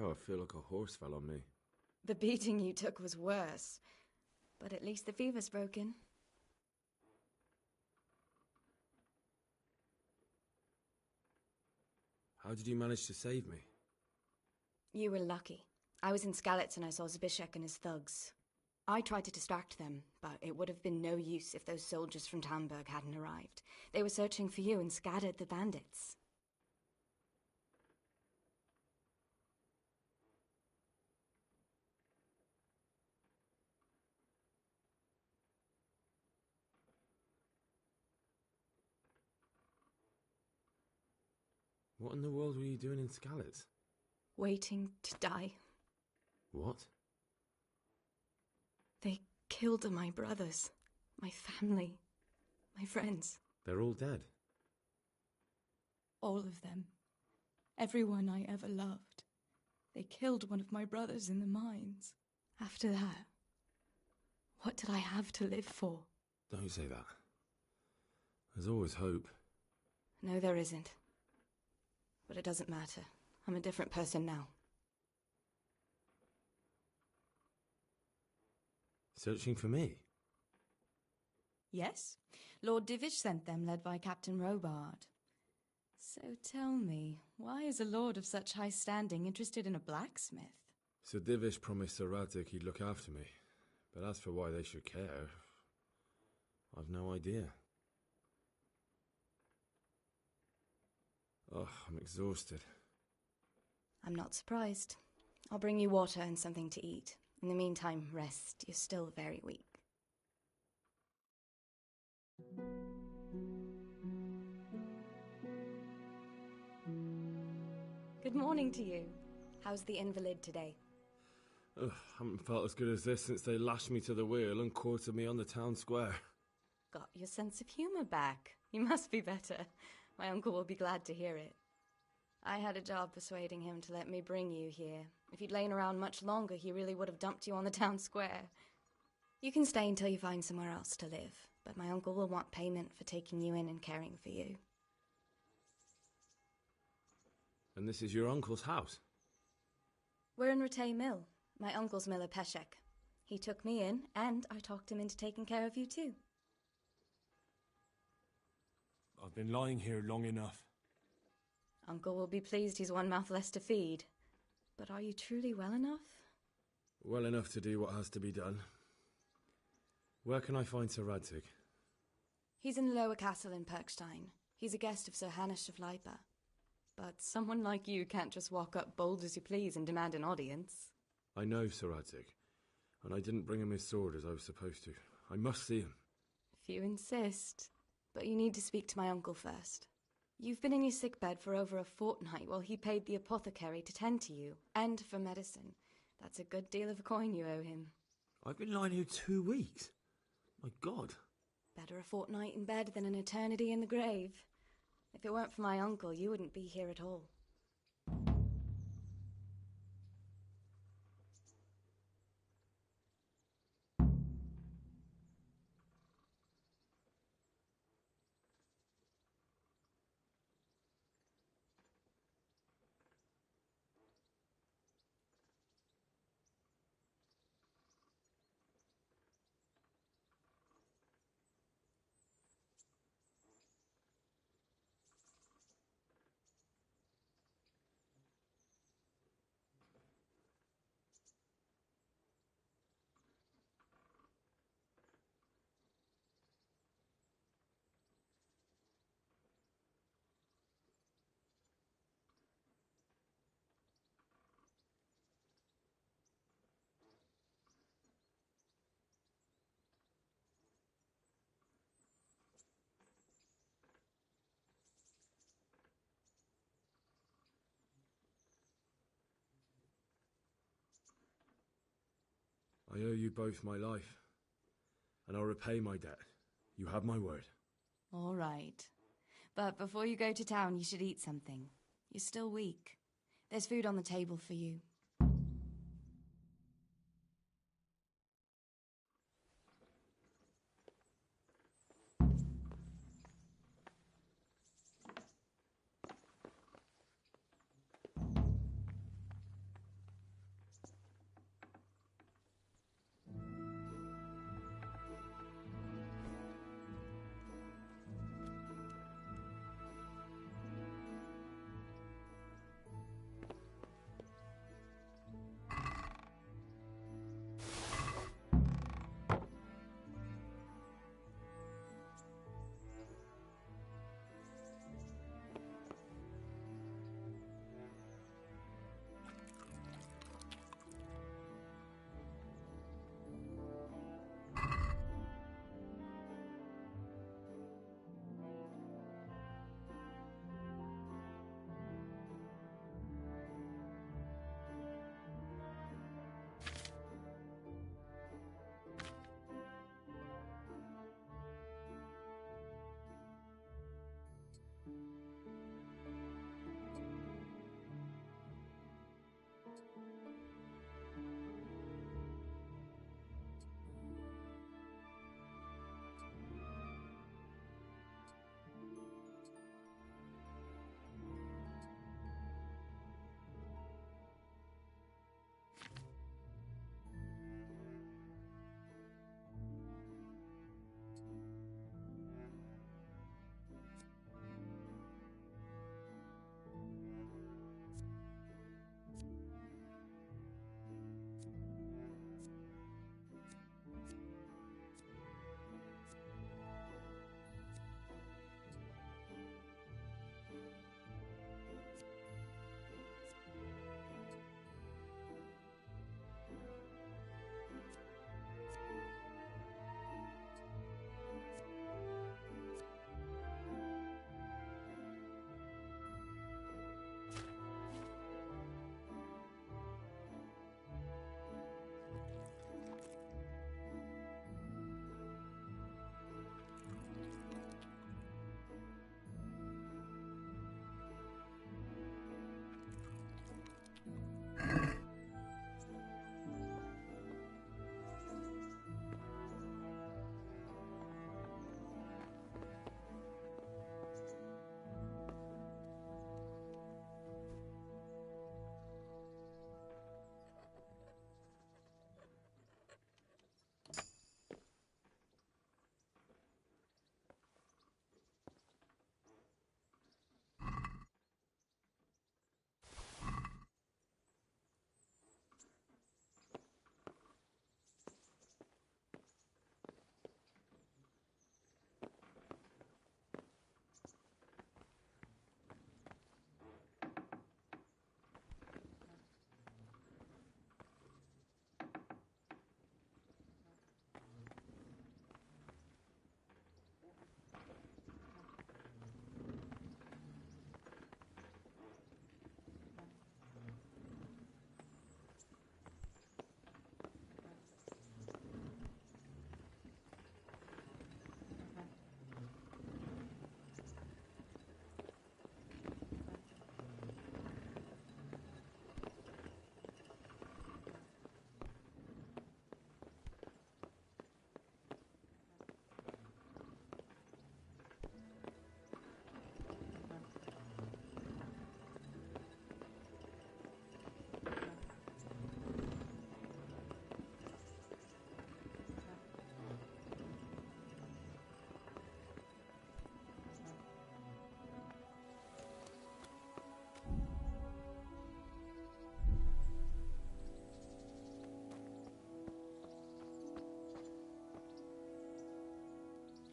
Oh, I feel like a horse fell on me. The beating you took was worse. But at least the fever's broken. How did you manage to save me? You were lucky. I was in Skalitz and I saw Zbyszek and his thugs. I tried to distract them, but it would have been no use if those soldiers from Talmberg hadn't arrived. They were searching for you and scattered the bandits. What in the world were you doing in Skalitz? Waiting to die. What? They killed my brothers, my family, my friends. They're all dead. All of them. Everyone I ever loved. They killed one of my brothers in the mines. After that, what did I have to live for? Don't say that. There's always hope. No, there isn't. But it doesn't matter. I'm a different person now. Searching for me? Yes. Lord Divish sent them, led by Captain Robard. So tell me, why is a lord of such high standing interested in a blacksmith? Sir Divish promised Sir Radzik he'd look after me. But as for why they should care, I've no idea. Oh, I'm exhausted. I'm not surprised. I'll bring you water and something to eat. In the meantime, rest. You're still very weak. Good morning to you. How's the invalid today? Ugh, haven't felt as good as this since they lashed me to the wheel and quartered me on the town square. Got your sense of humour back. You must be better. My uncle will be glad to hear it. I had a job persuading him to let me bring you here. If you'd lain around much longer, he really would have dumped you on the town square. You can stay until you find somewhere else to live, but my uncle will want payment for taking you in and caring for you. And this is your uncle's house? We're in Rattay Mill, my uncle's mill at Peshek. He took me in, and I talked him into taking care of you too. I've been lying here long enough. Uncle will be pleased he's one mouth less to feed. But are you truly well enough? Well enough to do what has to be done. Where can I find Sir Radzik? He's in the lower castle in Perkstein. He's a guest of Sir Hanush of Leipa. But someone like you can't just walk up bold as you please and demand an audience. I know Sir Radzik, and I didn't bring him his sword as I was supposed to. I must see him. If you insist. But you need to speak to my uncle first. You've been in your sickbed for over a fortnight while he paid the apothecary to tend to you, and for medicine. That's a good deal of coin you owe him. I've been lying here 2 weeks. My God. Better a fortnight in bed than an eternity in the grave. If it weren't for my uncle, you wouldn't be here at all. I owe you both my life, and I'll repay my debt. You have my word. All right. But before you go to town, you should eat something. You're still weak. There's food on the table for you.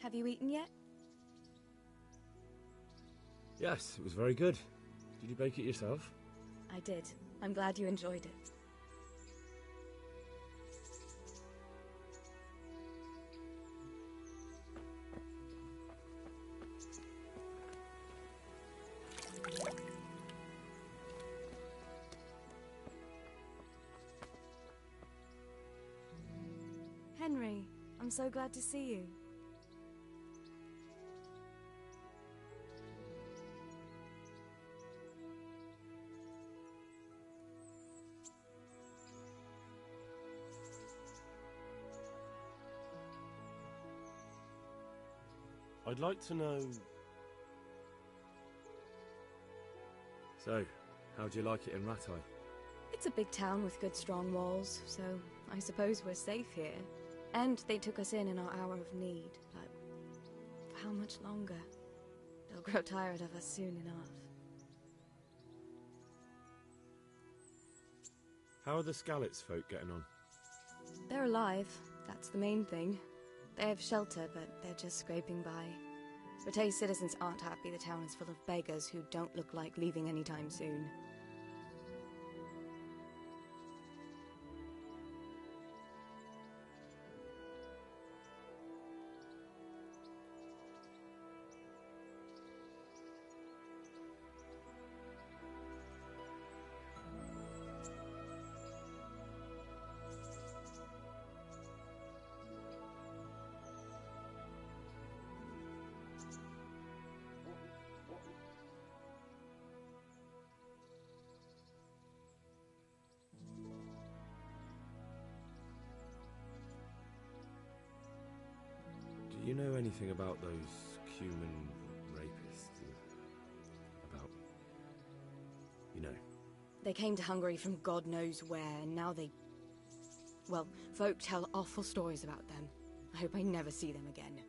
Have you eaten yet? Yes, it was very good. Did you bake it yourself? I did. I'm glad you enjoyed it. Henry, I'm so glad to see you. I'd like to know... So, how do you like it in Rattay? It's a big town with good strong walls, so I suppose we're safe here. And they took us in our hour of need, but for how much longer? They'll grow tired of us soon enough. How are the Skalitz folk getting on? They're alive, that's the main thing. They have shelter, but they're just scraping by. Rattay citizens aren't happy the town is full of beggars who don't look like leaving anytime soon. Do you know anything about those human rapists? About... you know? They came to Hungary from God knows where, and now they... well, folk tell awful stories about them. I hope I never see them again.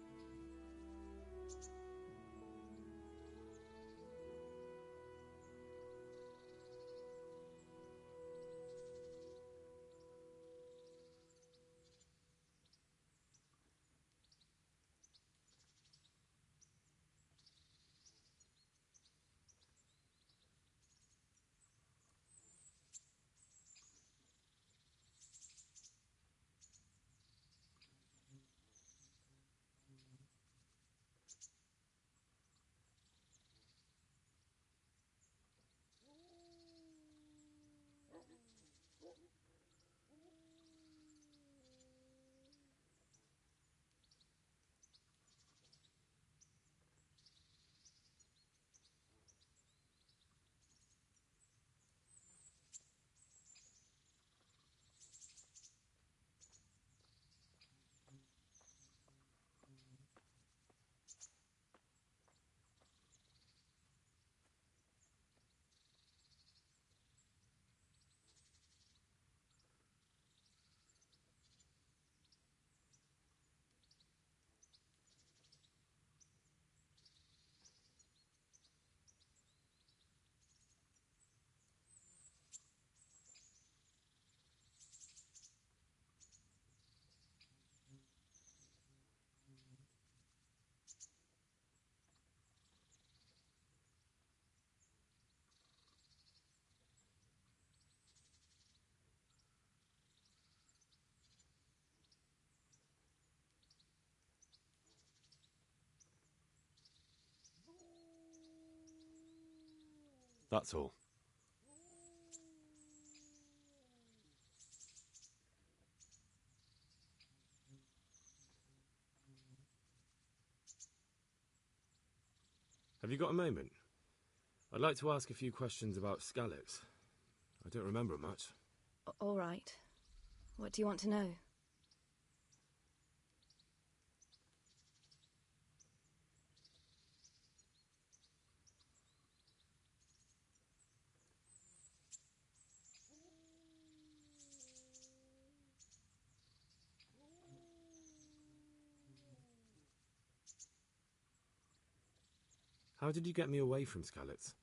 That's all. Have you got a moment? I'd like to ask a few questions about Skalitz. I don't remember much. All right. What do you want to know? How did you get me away from Skalitz?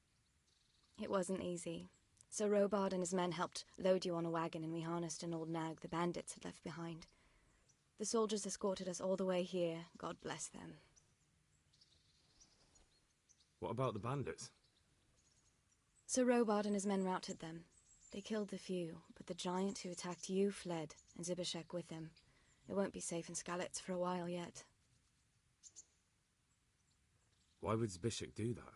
It wasn't easy. Sir Robard and his men helped load you on a wagon and we harnessed an old nag the bandits had left behind. The soldiers escorted us all the way here. God bless them. What about the bandits? Sir Robard and his men routed them. They killed the few, but the giant who attacked you fled, and Zibishek with him. It won't be safe in Skalitz for a while yet. Why would Zbyszek do that?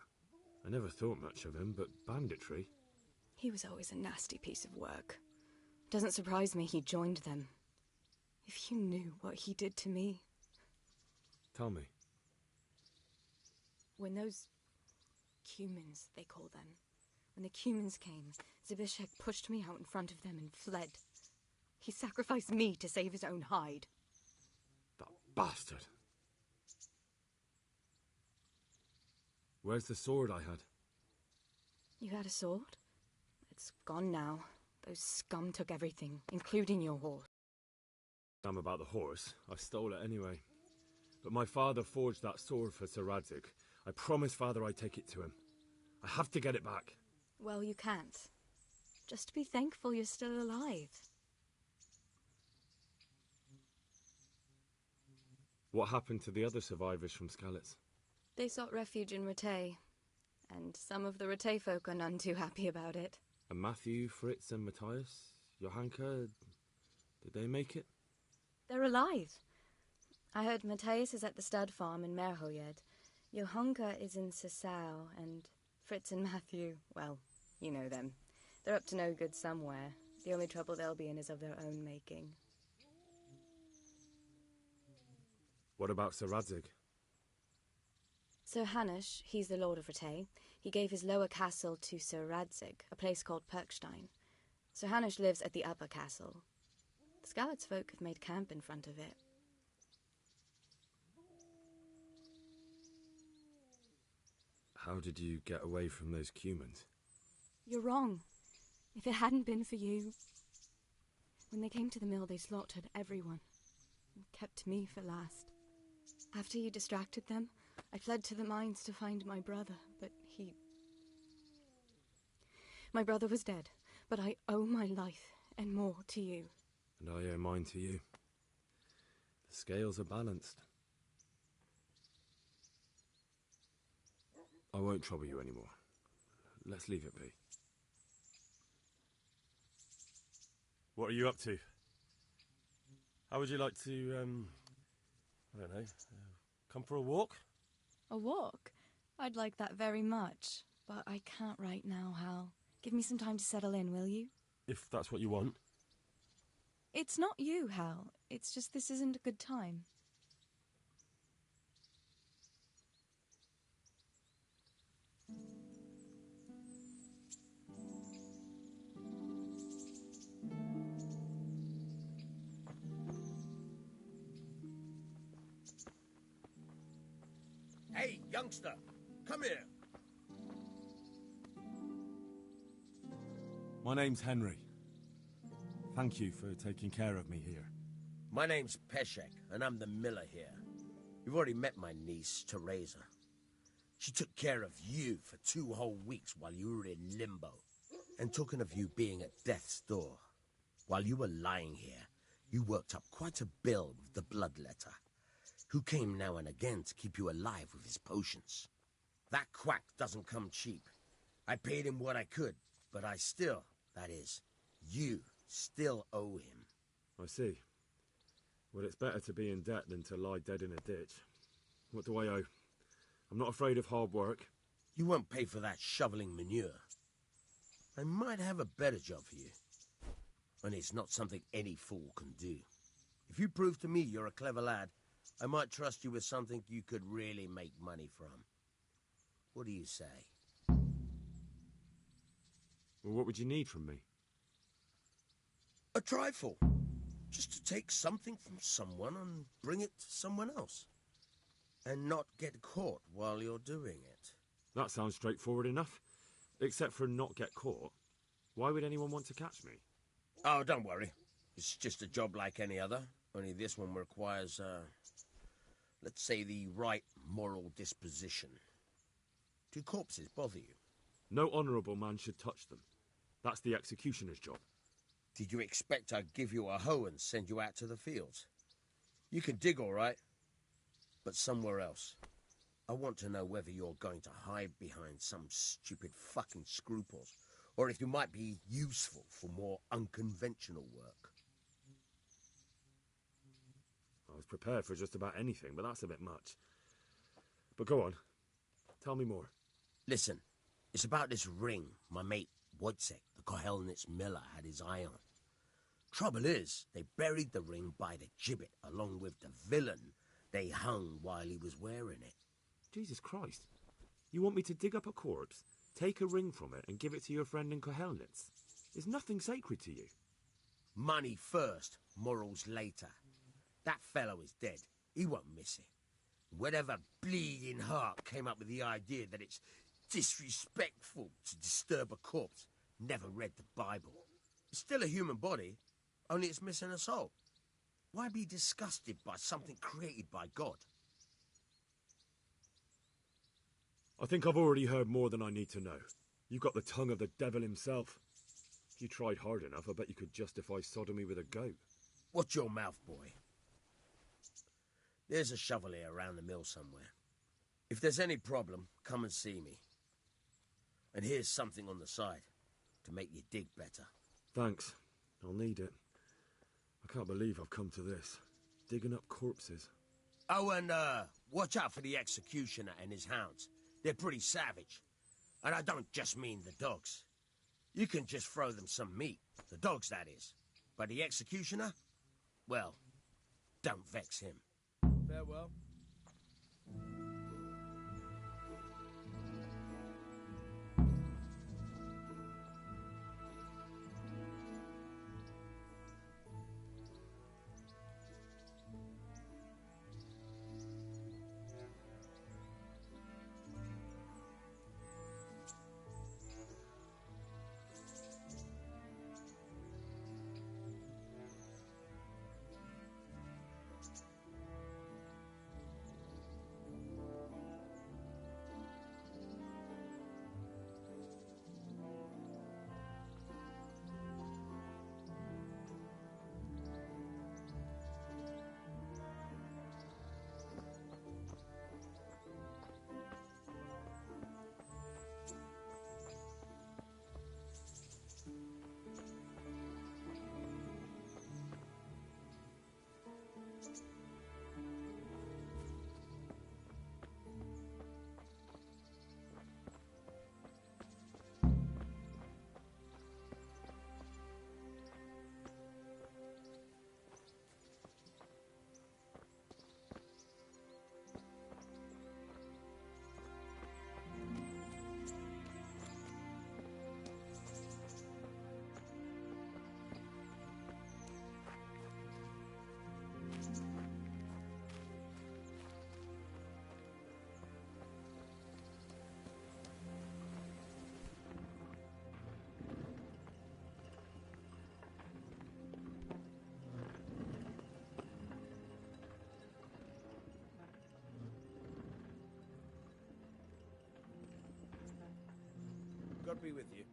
I never thought much of him, but banditry? He was always a nasty piece of work. Doesn't surprise me he joined them. If you knew what he did to me. Tell me. When those Cumans, they call them, when the Cumans came, Zbyszek pushed me out in front of them and fled. He sacrificed me to save his own hide. That bastard. Where's the sword I had? You had a sword? It's gone now. Those scum took everything, including your horse. Damn about the horse. I stole it anyway. But my father forged that sword for Sir Radzig. I promised Father I'd take it to him. I have to get it back. Well, you can't. Just be thankful you're still alive. What happened to the other survivors from Skalitz? They sought refuge in Ratay, and some of the Ratay folk are none too happy about it. And Matthew, Fritz and Matthias? Johanka? Did they make it? They're alive. I heard Matthias is at the stud farm in Merhojed. Johanka is in Sasau, and Fritz and Matthew, well, you know them. They're up to no good somewhere. The only trouble they'll be in is of their own making. What about Sir Radzig? Sir Hanush, he's the Lord of Ratay. He gave his lower castle to Sir Radzig, a place called Perkstein. Sir Hanush lives at the upper castle. The Skalitz folk have made camp in front of it. How did you get away from those Cumans? You're wrong. If it hadn't been for you... When they came to the mill, they slaughtered everyone. And kept me for last. After you distracted them, I fled to the mines to find my brother, but he... My brother was dead, but I owe my life and more to you. And I owe mine to you. The scales are balanced. I won't trouble you anymore. Let's leave it be. What are you up to? How would you like to, I don't know, come for a walk? A walk? I'd like that very much, but I can't right now, Hal. Give me some time to settle in, will you? If that's what you want. It's not you, Hal. It's just this isn't a good time. Hey, youngster, come here. My name's Henry. Thank you for taking care of me here. My name's Peshek, and I'm the miller here. You've already met my niece, Teresa. She took care of you for 2 whole weeks while you were in limbo. And talking of you being at death's door, while you were lying here, you worked up quite a bill with the bloodletter, who came now and again to keep you alive with his potions. That quack doesn't come cheap. I paid him what I could, but I still, that is, you still owe him. I see. Well, it's better to be in debt than to lie dead in a ditch. What do I owe? I'm not afraid of hard work. You won't pay for that shoveling manure. I might have a better job for you. And it's not something any fool can do. If you prove to me you're a clever lad, I might trust you with something you could really make money from. What do you say? Well, what would you need from me? A trifle. Just to take something from someone and bring it to someone else. And not get caught while you're doing it. That sounds straightforward enough. Except for not get caught. Why would anyone want to catch me? Oh, don't worry. It's just a job like any other. Only this one requires, let's say, the right moral disposition. Do corpses bother you? No honourable man should touch them. That's the executioner's job. Did you expect I'd give you a hoe and send you out to the fields? You can dig all right, but somewhere else. I want to know whether you're going to hide behind some stupid fucking scruples, or if you might be useful for more unconventional work. I was prepared for just about anything, but that's a bit much. But go on. Tell me more. Listen, it's about this ring my mate Wojciech, the Kohelnitz miller, had his eye on. Trouble is, they buried the ring by the gibbet along with the villain they hung while he was wearing it. Jesus Christ. You want me to dig up a corpse, take a ring from it, and give it to your friend in Kohelnitz? Is nothing sacred to you? Money first, morals later. That fellow is dead. He won't miss it. Whatever bleeding heart came up with the idea that it's disrespectful to disturb a corpse never read the Bible. It's still a human body, only it's missing a soul. Why be disgusted by something created by God? I think I've already heard more than I need to know. You've got the tongue of the devil himself. If you tried hard enough, I bet you could justify sodomy with a goat. Watch your mouth, boy. There's a shovel here around the mill somewhere. If there's any problem, come and see me. And here's something on the side to make you dig better. Thanks. I'll need it. I can't believe I've come to this. Digging up corpses. Oh, and watch out for the executioner and his hounds. They're pretty savage. And I don't just mean the dogs. You can just throw them some meat. The dogs, that is. But the executioner? Well, don't vex him. Farewell. God be with you.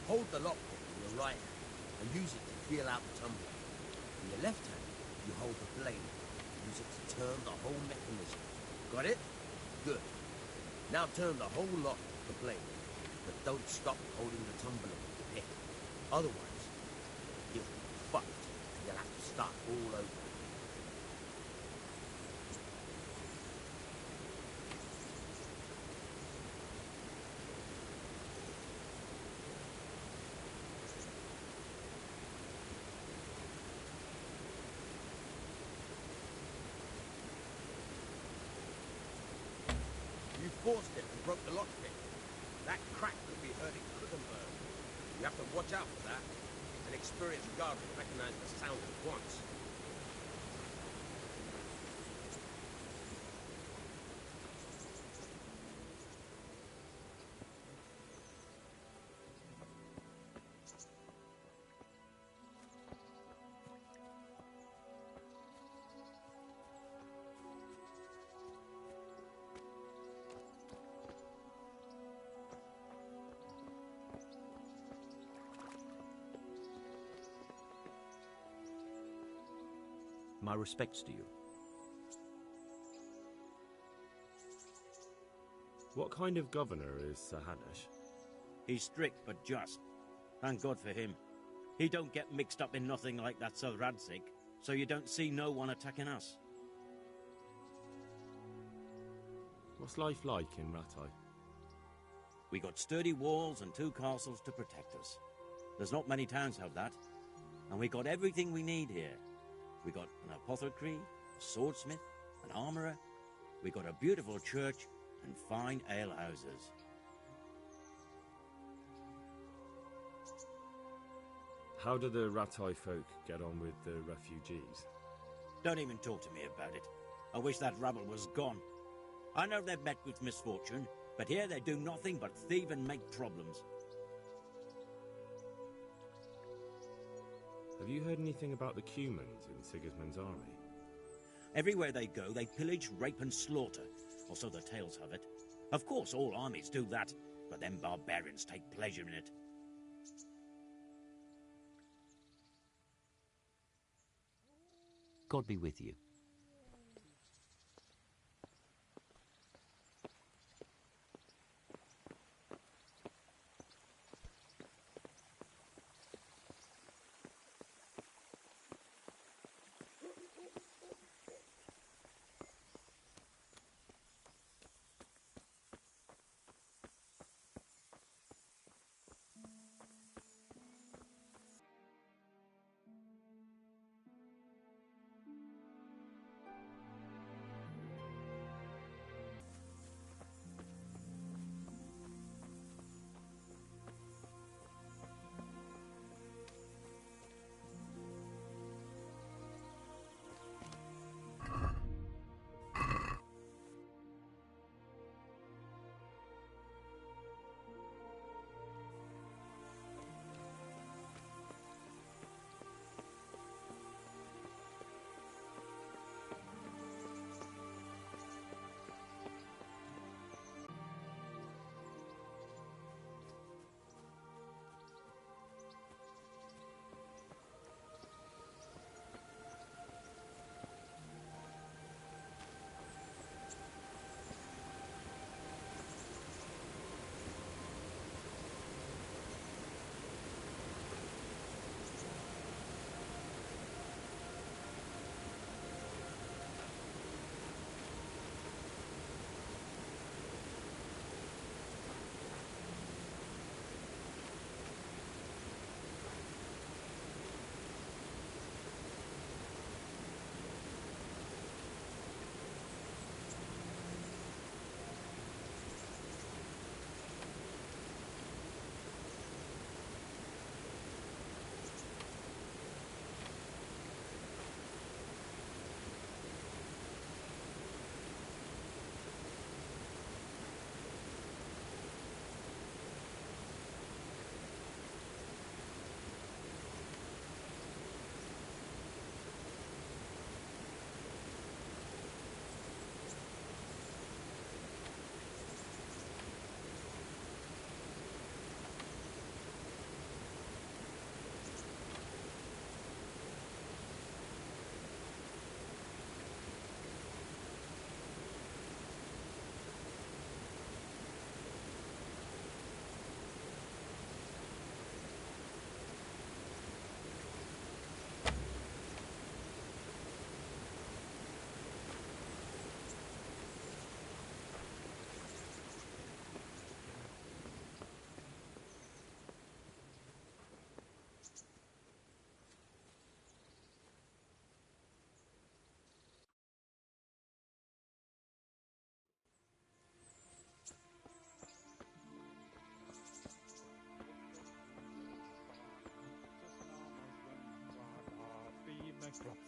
Hold the lockpick in your right hand and use it to feel out the tumbler. In your left hand, you hold the blade. Use it to turn the whole mechanism. Got it? Good. Now turn the whole lot of the blade, but don't stop holding the tumbler with the pick. Otherwise, fucked. You'll have to start all over. You forced it and broke the lockpick. That crack could be hurting Krugenberg. You have to watch out for that. An experienced guard will recognize the sound at once. My respects to you. What kind of governor is Sir Hanush? He's strict but just. Thank God for him. He don't get mixed up in nothing like that Sir Radzig, so you don't see no one attacking us. What's life like in Rattay? We got sturdy walls and 2 castles to protect us. There's not many towns have that. And we got everything we need here. We got an apothecary, a swordsmith, an armourer. We got a beautiful church and fine alehouses. How do the Rattay folk get on with the refugees? Don't even talk to me about it. I wish that rabble was gone. I know they've met with misfortune, but here they do nothing but thieve and make problems. Have you heard anything about the Cumans in Sigismund's army? Everywhere they go, they pillage, rape and slaughter, or so the tales have it. Of course, all armies do that, but them barbarians take pleasure in it. God be with you.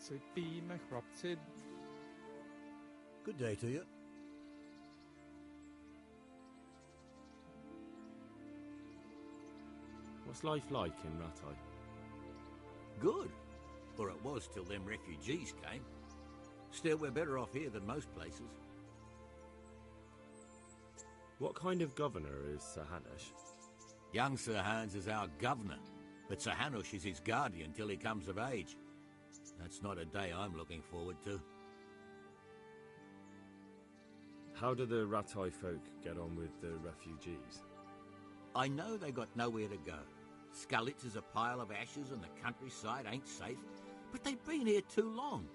sydd bîn a chroptyn. Good day to you. What's life like in Ratai? Good. Or it was till them refugees came. Still, we're better off here than most places. What kind of governor is Sir Hanush? Young Sir Hans is our governor, but Sir Hanush is his guardian till he comes of age. That's not a day I'm looking forward to. How do the Ratai folk get on with the refugees? I know they got nowhere to go. Skullet's is a pile of ashes and the countryside ain't safe, but they've been here too long.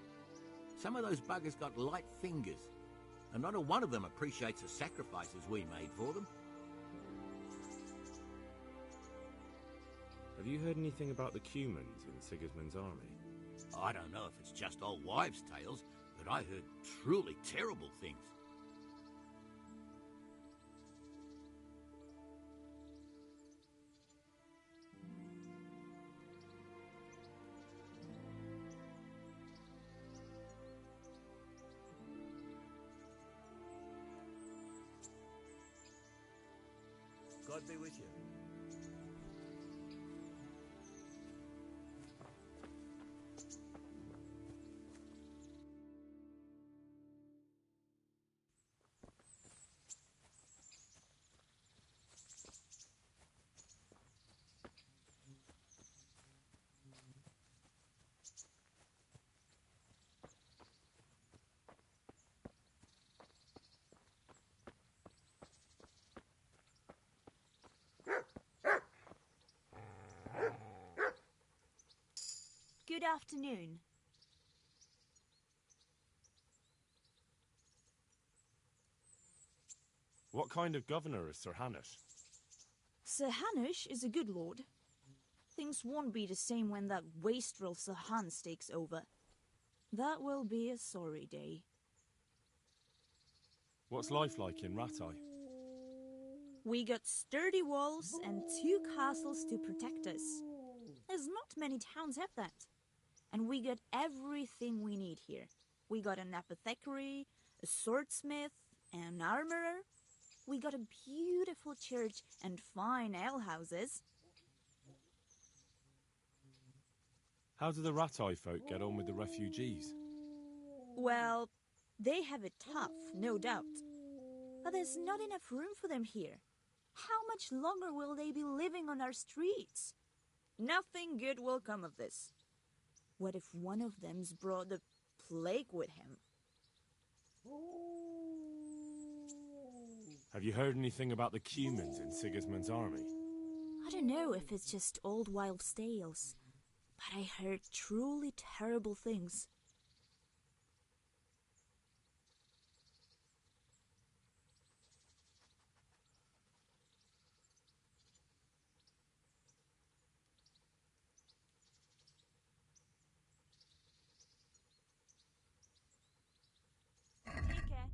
Some of those buggers got light fingers, and not a one of them appreciates the sacrifices we made for them. Have you heard anything about the Cumans in Sigismund's army? I don't know if it's just old wives' tales, but I heard truly terrible things. God be with you. Good afternoon. What kind of governor is Sir Hanush? Sir Hanush is a good lord. Things won't be the same when that wastrel Sir Hans takes over. That will be a sorry day. What's life like in Ratai? We got sturdy walls and 2 castles to protect us. There's not many towns have that. And we got everything we need here. We got an apothecary, a swordsmith, an armorer. We got a beautiful church and fine alehouses. How do the Ratai folk get on with the refugees? Well, they have it tough, no doubt. But there's not enough room for them here. How much longer will they be living on our streets? Nothing good will come of this. What if one of them's brought the plague with him? Have you heard anything about the Cumans in Sigismund's army? I don't know if it's just old wild tales, but I heard truly terrible things. Take care.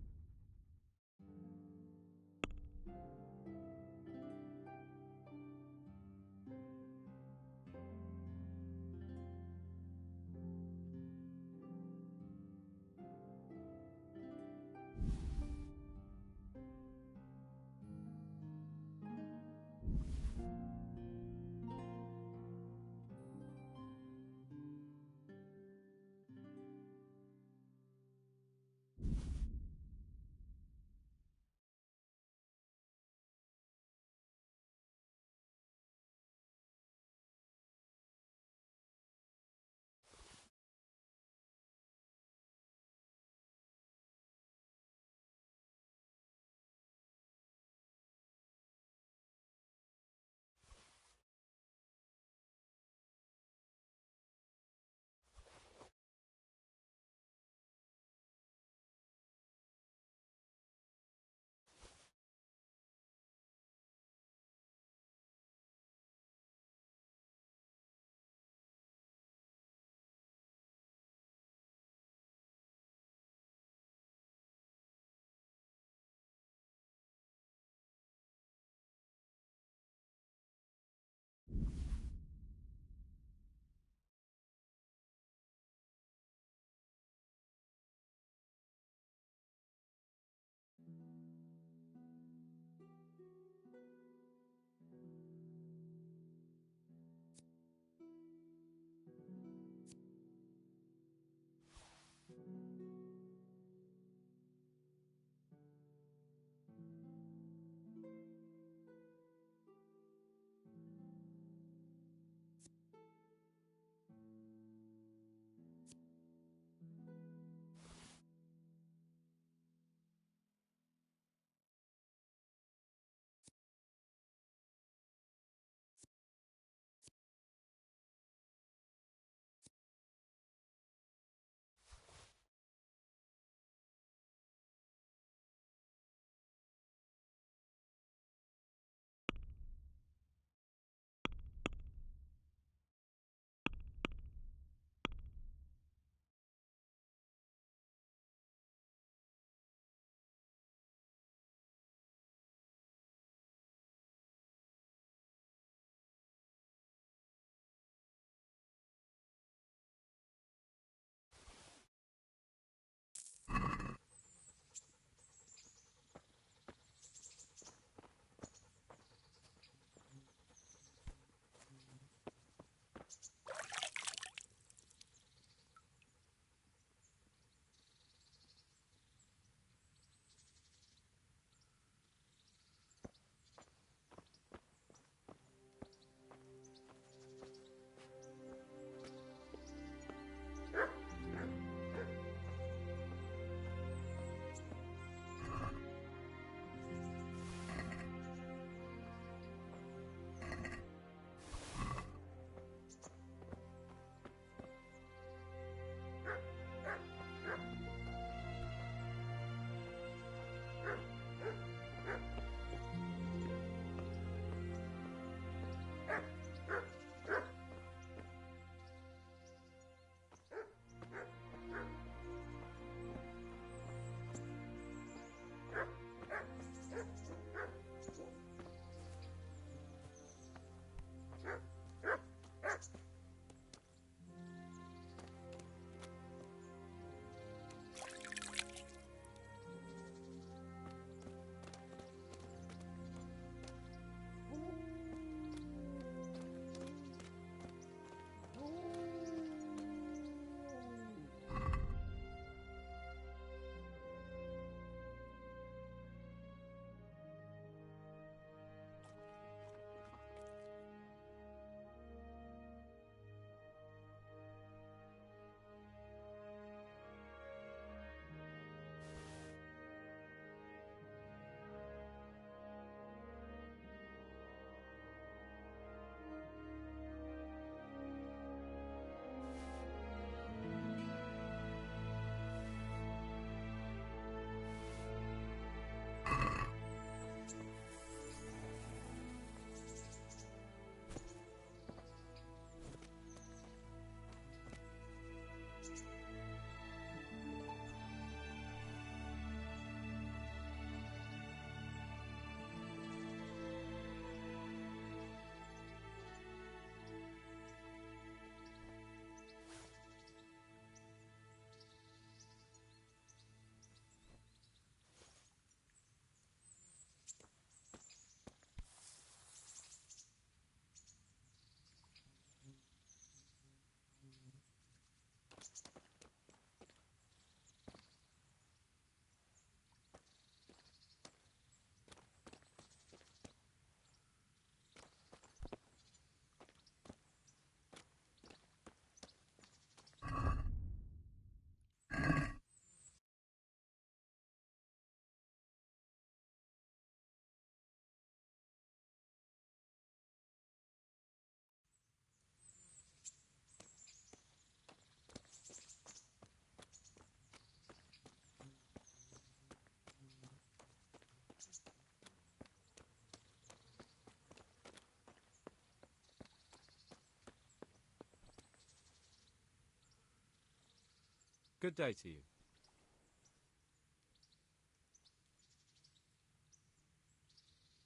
Good day to you.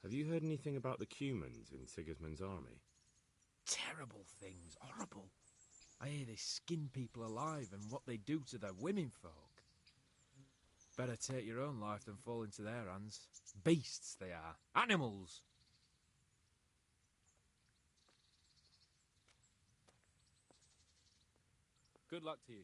Have you heard anything about the Cumans in Sigismund's army? Terrible things, horrible. I hear they skin people alive and what they do to their women folk. Better take your own life than fall into their hands. Beasts they are. Animals! Good luck to you.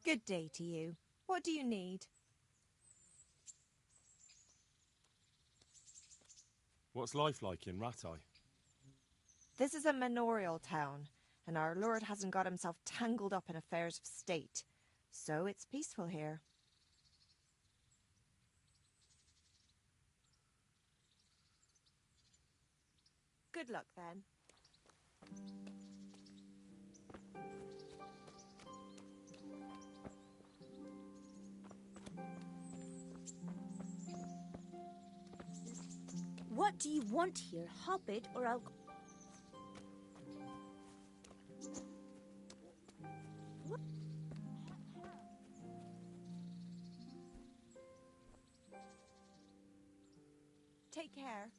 Good day to you. What do you need? What's life like in Rattay? This is a manorial town, and our lord hasn't got himself tangled up in affairs of state, so it's peaceful here. Good luck, then. What do you want here, Hobbit, or I'll... What? Take care.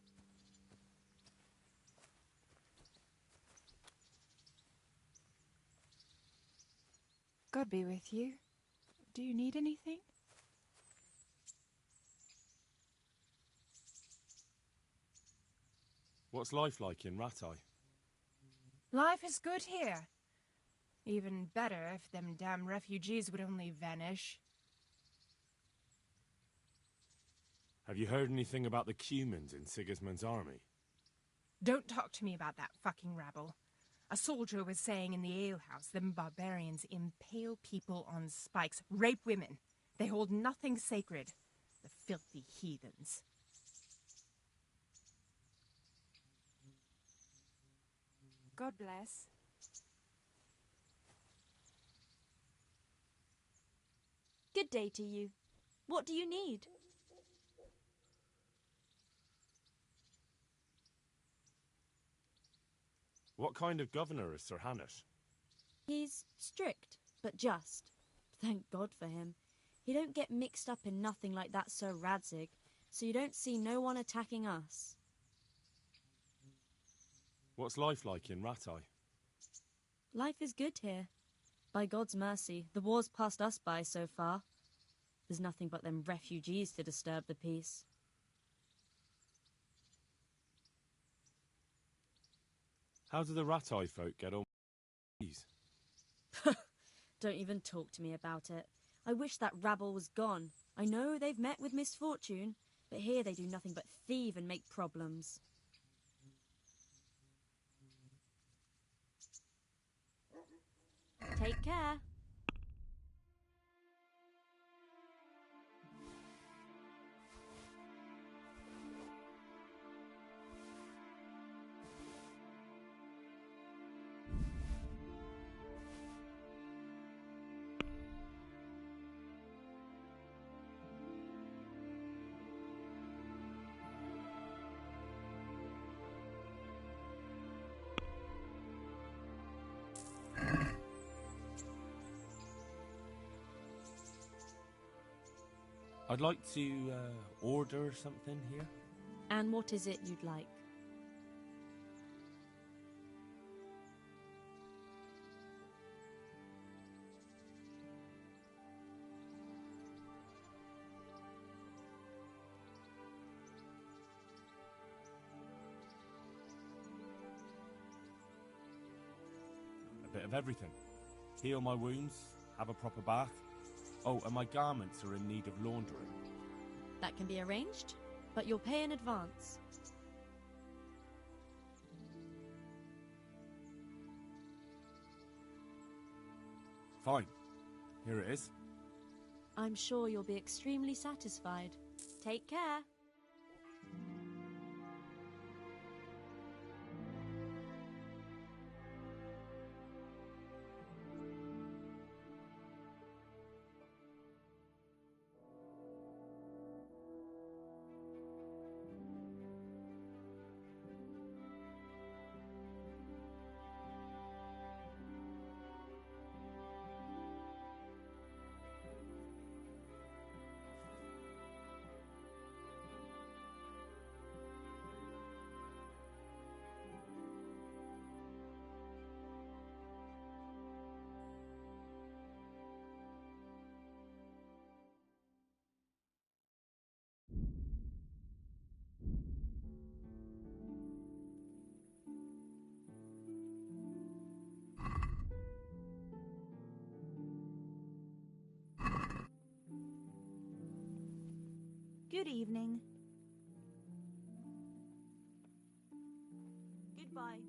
God be with you. Do you need anything? What's life like in Rattay? Life is good here. Even better if them damn refugees would only vanish. Have you heard anything about the Cumans in Sigismund's army? Don't talk to me about that fucking rabble. A soldier was saying in the alehouse, them barbarians impale people on spikes, rape women. They hold nothing sacred. The filthy heathens. God bless. Good day to you. What do you need? What kind of governor is Sir Hanush? He's strict, but just. Thank God for him. He don't get mixed up in nothing like that Sir Radzig, so you don't see no one attacking us. What's life like in Ratai? Life is good here. By God's mercy, the war's passed us by so far. There's nothing but them refugees to disturb the peace. How do the Ratai folk get on with these? Don't even talk to me about it. I wish that rabble was gone. I know they've met with misfortune, but here they do nothing but thieve and make problems. Take care. I'd like to order something here. And what is it you'd like? A bit of everything. Heal my wounds, have a proper bath. Oh, and my garments are in need of laundering. That can be arranged, but you'll pay in advance. Fine. Here it is. I'm sure you'll be extremely satisfied. Take care. Good evening. Goodbye.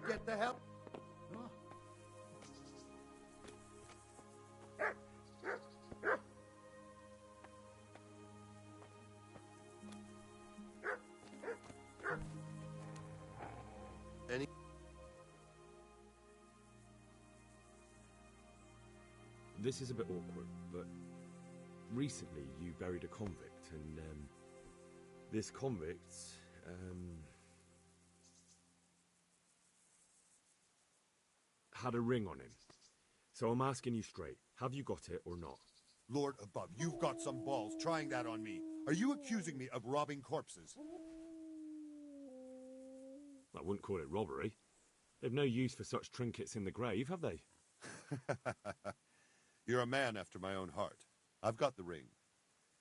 Get the hell. Any. This is a bit awkward, but recently you buried a convict, and this convict had a ring on him. So I'm asking you straight, have you got it or not? Lord above, you've got some balls trying that on me. Are you accusing me of robbing corpses? I wouldn't call it robbery. They've no use for such trinkets in the grave, have they? You're a man after my own heart. I've got the ring.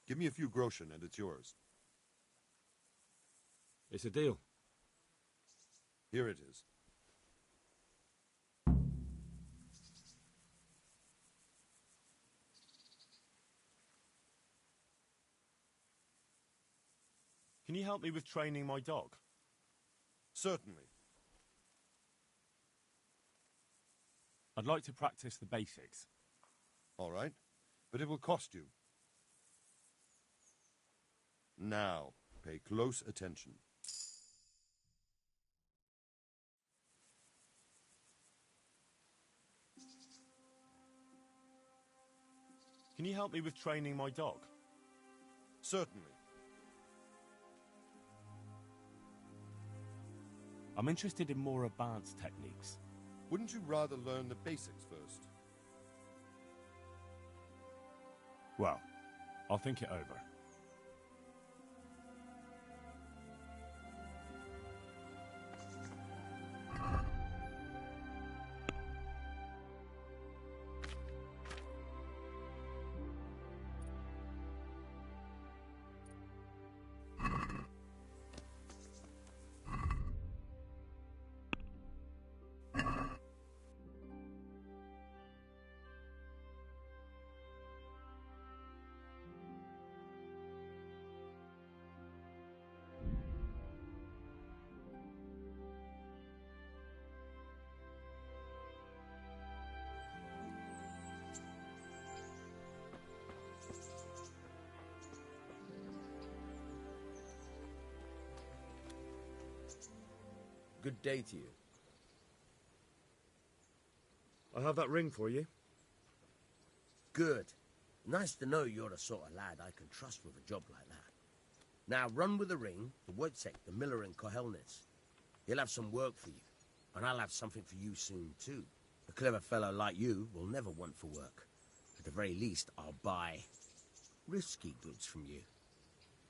Give me a few groschen and it's yours. It's a deal. Here it is. Can you help me with training my dog? Certainly. I'd like to practice the basics. All right, but it will cost you. Now, pay close attention. Can you help me with training my dog? Certainly. I'm interested in more advanced techniques. Wouldn't you rather learn the basics first? Well, I'll think it over. Good day to you. I have that ring for you. Good. Nice to know you're the sort of lad I can trust with a job like that. Now run with the ring to Wojciech, the miller in Kohelnitz. He'll have some work for you, and I'll have something for you soon too. A clever fellow like you will never want for work. At the very least, I'll buy risky goods from you.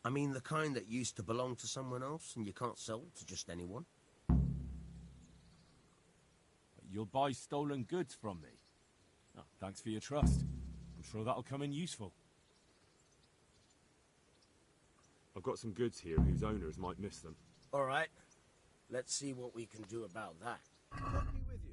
I mean the kind that used to belong to someone else and you can't sell to just anyone. You'll buy stolen goods from me. Oh, thanks for your trust. I'm sure that'll come in useful. I've got some goods here whose owners might miss them. All right. Let's see what we can do about that. Let me with you.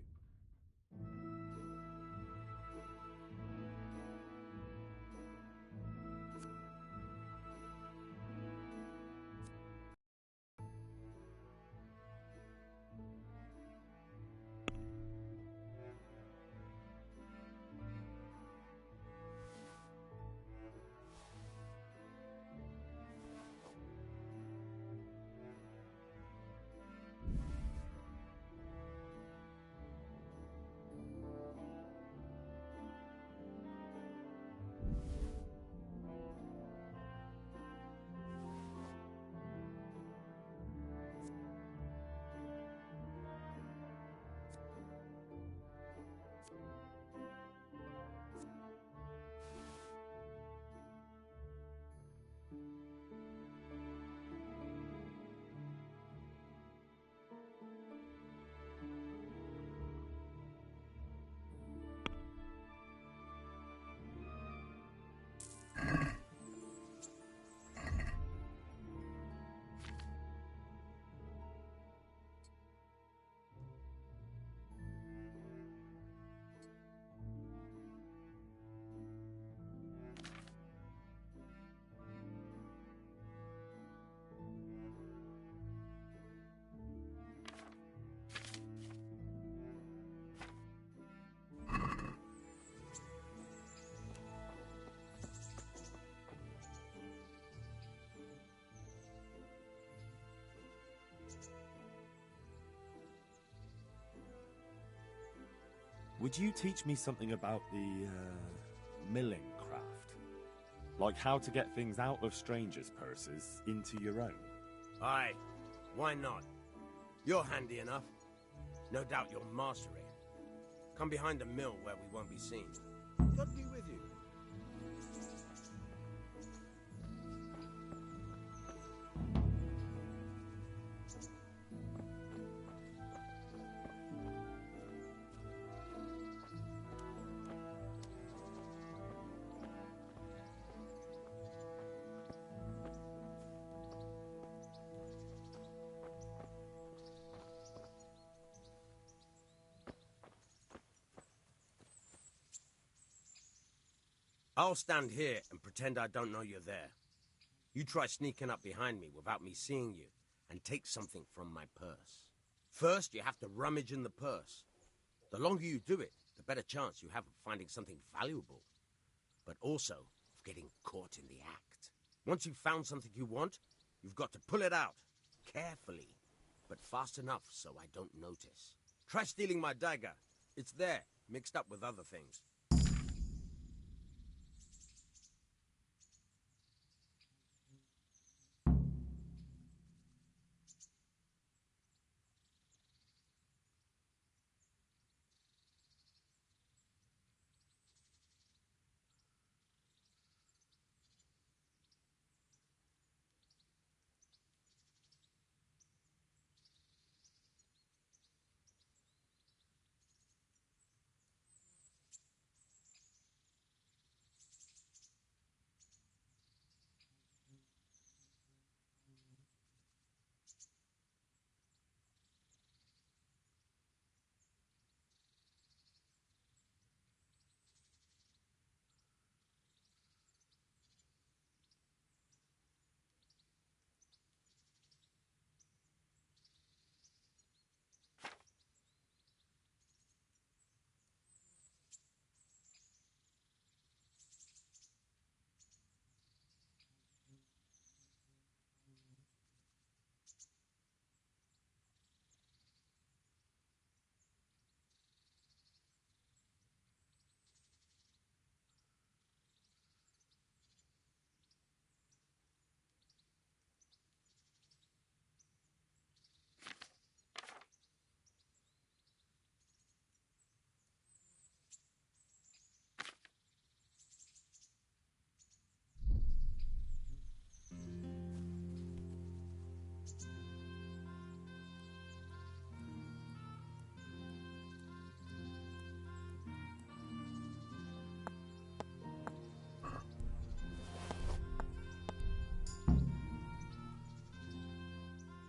Would you teach me something about the, milling craft? Like how to get things out of strangers' purses into your own? Aye, why not? You're handy enough. No doubt you'll master it. Come behind the mill where we won't be seen. God be with you. I'll stand here and pretend I don't know you're there. You try sneaking up behind me without me seeing you, and take something from my purse. First, you have to rummage in the purse. The longer you do it, the better chance you have of finding something valuable, but also of getting caught in the act. Once you've found something you want, you've got to pull it out, carefully, but fast enough so I don't notice. Try stealing my dagger. It's there, mixed up with other things.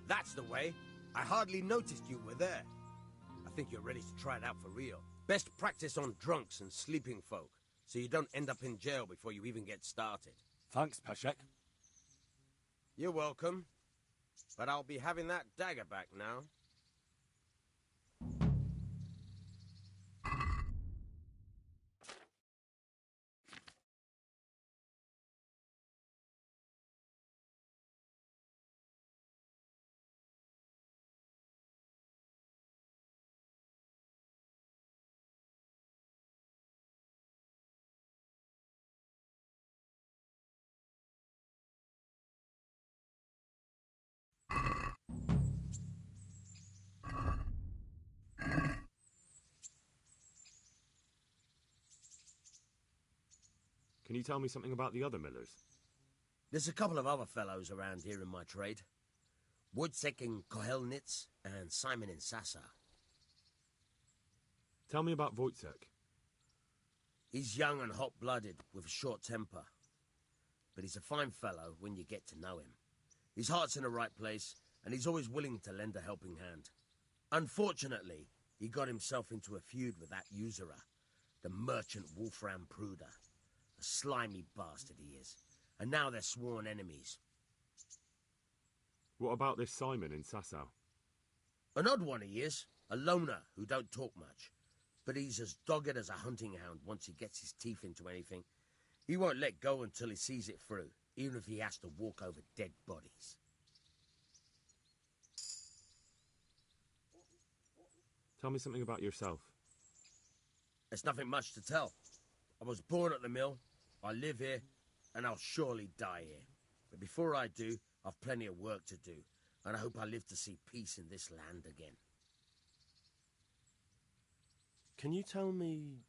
That's the way. I hardly noticed you were there. I think you're ready to try it out for real. Best practice on drunks and sleeping folk, so you don't end up in jail before you even get started. Thanks, Peshek. You're welcome. But I'll be having that dagger back now. Can you tell me something about the other millers? There's a couple of other fellows around here in my trade. Wojciech in Kohelnitz and Simon in Sasa. Tell me about Wojciech. He's young and hot-blooded, with a short temper. But he's a fine fellow when you get to know him. His heart's in the right place, and he's always willing to lend a helping hand. Unfortunately, he got himself into a feud with that usurer, the merchant Wolfram Pruder. A slimy bastard he is. And now they're sworn enemies. What about this Simon in Sasau? An odd one he is. A loner who don't talk much. But he's as dogged as a hunting hound once he gets his teeth into anything. He won't let go until he sees it through, even if he has to walk over dead bodies. Tell me something about yourself. There's nothing much to tell. I was born at the mill, I live here, and I'll surely die here. But before I do, I've plenty of work to do, and I hope I live to see peace in this land again. Can you tell me...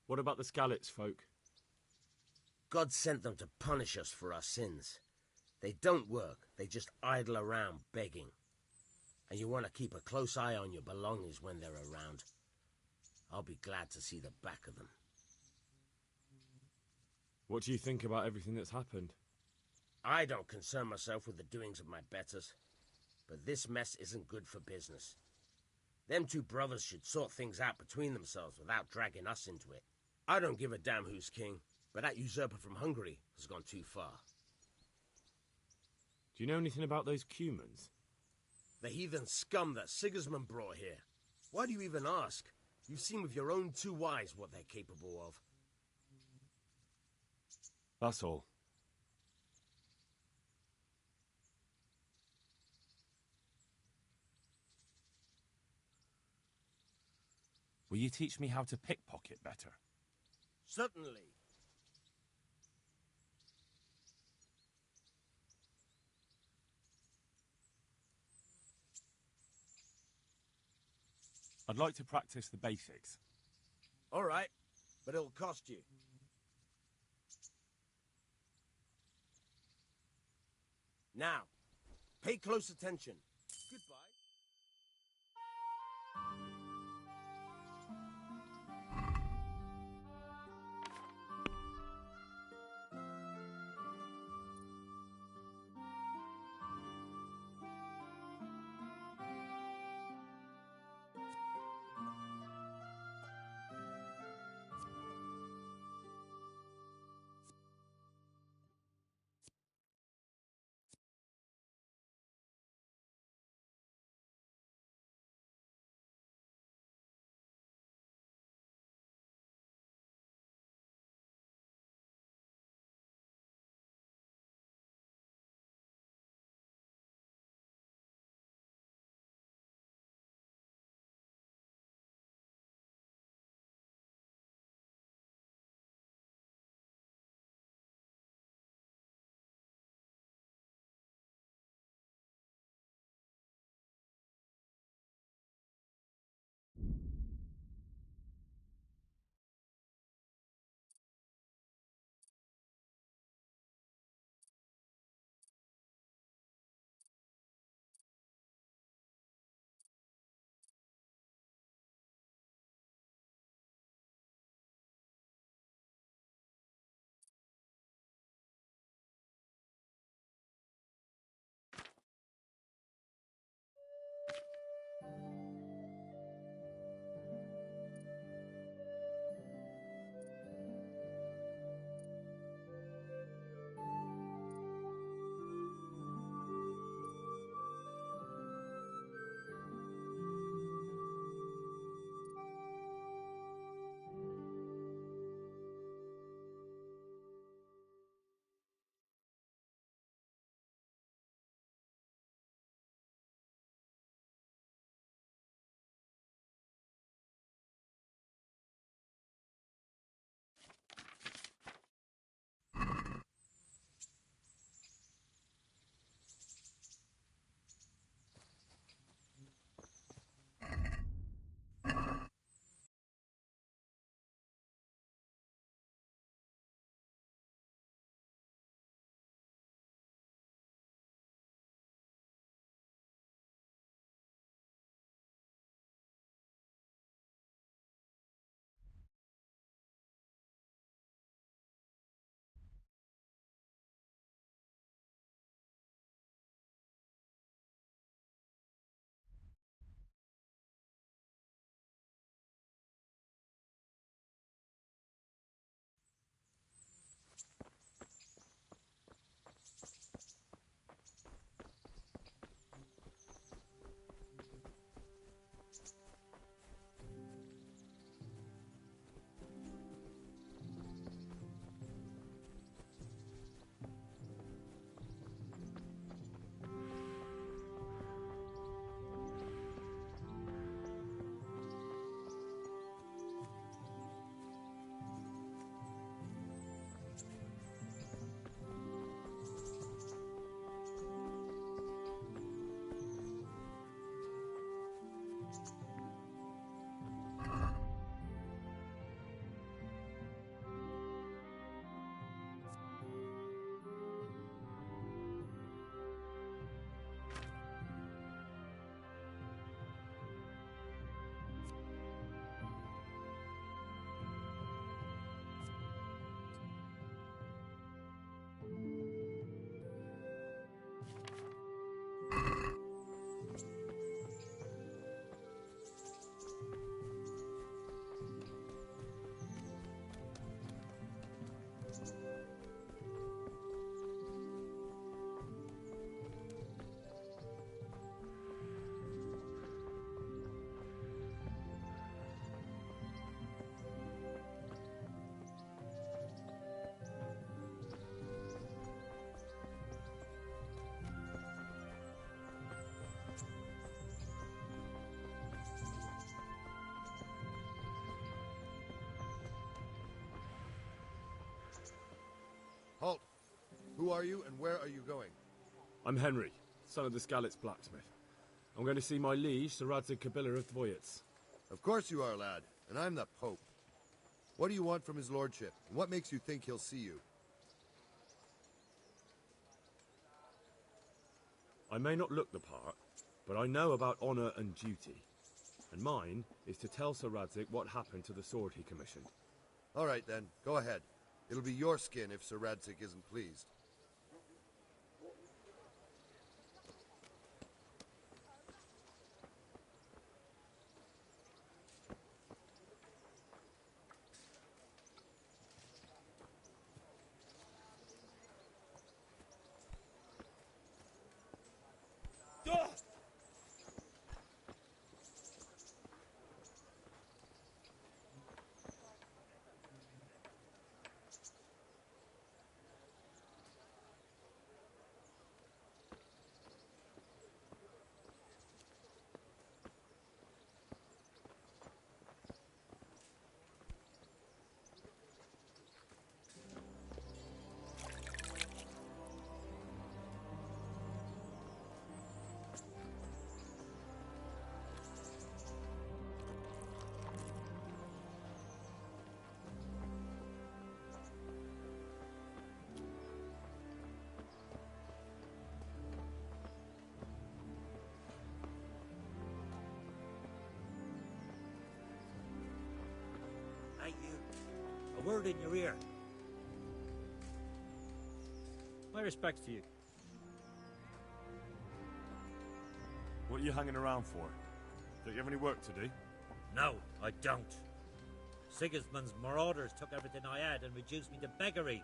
What about the Skalitz folk? God sent them to punish us for our sins. They don't work, they just idle around begging. And you want to keep a close eye on your belongings when they're around. I'll be glad to see the back of them. What do you think about everything that's happened? I don't concern myself with the doings of my betters, but this mess isn't good for business. Them two brothers should sort things out between themselves without dragging us into it. I don't give a damn who's king, but that usurper from Hungary has gone too far. Do you know anything about those Cumans? The heathen scum that Sigismund brought here. Why do you even ask? You've seen with your own two eyes what they're capable of. That's all. Will you teach me how to pickpocket better? Certainly. I'd like to practice the basics. All right, but it'll cost you. Now, pay close attention. Goodbye. Who are you, and where are you going? I'm Henry, son of the Skalitz blacksmith. I'm going to see my liege, Sir Radzig Kabiller of Dvoyitz. Of course you are, lad, and I'm the Pope. What do you want from his lordship, and what makes you think he'll see you? I may not look the part, but I know about honour and duty. And mine is to tell Sir Radzig what happened to the sword he commissioned. All right, then. Go ahead. It'll be your skin if Sir Radzig isn't pleased. Hey, you. A word in your ear. My respects to you. What are you hanging around for? Don't you have any work to do? No, I don't. Sigismund's marauders took everything I had and reduced me to beggary.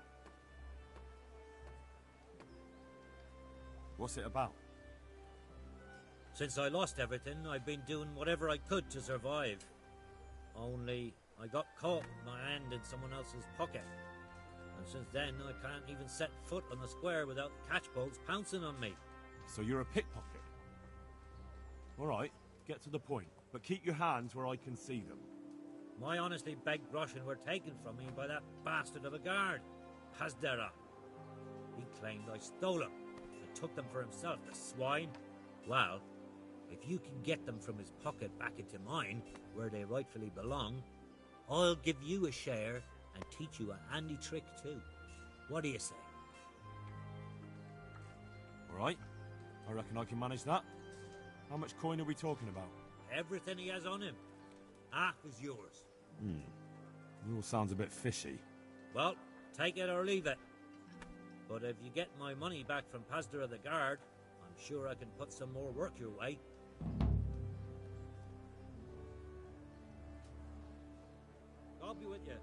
What's it about? Since I lost everything, I've been doing whatever I could to survive. Only I got caught with my hand in someone else's pocket. And since then, I can't even set foot on the square without the catchpoles pouncing on me. So you're a pickpocket? All right, get to the point, but keep your hands where I can see them. My honestly begged groschen were taken from me by that bastard of a guard, Hasdera. He claimed I stole them and took them for himself, the swine. Well, if you can get them from his pocket back into mine, where they rightfully belong, I'll give you a share and teach you a handy trick too. What do you say? All right, I reckon I can manage that. How much coin are we talking about? Everything he has on him. Half is yours. It all sounds a bit fishy. Well, take it or leave it. But if you get my money back from Pastor of the Guard, I'm sure I can put some more work your way. God be with you.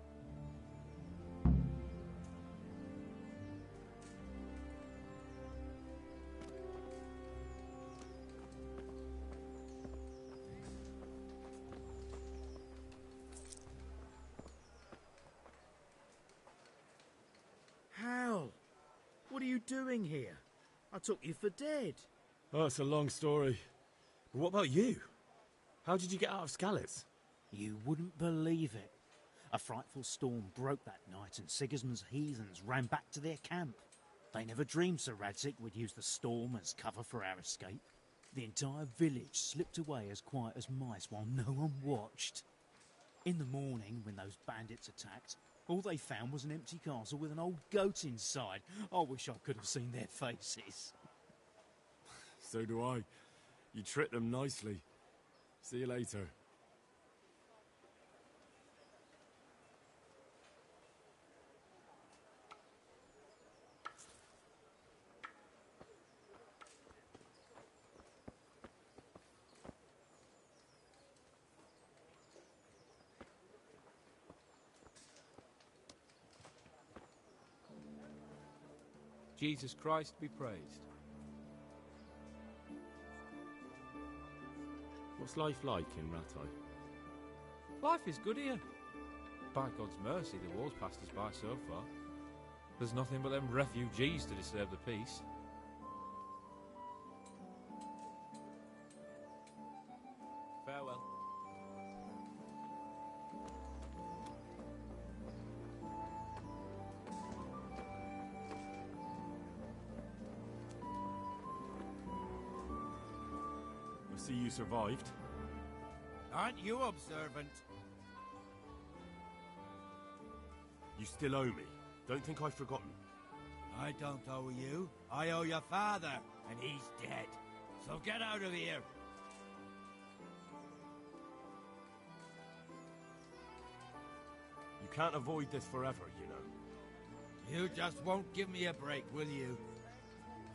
Hal, what are you doing here? I took you for dead. Oh, it's a long story. But what about you? How did you get out of Skalitz? You wouldn't believe it. A frightful storm broke that night and Sigismund's heathens ran back to their camp. They never dreamed Sir Radzig would use the storm as cover for our escape. The entire village slipped away as quiet as mice while no one watched. In the morning, when those bandits attacked, all they found was an empty castle with an old goat inside. I wish I could have seen their faces. So do I. You tricked them nicely. See you later. Jesus Christ be praised. What's life like in Rattay? Life is good here. By God's mercy, the war's passed us by so far. There's nothing but them refugees to disturb the peace. Farewell. see you survived. Aren't you observant? You still owe me. Don't think I've forgotten. I don't owe you. I owe your father, and he's dead. So get out of here. You can't avoid this forever, you know. You just won't give me a break, will you?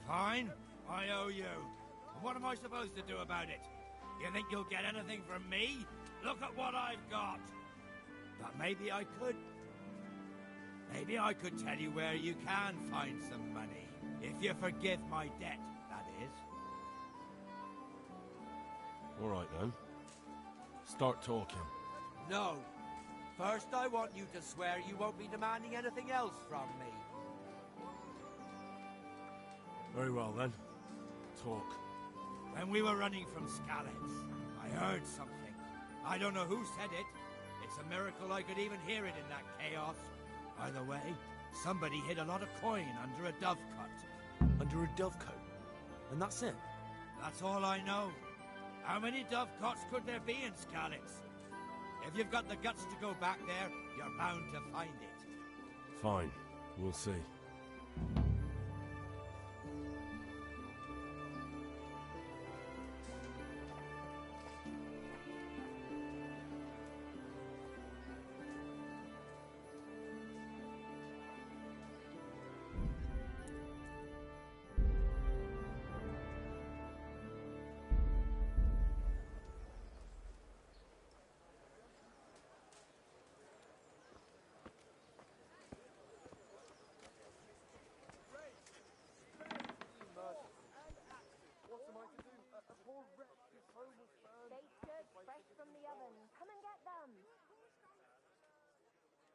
Fine, I owe you. And what am I supposed to do about it? You think you'll get anything from me? Look at what I've got. But maybe I could. Maybe I could tell you where you can find some money. If you forgive my debt, that is. All right, then. Start talking. No. First, I want you to swear you won't be demanding anything else from me. Very well, then. Talk. When we were running from Skalitz, I heard something. I don't know who said it. It's a miracle I could even hear it in that chaos. By the way, somebody hid a lot of coin under a dovecot. Under a dovecote? And that's it? That's all I know. How many dovecots could there be in Skalitz? If you've got the guts to go back there, you're bound to find it. Fine. We'll see.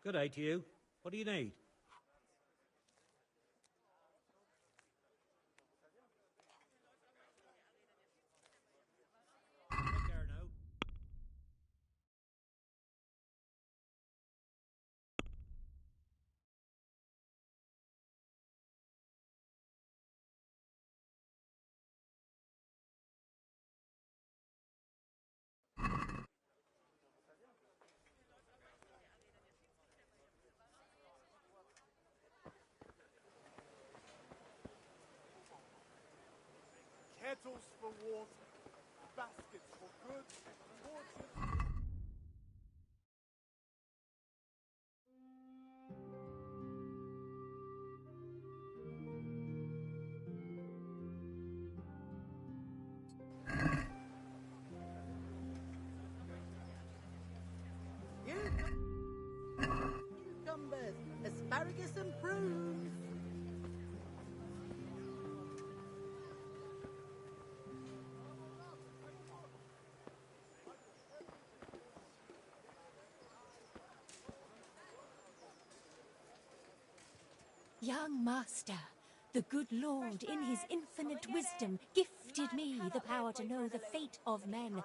Good day to you. What do you need? Take care now. Kettles for water, baskets for goods, torches. Cucumbers, asparagus and prunes. Young master, the good Lord, in his infinite wisdom, gifted me the power to know the fate of men.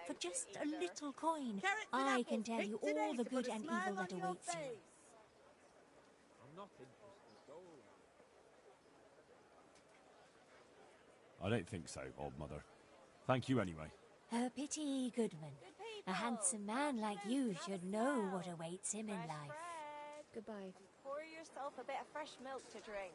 For just a little coin, I can tell you all the good and evil that awaits you. I'm not interested. Go away. I don't think so, old mother. Thank you anyway. A pity, Goodman. A handsome man like you should know what awaits him in life. Goodbye. Pour yourself a bit of fresh milk to drink.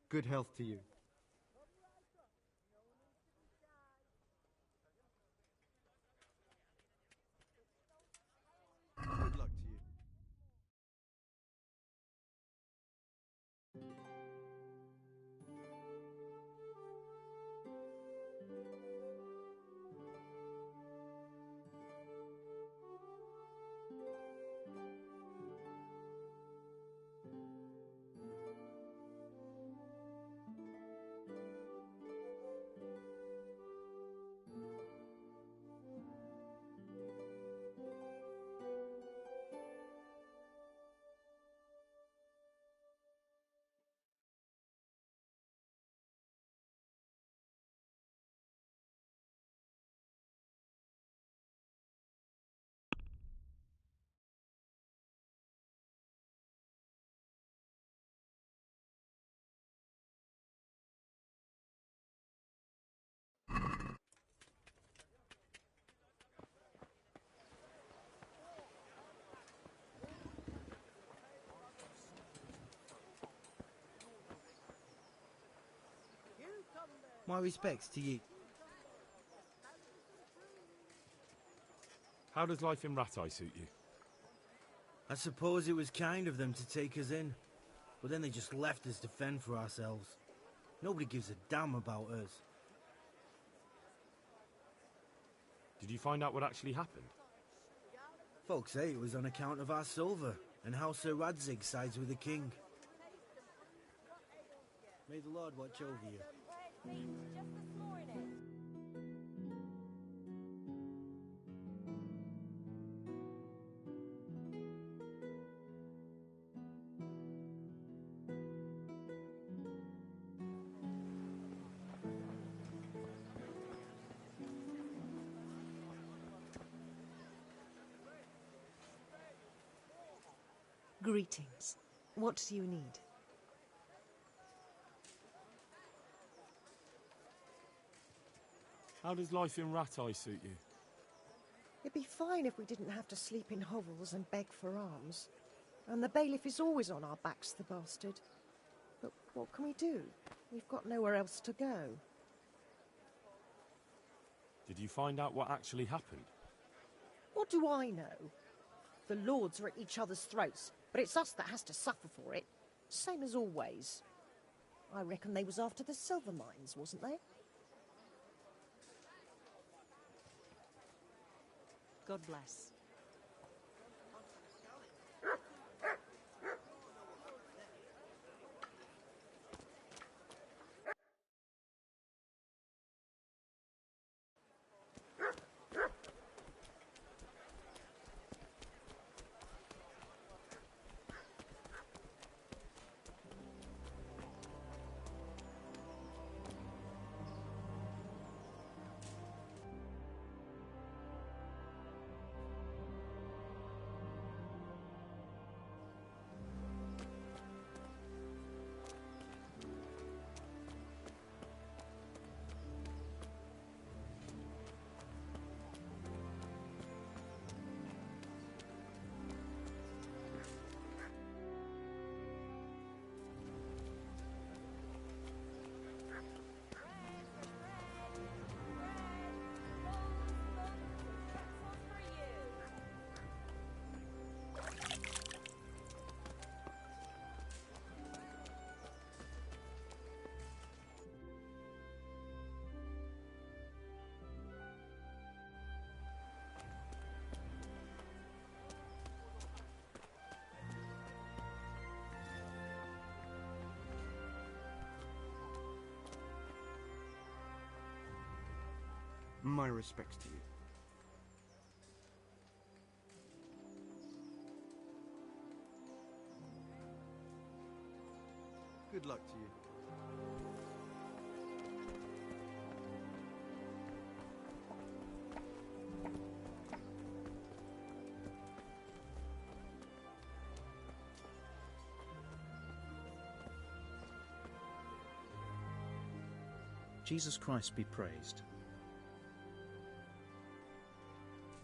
Good health to you. Good luck to you. My respects to you. How does life in Rattay suit you? I suppose it was kind of them to take us in, but then they just left us to fend for ourselves. Nobody gives a damn about us. Did you find out what actually happened? Folks say it was on account of our silver, and how Sir Radzig sides with the king. May the Lord watch over you. Greetings. What do you need? How does life in Rattay suit you? It'd be fine if we didn't have to sleep in hovels and beg for alms. And the bailiff is always on our backs, the bastard. But what can we do? We've got nowhere else to go. Did you find out what actually happened? What do I know? The lords are at each other's throats, but it's us that has to suffer for it. Same as always. I reckon they was after the silver mines, wasn't they? God bless. My respects to you. Good luck to you. Jesus Christ be praised.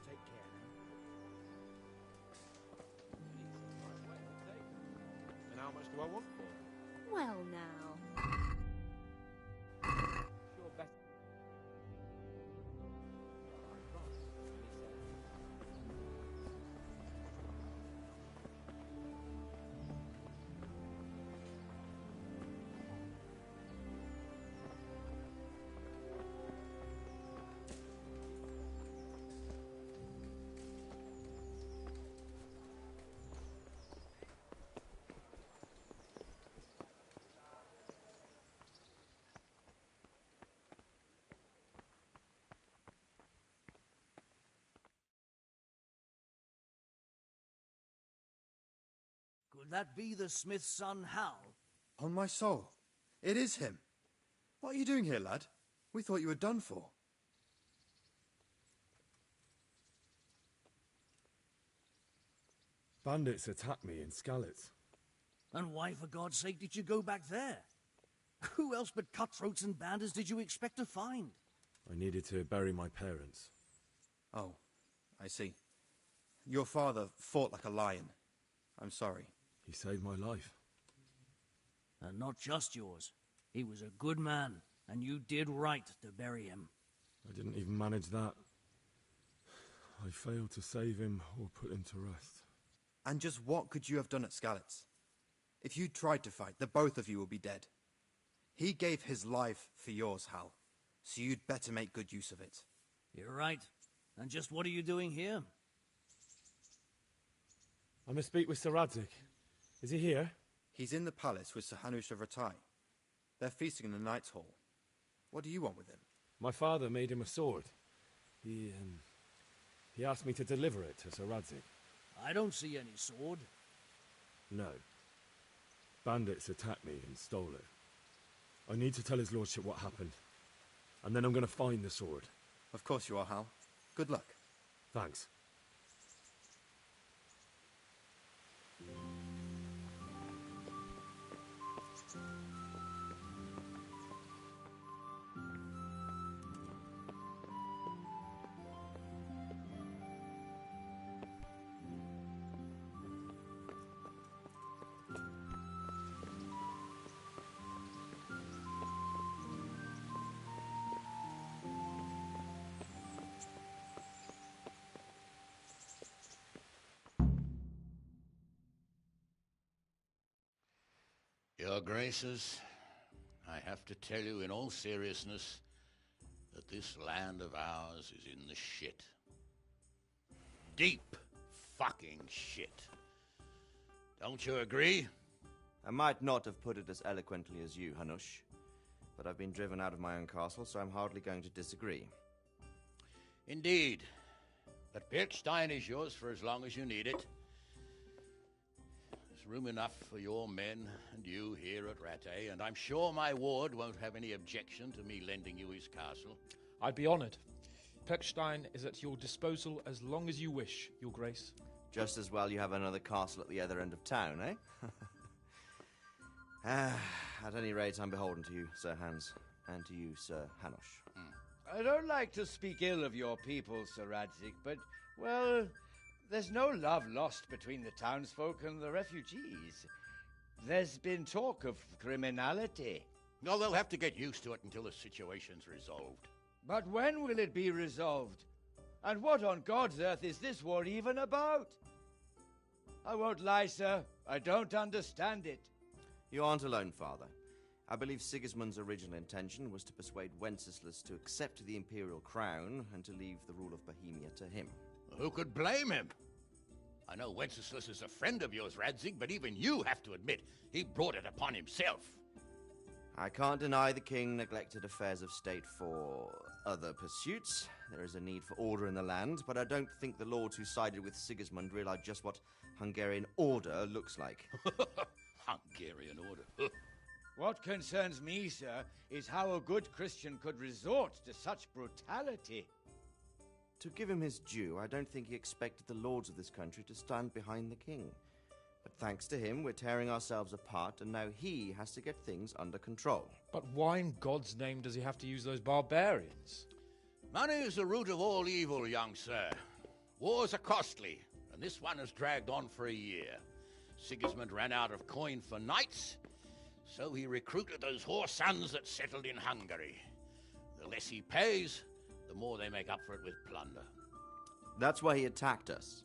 Take care now. And how much do I want for? Well now. Sure, better. Could that be the smith's son, Hal? On my soul, it is him. What are you doing here, lad? We thought you were done for. Bandits attacked me in Skalitz. And why, for God's sake, did you go back there? Who else but cutthroats and bandits did you expect to find? I needed to bury my parents. Oh, I see. Your father fought like a lion. I'm sorry. He saved my life. And not just yours. He was a good man, And you did right to bury him. I didn't even manage that. I failed to save him or put him to rest. And just what could you have done at Skalitz? If you tried to fight, the both of you will be dead. He gave his life for yours, Hal. So you'd better make good use of it. You're right. And just what are you doing here? I must speak with Sir Radzig. Is he here? He's in the palace with Sir Hanush of Ratai. They're feasting in the Knight's Hall. What do you want with him? My father made him a sword. He asked me to deliver it to Sir Radzig. I don't see any sword. No. Bandits attacked me and stole it. I need to tell his lordship what happened. And then I'm going to find the sword. Of course you are, Hal. Good luck. Thanks. Your Graces, I have to tell you in all seriousness that this land of ours is in the shit. Deep fucking shit. Don't you agree? I might not have put it as eloquently as you, Hanush, but I've been driven out of my own castle, so I'm hardly going to disagree. Indeed. But Pirkstein is yours for as long as you need it. There's room enough for your men and you here at Rattay, and I'm sure my ward won't have any objection to me lending you his castle. I'd be honoured. Pirkstein is at your disposal as long as you wish, Your Grace. Just as well you have another castle at the other end of town, eh? At any rate, I'm beholden to you, Sir Hans, and to you, Sir Hanush. I don't like to speak ill of your people, Sir Radzig, but, well, there's no love lost between the townsfolk and the refugees. There's been talk of criminality. No, they'll have to get used to it until the situation's resolved. But when will it be resolved? And what on God's earth is this war even about? I won't lie, sir. I don't understand it. You aren't alone, Father. I believe Sigismund's original intention was to persuade Wenceslas to accept the imperial crown and to leave the rule of Bohemia to him. Who could blame him? I know Wenceslas is a friend of yours, Radzig, but even you have to admit he brought it upon himself. I can't deny the king neglected affairs of state for other pursuits. There is a need for order in the land, but I don't think the lords who sided with Sigismund realized just what Hungarian order looks like. Hungarian order? What concerns me, sir, is how a good Christian could resort to such brutality. To give him his due, I don't think he expected the lords of this country to stand behind the king. But thanks to him, we're tearing ourselves apart, and now he has to get things under control. But why in God's name does he have to use those barbarians? Money is the root of all evil, young sir. Wars are costly, and this one has dragged on for a year. Sigismund ran out of coin for knights, so he recruited those whore sons that settled in Hungary. The less he pays, the more they make up for it with plunder. That's why he attacked us.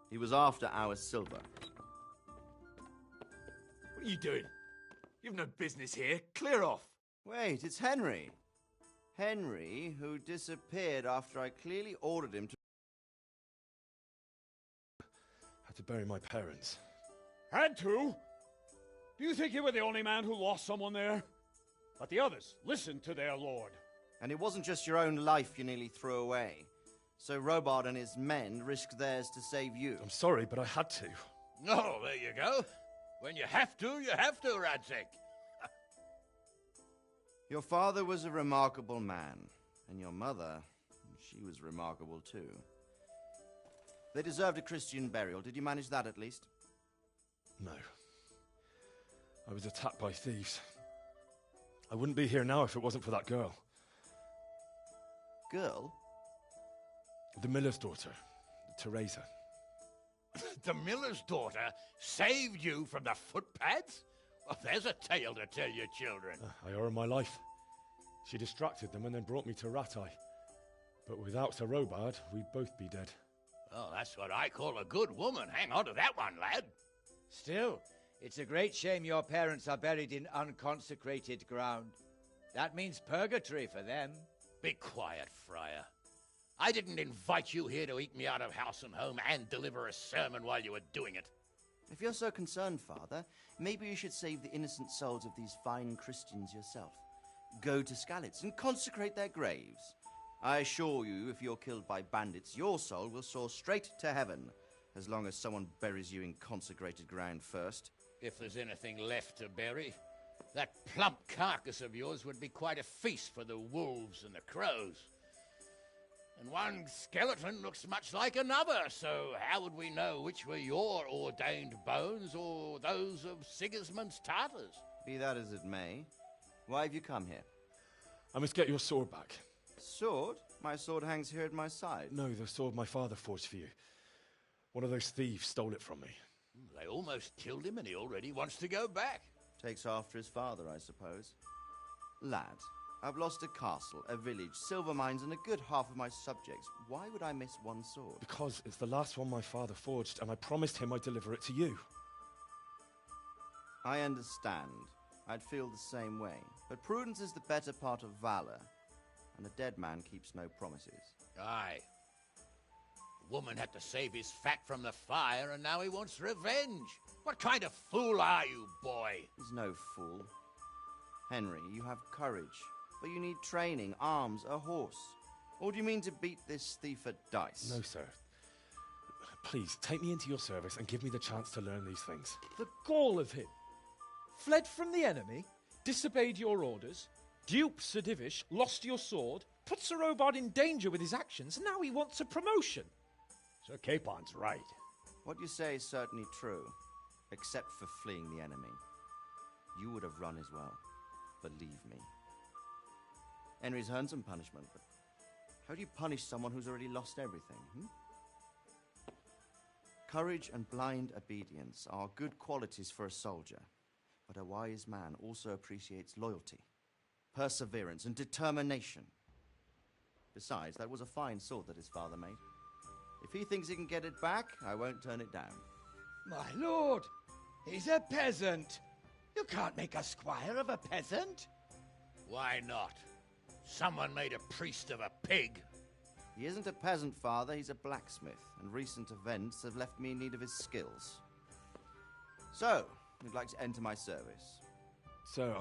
He was after our silver. What are you doing? You've no business here. Clear off. Wait, it's Henry. Henry, who disappeared after I clearly ordered him to... Had to bury my parents. Had to? Do you think you were the only man who lost someone there? But the others listened to their lord. And it wasn't just your own life you nearly threw away. So Robard and his men risked theirs to save you. I'm sorry, but I had to. Oh, there you go. When you have to, Radzig. Your father was a remarkable man, and your mother, she was remarkable too. They deserved a Christian burial. Did you manage that at least? No. I was attacked by thieves. I wouldn't be here now if it wasn't for that girl. Girl? The miller's daughter, Teresa. The miller's daughter saved you from the footpads? Well, there's a tale to tell your children. I owe her my life. She distracted them and then brought me to Rattay. But without Sir Robard, we'd both be dead. Oh, that's what I call a good woman. Hang on to that one, lad. Still, it's a great shame your parents are buried in unconsecrated ground. That means purgatory for them. Be quiet, Friar. I didn't invite you here to eat me out of house and home and deliver a sermon while you were doing it. If you're so concerned, Father, maybe you should save the innocent souls of these fine Christians yourself. Go to Skalitz and consecrate their graves. I assure you, if you're killed by bandits, your soul will soar straight to heaven, as long as someone buries you in consecrated ground first. If there's anything left to bury, that plump carcass of yours would be quite a feast for the wolves and the crows. And one skeleton looks much like another, so how would we know which were your ordained bones or those of Sigismund's Tartars? Be that as it may, why have you come here? I must get your sword back. Sword? My sword hangs here at my side. No, the sword my father forged for you. One of those thieves stole it from me. They almost killed him and he already wants to go back. Takes after his father, I suppose. Lad, I've lost a castle, a village, silver mines, and a good half of my subjects. Why would I miss one sword? Because it's the last one my father forged, and I promised him I'd deliver it to you. I understand. I'd feel the same way. But prudence is the better part of valor, and a dead man keeps no promises. Aye. The woman had to save his fat from the fire, and now he wants revenge. What kind of fool are you, boy? He's no fool. Henry, you have courage, but you need training, arms, a horse. Or do you mean to beat this thief at dice? No, sir. Please, take me into your service and give me the chance to learn these things. The gall of him. Fled from the enemy, disobeyed your orders, duped Sir Divish, lost your sword, put Sir Robard in danger with his actions, and now he wants a promotion. Sir Capon's right. What you say is certainly true, except for fleeing the enemy. You would have run as well, believe me. Henry's earned some punishment, but how do you punish someone who's already lost everything, Courage and blind obedience are good qualities for a soldier, but a wise man also appreciates loyalty, perseverance, and determination. Besides, that was a fine sword that his father made. If he thinks he can get it back, I won't turn it down. My lord, he's a peasant. You can't make a squire of a peasant. Why not? Someone made a priest of a pig. He isn't a peasant, Father. He's a blacksmith, and recent events have left me in need of his skills. So, you'd like to enter my service? Sir,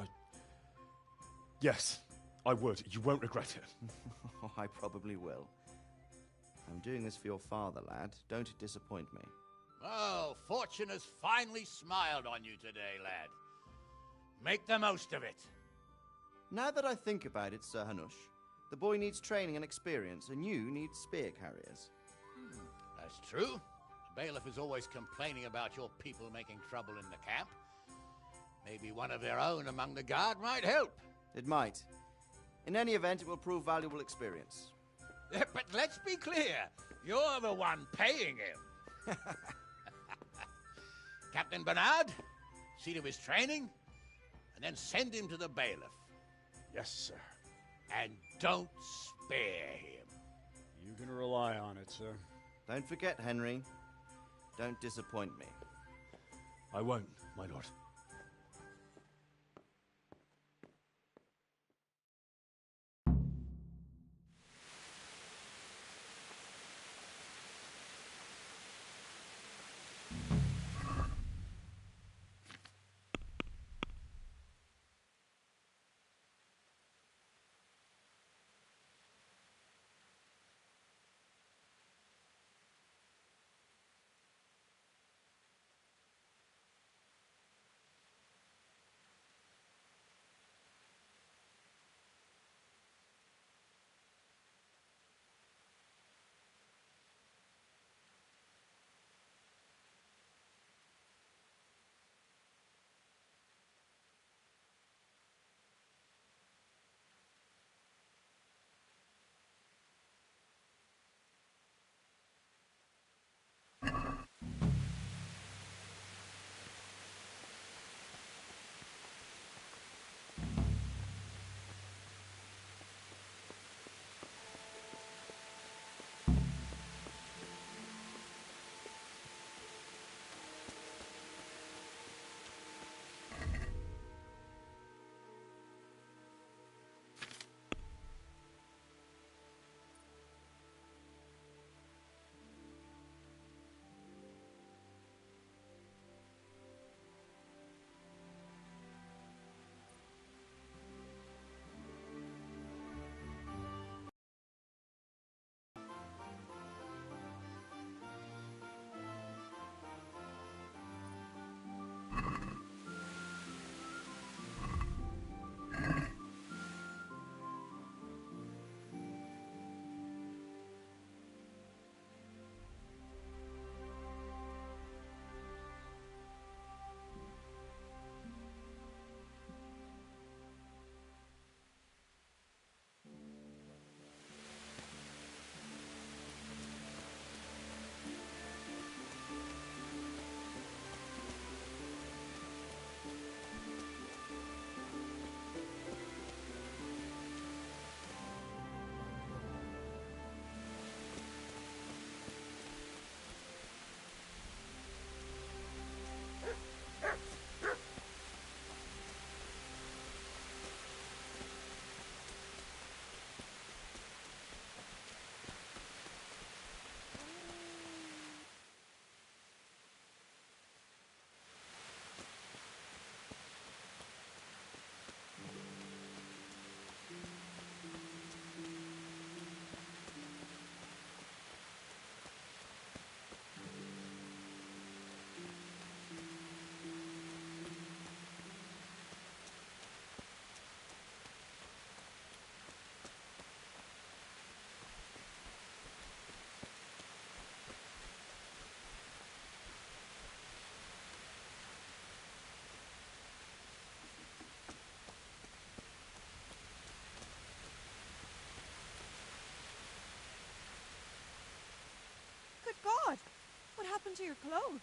Yes, I would. You won't regret it. I probably will. I'm doing this for your father, lad. Don't disappoint me. Oh, fortune has finally smiled on you today, lad. Make the most of it. Now that I think about it, Sir Hanush, the boy needs training and experience, and you need spear carriers. That's true. The bailiff is always complaining about your people making trouble in the camp. Maybe one of their own among the guard might help. It might. In any event, it will prove valuable experience. But let's be clear. You're the one paying him. Captain Bernard, see to his training, and then send him to the bailiff. Yes, sir. And don't spare him. You can rely on it, sir. Don't forget, Henry. Don't disappoint me. I won't, my lord. happened to your clothes?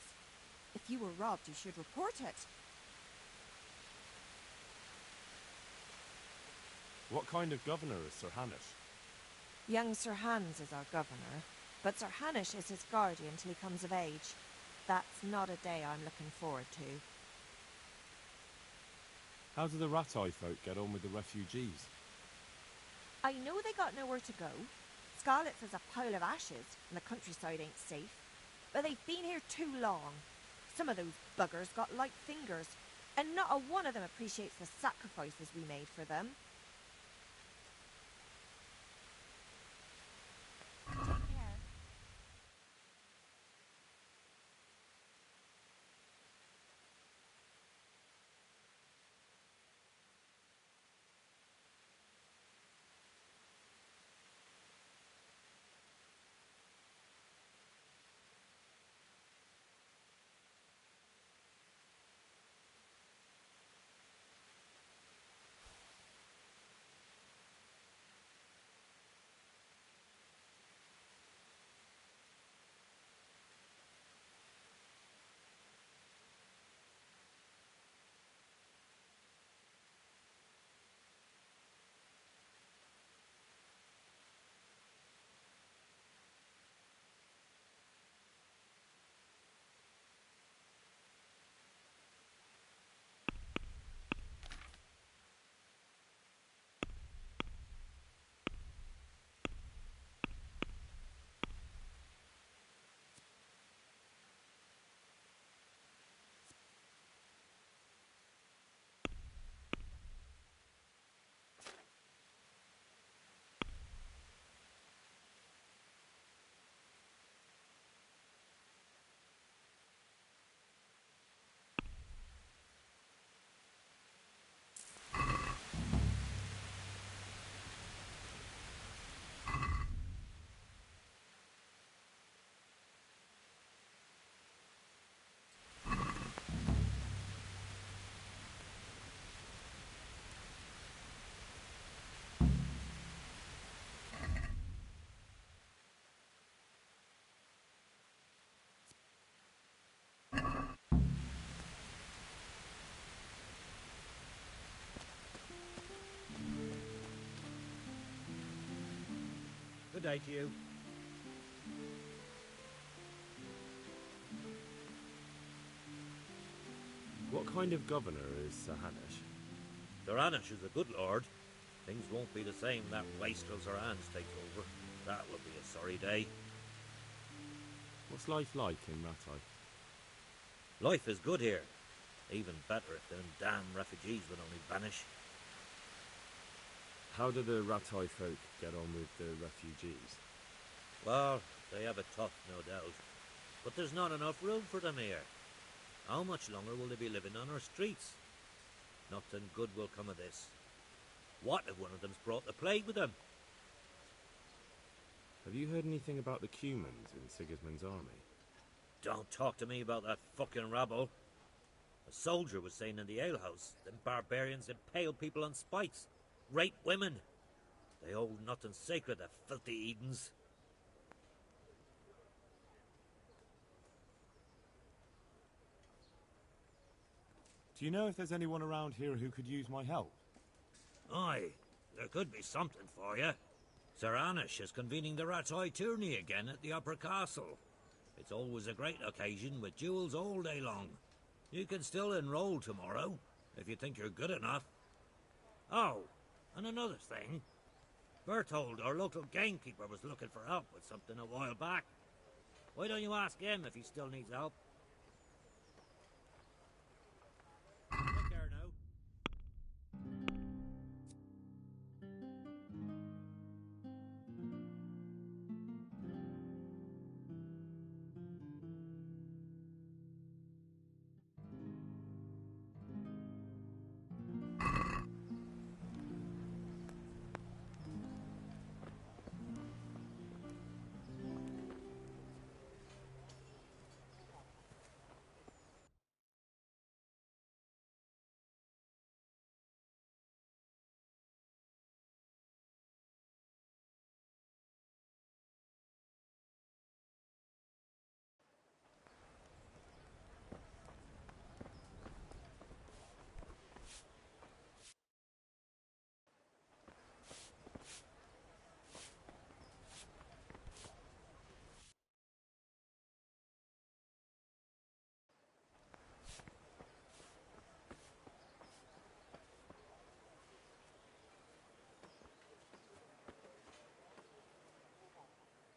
If you were robbed, you should report it. What kind of governor is Sir Hanish? Young Sir Hans is our governor, but Sir Hanish is his guardian till he comes of age. That's not a day I'm looking forward to. How do the Ratai folk get on with the refugees? I know they got nowhere to go. Scarlet's is a pile of ashes, and the countryside ain't safe. But they've been here too long. Some of those buggers got light fingers, and not a one of them appreciates the sacrifices we made for them. Take care. Good day to you. What kind of governor is Sir Hanish? Sir Hanish is a good lord. Things won't be the same that wastrel Sir Hans takes over. That will be a sorry day. What's life like in Ratai? Life is good here. Even better if them damn refugees would only vanish. How do the Ratai folk get on with the refugees? Well, they have it tough, no doubt. But there's not enough room for them here. How much longer will they be living on our streets? Nothing good will come of this. What if one of them's brought the plague with them? Have you heard anything about the Cumans in Sigismund's army? Don't talk to me about that fucking rabble. A soldier was saying in the alehouse, them barbarians impale people on spikes, rape women. They hold nothing sacred, the filthy Edens. Do you know if there's anyone around here who could use my help? Aye, there could be something for you. Sir Hanish is convening the Ratai tourney again at the Upper Castle. It's always a great occasion with duels all day long. You can still enroll tomorrow, if you think you're good enough. Oh, and another thing. Berthold, our local gamekeeper, was looking for help with something a while back. Why don't you ask him if he still needs help? Take care now.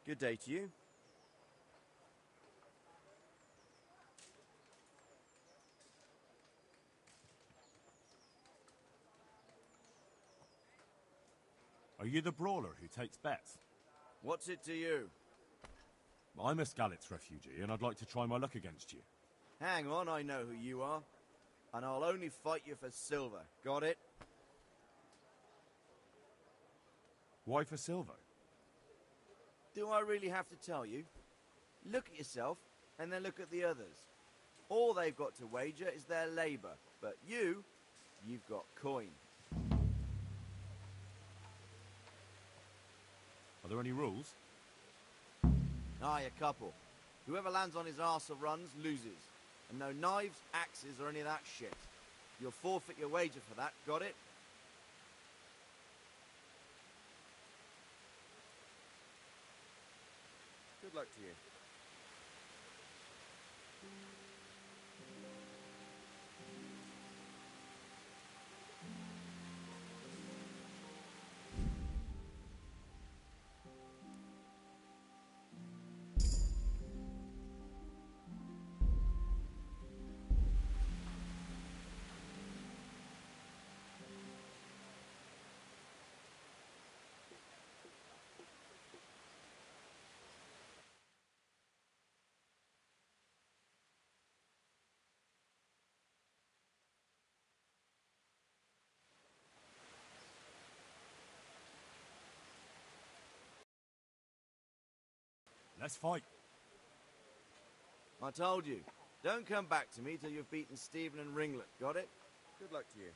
Good day to you. Are you the brawler who takes bets? What's it to you? I'm a Skalitz refugee, and I'd like to try my luck against you. Hang on, I know who you are. And I'll only fight you for silver. Got it? Why for silver? Do I really have to tell you? Look at yourself, and then look at the others. All they've got to wager is their labour. But you've got coin. Are there any rules? Aye, a couple. Whoever lands on his arse or runs, loses. And no knives, axes, or any of that shit. You'll forfeit your wager for that, got it? Good luck to you. Let's fight. I told you. Don't come back to me till you've beaten Stephen and Ringlet, got it? Good luck to you.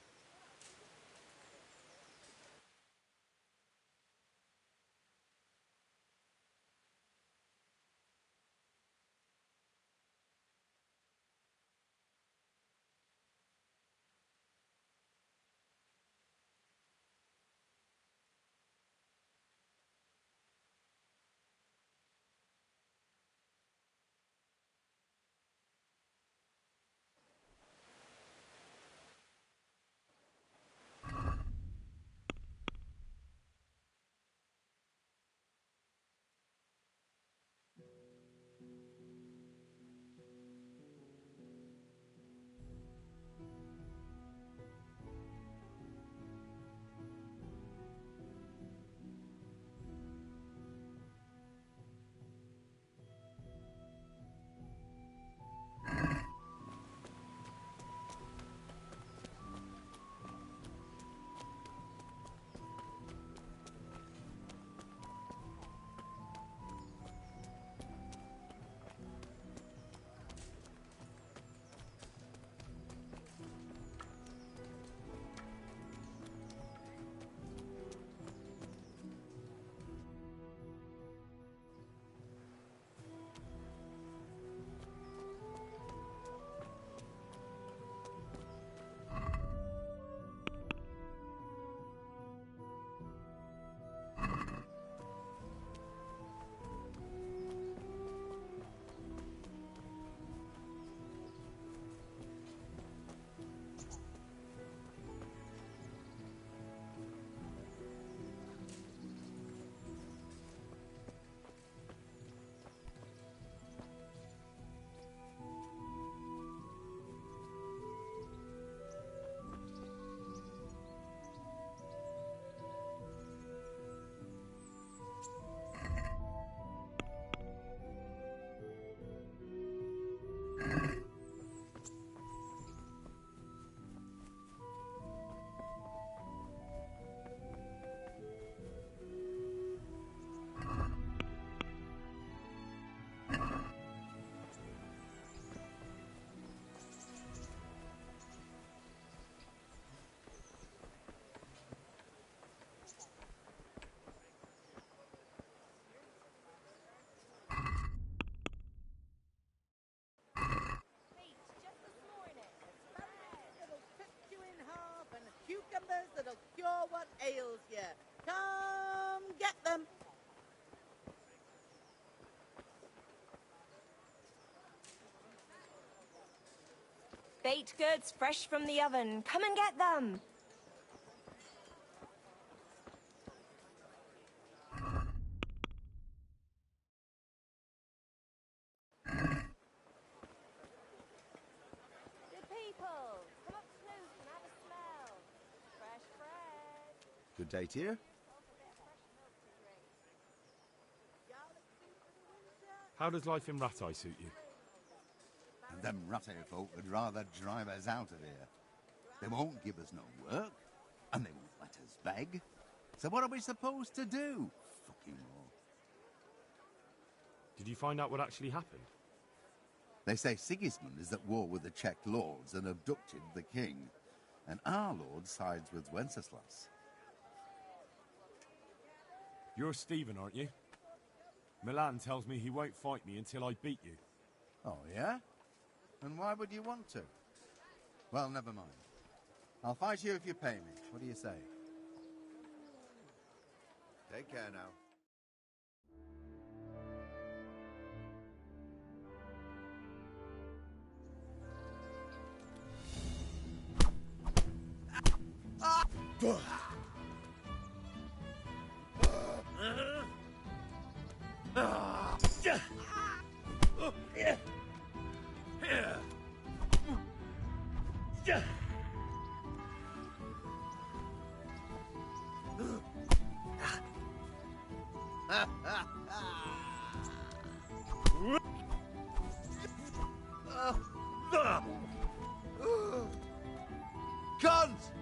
Cucumbers that'll cure what ails you. Come get them. Baked goods fresh from the oven. Come and get them. Good day to you. How does life in Rattay suit you? Them Rattay folk would rather drive us out of here. They won't give us no work, and they won't let us beg. So what are we supposed to do? Fucking all. Did you find out what actually happened? They say Sigismund is at war with the Czech lords and abducted the king, and our lord sides with Wenceslas. You're Stephen, aren't you? Milan tells me he won't fight me until I beat you. Oh, yeah? And why would you want to? Well, never mind. I'll fight you if you pay me. What do you say? Take care now. Guns!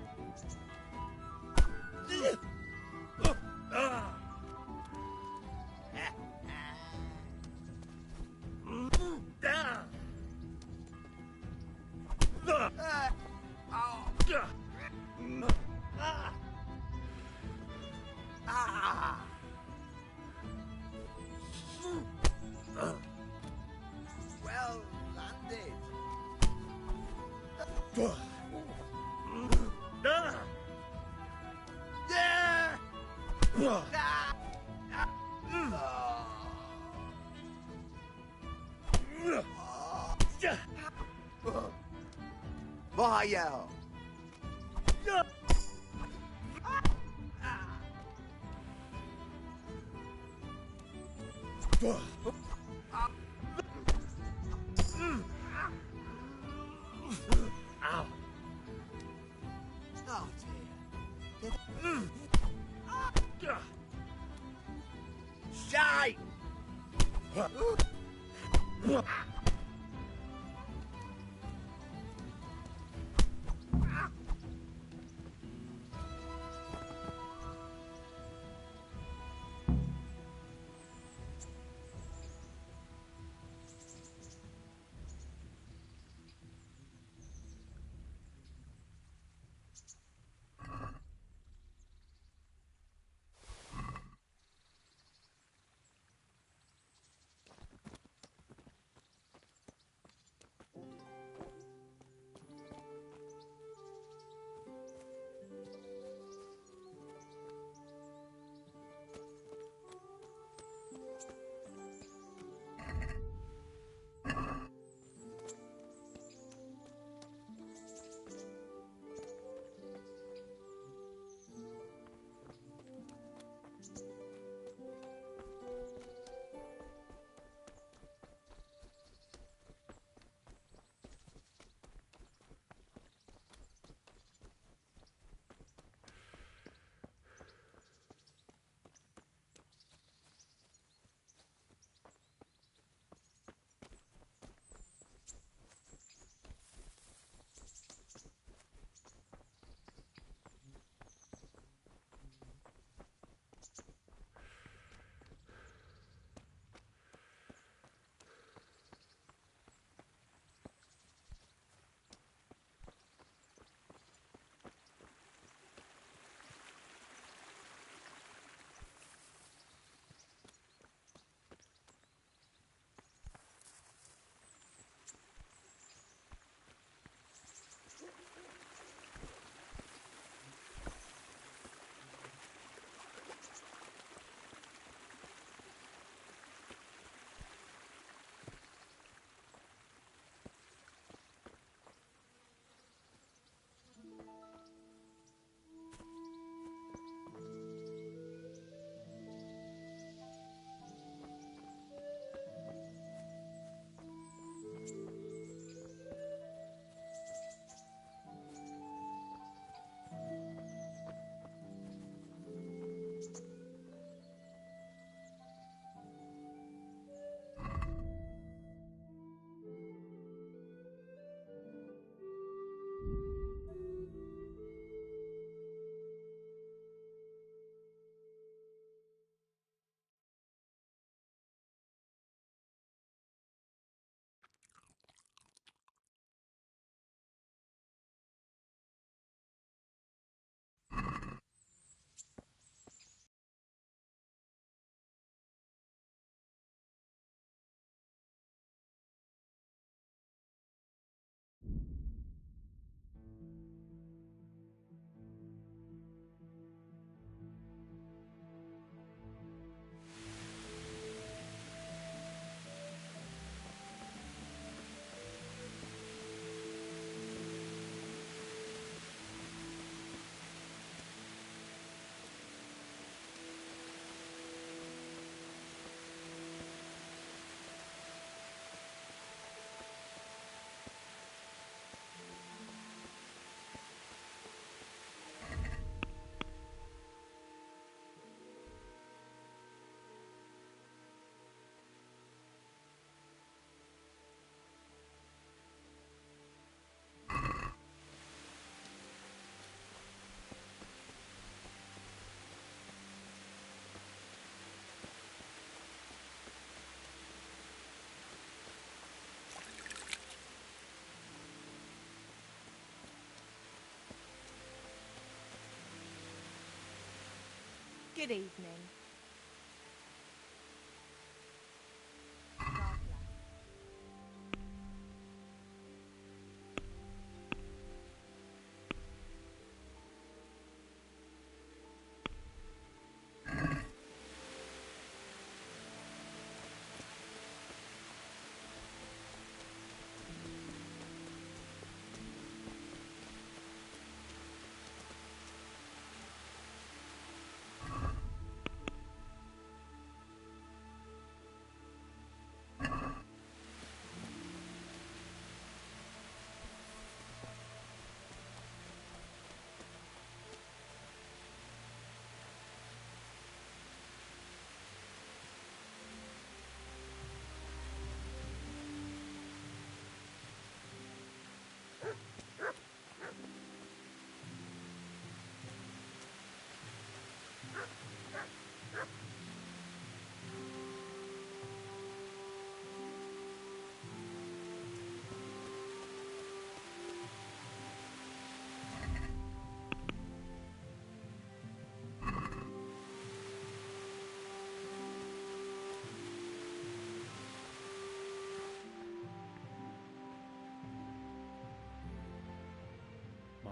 Well landed. Vaya! Ow. Oh, dear. Shite! Good evening.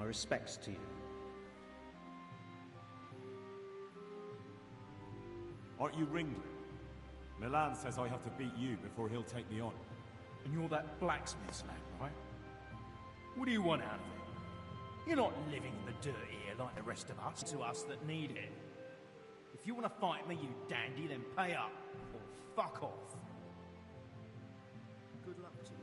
My respects to you. Aren't you Ringling? Milan says I have to beat you before he'll take me on. And you're that blacksmith's lad, right? What do you want out of it? You're not living in the dirt here like the rest of us, to us that need it. If you want to fight me, you dandy, then pay up, or fuck off. Good luck to you.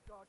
God.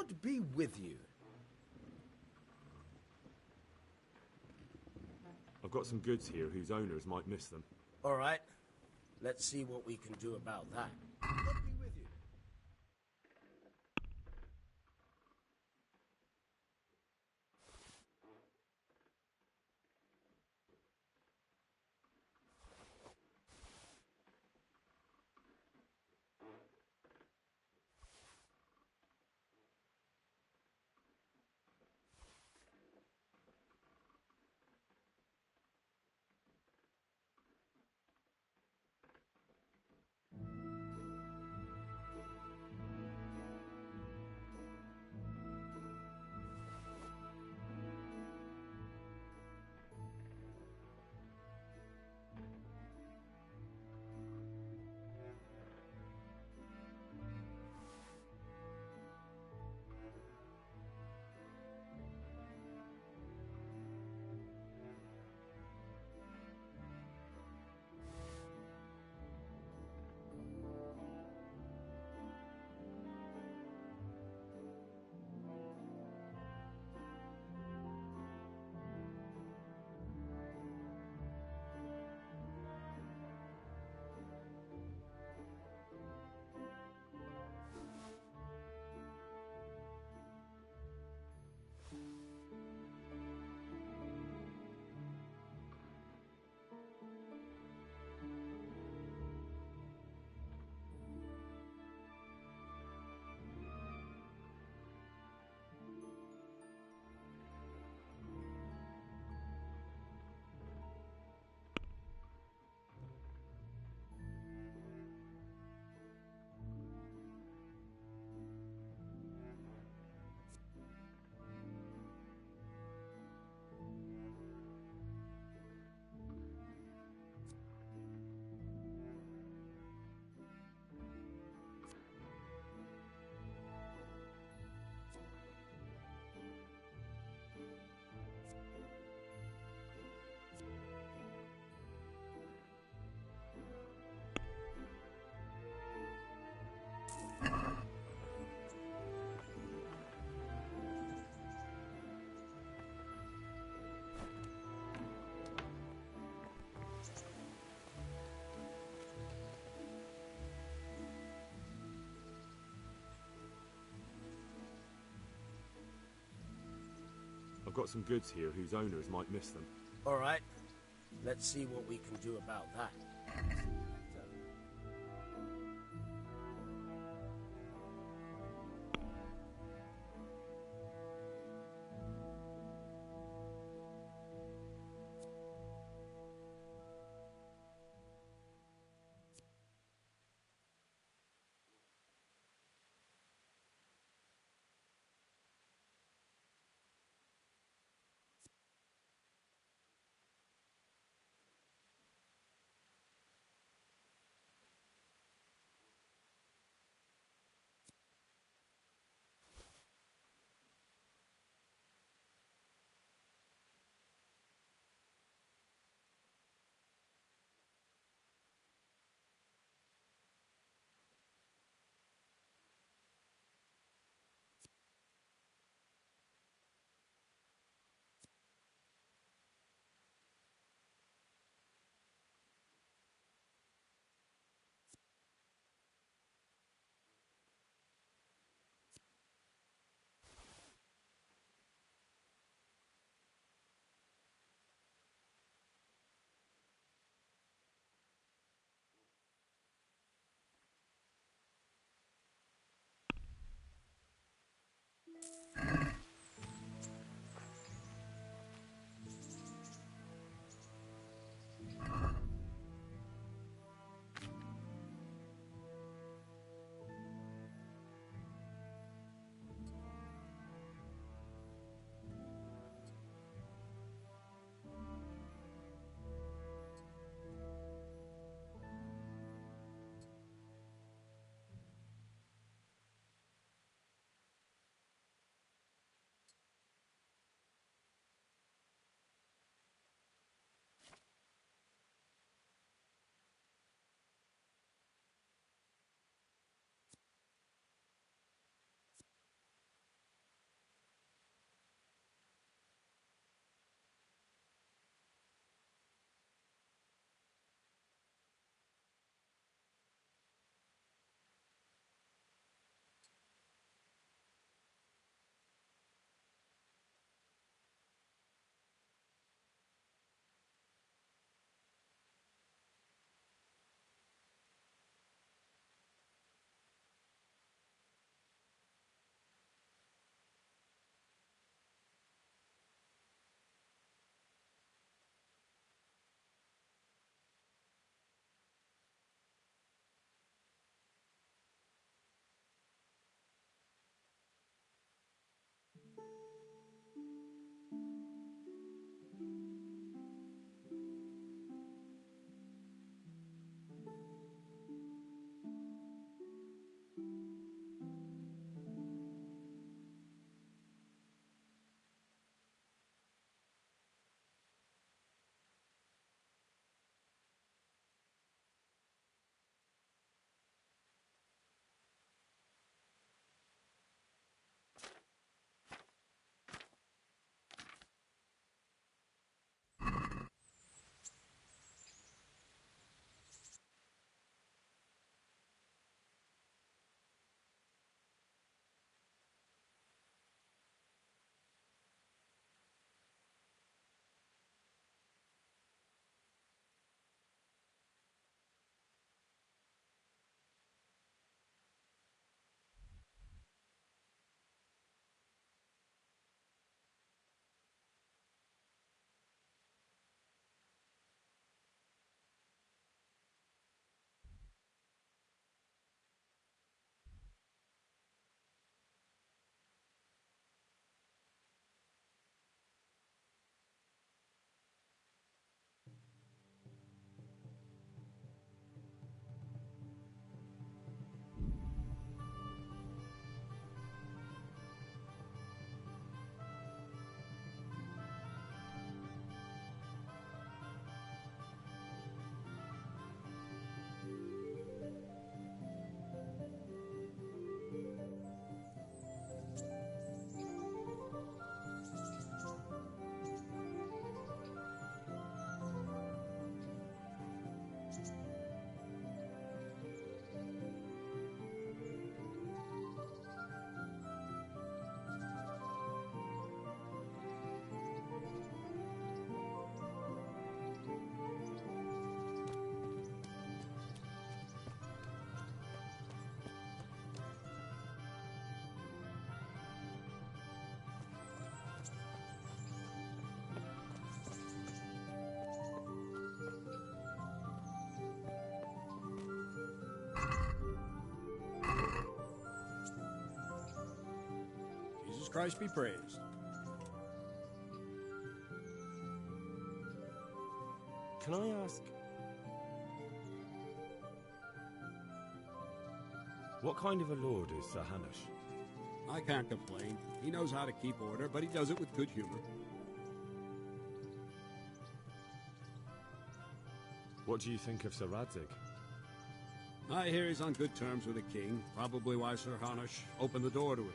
God be with you. I've got some goods here whose owners might miss them. All right. Let's see what we can do about that. I've got some goods here whose owners might miss them. All right. Let's see what we can do about that. Christ be praised. Can I ask... what kind of a lord is Sir Hanush? I can't complain. He knows how to keep order, but he does it with good humor. What do you think of Sir Radzig? I hear he's on good terms with the king, probably why Sir Hanush opened the door to him.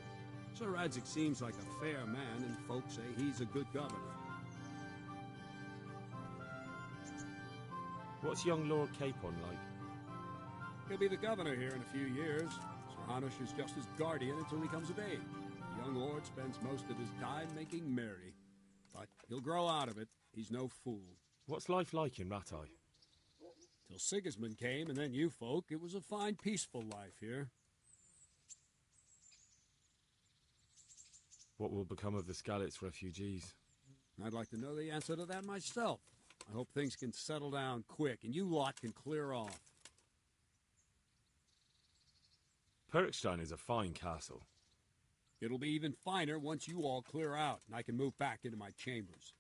Sir Radzig seems like a fair man, and folks say he's a good governor. What's young Lord Capon like? He'll be the governor here in a few years. Sir Hanush is just his guardian until he comes of age. The young lord spends most of his time making merry. But he'll grow out of it. He's no fool. What's life like in Rattay? Till Sigismund came, and then you folk, it was a fine, peaceful life here. What will become of the Skalitz refugees? I'd like to know the answer to that myself. I hope things can settle down quick, and you lot can clear off. Perkstein is a fine castle. It'll be even finer once you all clear out, and I can move back into my chambers.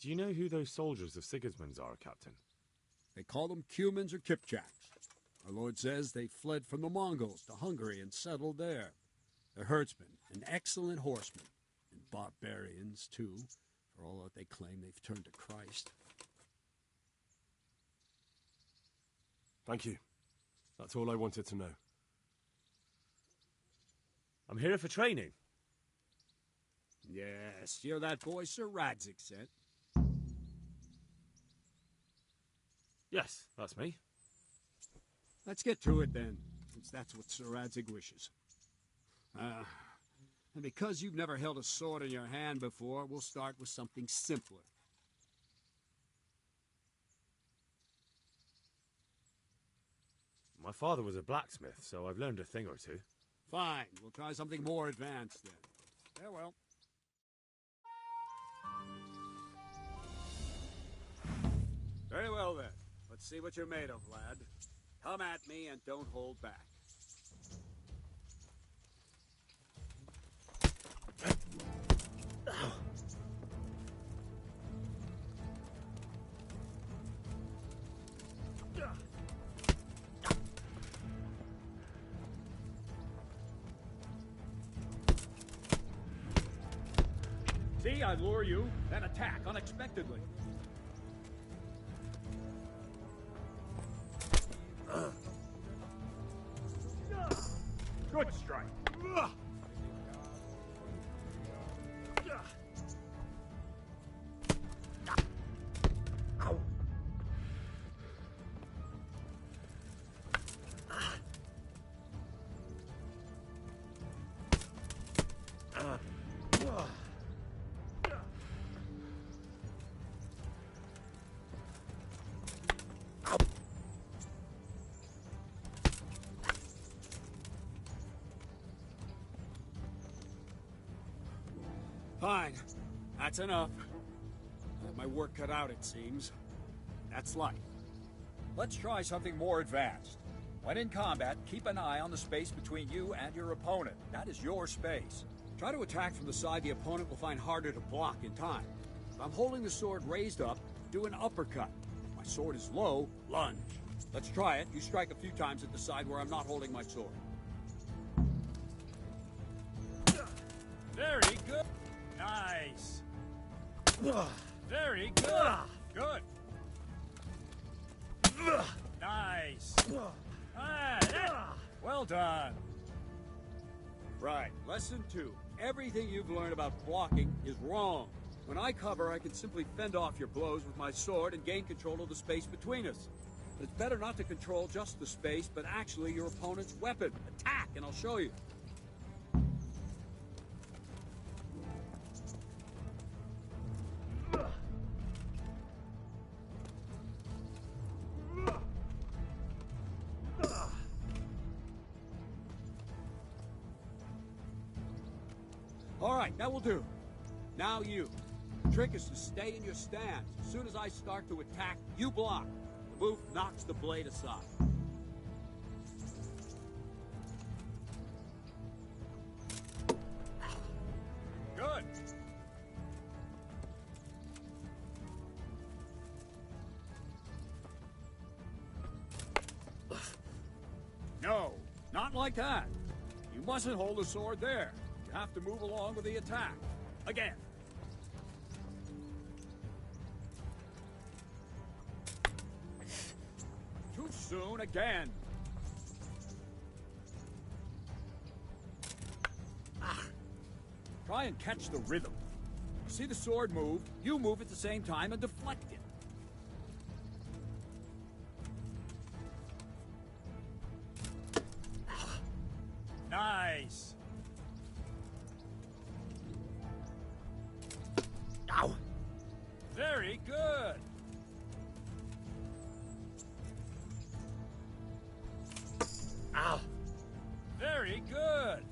Do you know who those soldiers of Sigismund's are, Captain? They call them Cumans or Kipchaks. Our lord says they fled from the Mongols to Hungary and settled there. They're herdsmen and excellent horsemen, and barbarians, too, for all that they claim they've turned to Christ. Thank you. That's all I wanted to know. I'm here for training. Yes, you're that boy Sir Radzig sent. Yes, that's me. Let's get to it then, since that's what Sir Radzig wishes. And because you've never held a sword in your hand before, we'll start with something simpler. My father was a blacksmith, so I've learned a thing or two. Fine, we'll try something more advanced then. Farewell. Very well then. Let's see what you're made of, lad. Come at me and don't hold back. See, I lure you, then attack unexpectedly. Good strike. Ow. Fine. That's enough. I have my work cut out, it seems. That's life. Let's try something more advanced. When in combat, keep an eye on the space between you and your opponent. That is your space. Try to attack from the side the opponent will find harder to block in time. If I'm holding the sword raised up, do an uppercut. If my sword is low, lunge. Let's try it. You strike a few times at the side where I'm not holding my sword. Very good. Nice. Very good. Good. Nice. Well done. Right. Lesson 2. Everything you've learned about blocking is wrong. When I cover, I can simply fend off your blows with my sword and gain control of the space between us. It's better not to control just the space, but actually your opponent's weapon. Attack, and I'll show you. All right, that will do. Now you. The trick is to stay in your stance. As soon as I start to attack, you block. The move knocks the blade aside. like that. You mustn't hold the sword there. You have to move along with the attack. Again. Too soon again. Try and catch the rhythm. See the sword move, you move at the same time and deflect it. Nice. Ow. Very good. Ow. Very good.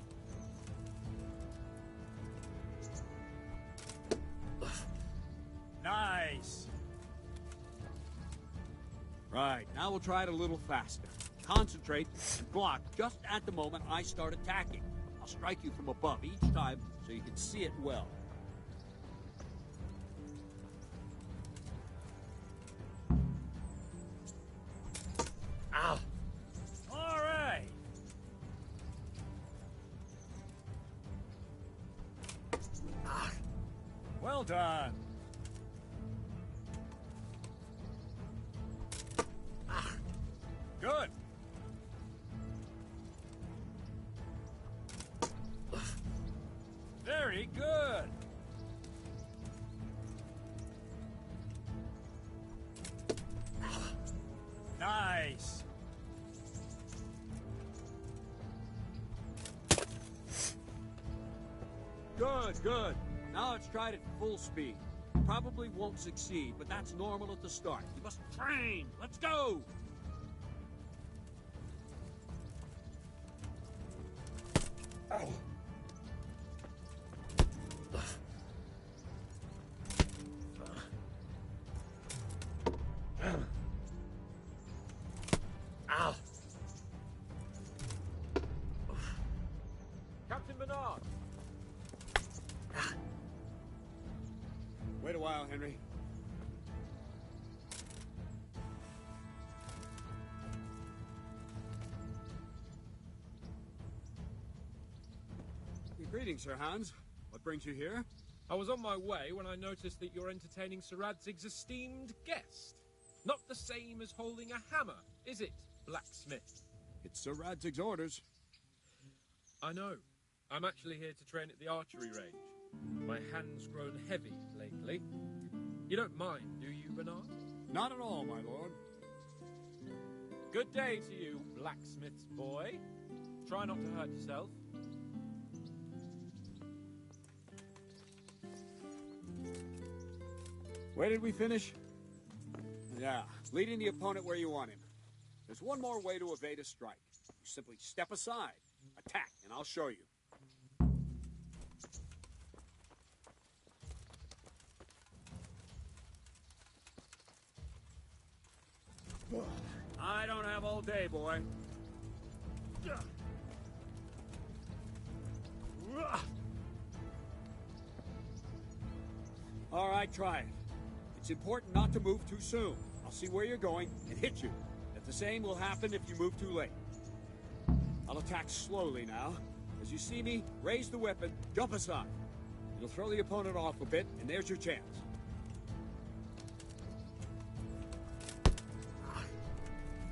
Nice. Right, now we'll try it a little faster. Concentrate and block just at the moment I start attacking. I'll strike you from above each time so you can see it well. Ow. All right. Well done. Good. Very good. Nice. Good, good. Now let's try it at full speed. Probably won't succeed, but that's normal at the start. You must train. Let's go. Oh. Ow. Captain Bernard! Wait a while, Henry. Greetings, Sir Hans. What brings you here? I was on my way when I noticed that you're entertaining Sir Radzig's esteemed guest. Not the same as holding a hammer, is it, blacksmith? It's Sir Radzig's orders. I know. I'm actually here to train at the archery range. My hand's grown heavy lately. You don't mind, do you, Bernard? Not at all, my lord. Good day to you, blacksmith's boy. Try not to hurt yourself. Where did we finish? Yeah, leading the opponent where you want him. There's one more way to evade a strike. You simply step aside, attack, and I'll show you. I don't have all day, boy. All right, try it. It's important not to move too soon. I'll see where you're going and hit you. If the same will happen if you move too late. I'll attack slowly now. As you see me, raise the weapon, jump aside. It'll throw the opponent off a bit, and there's your chance.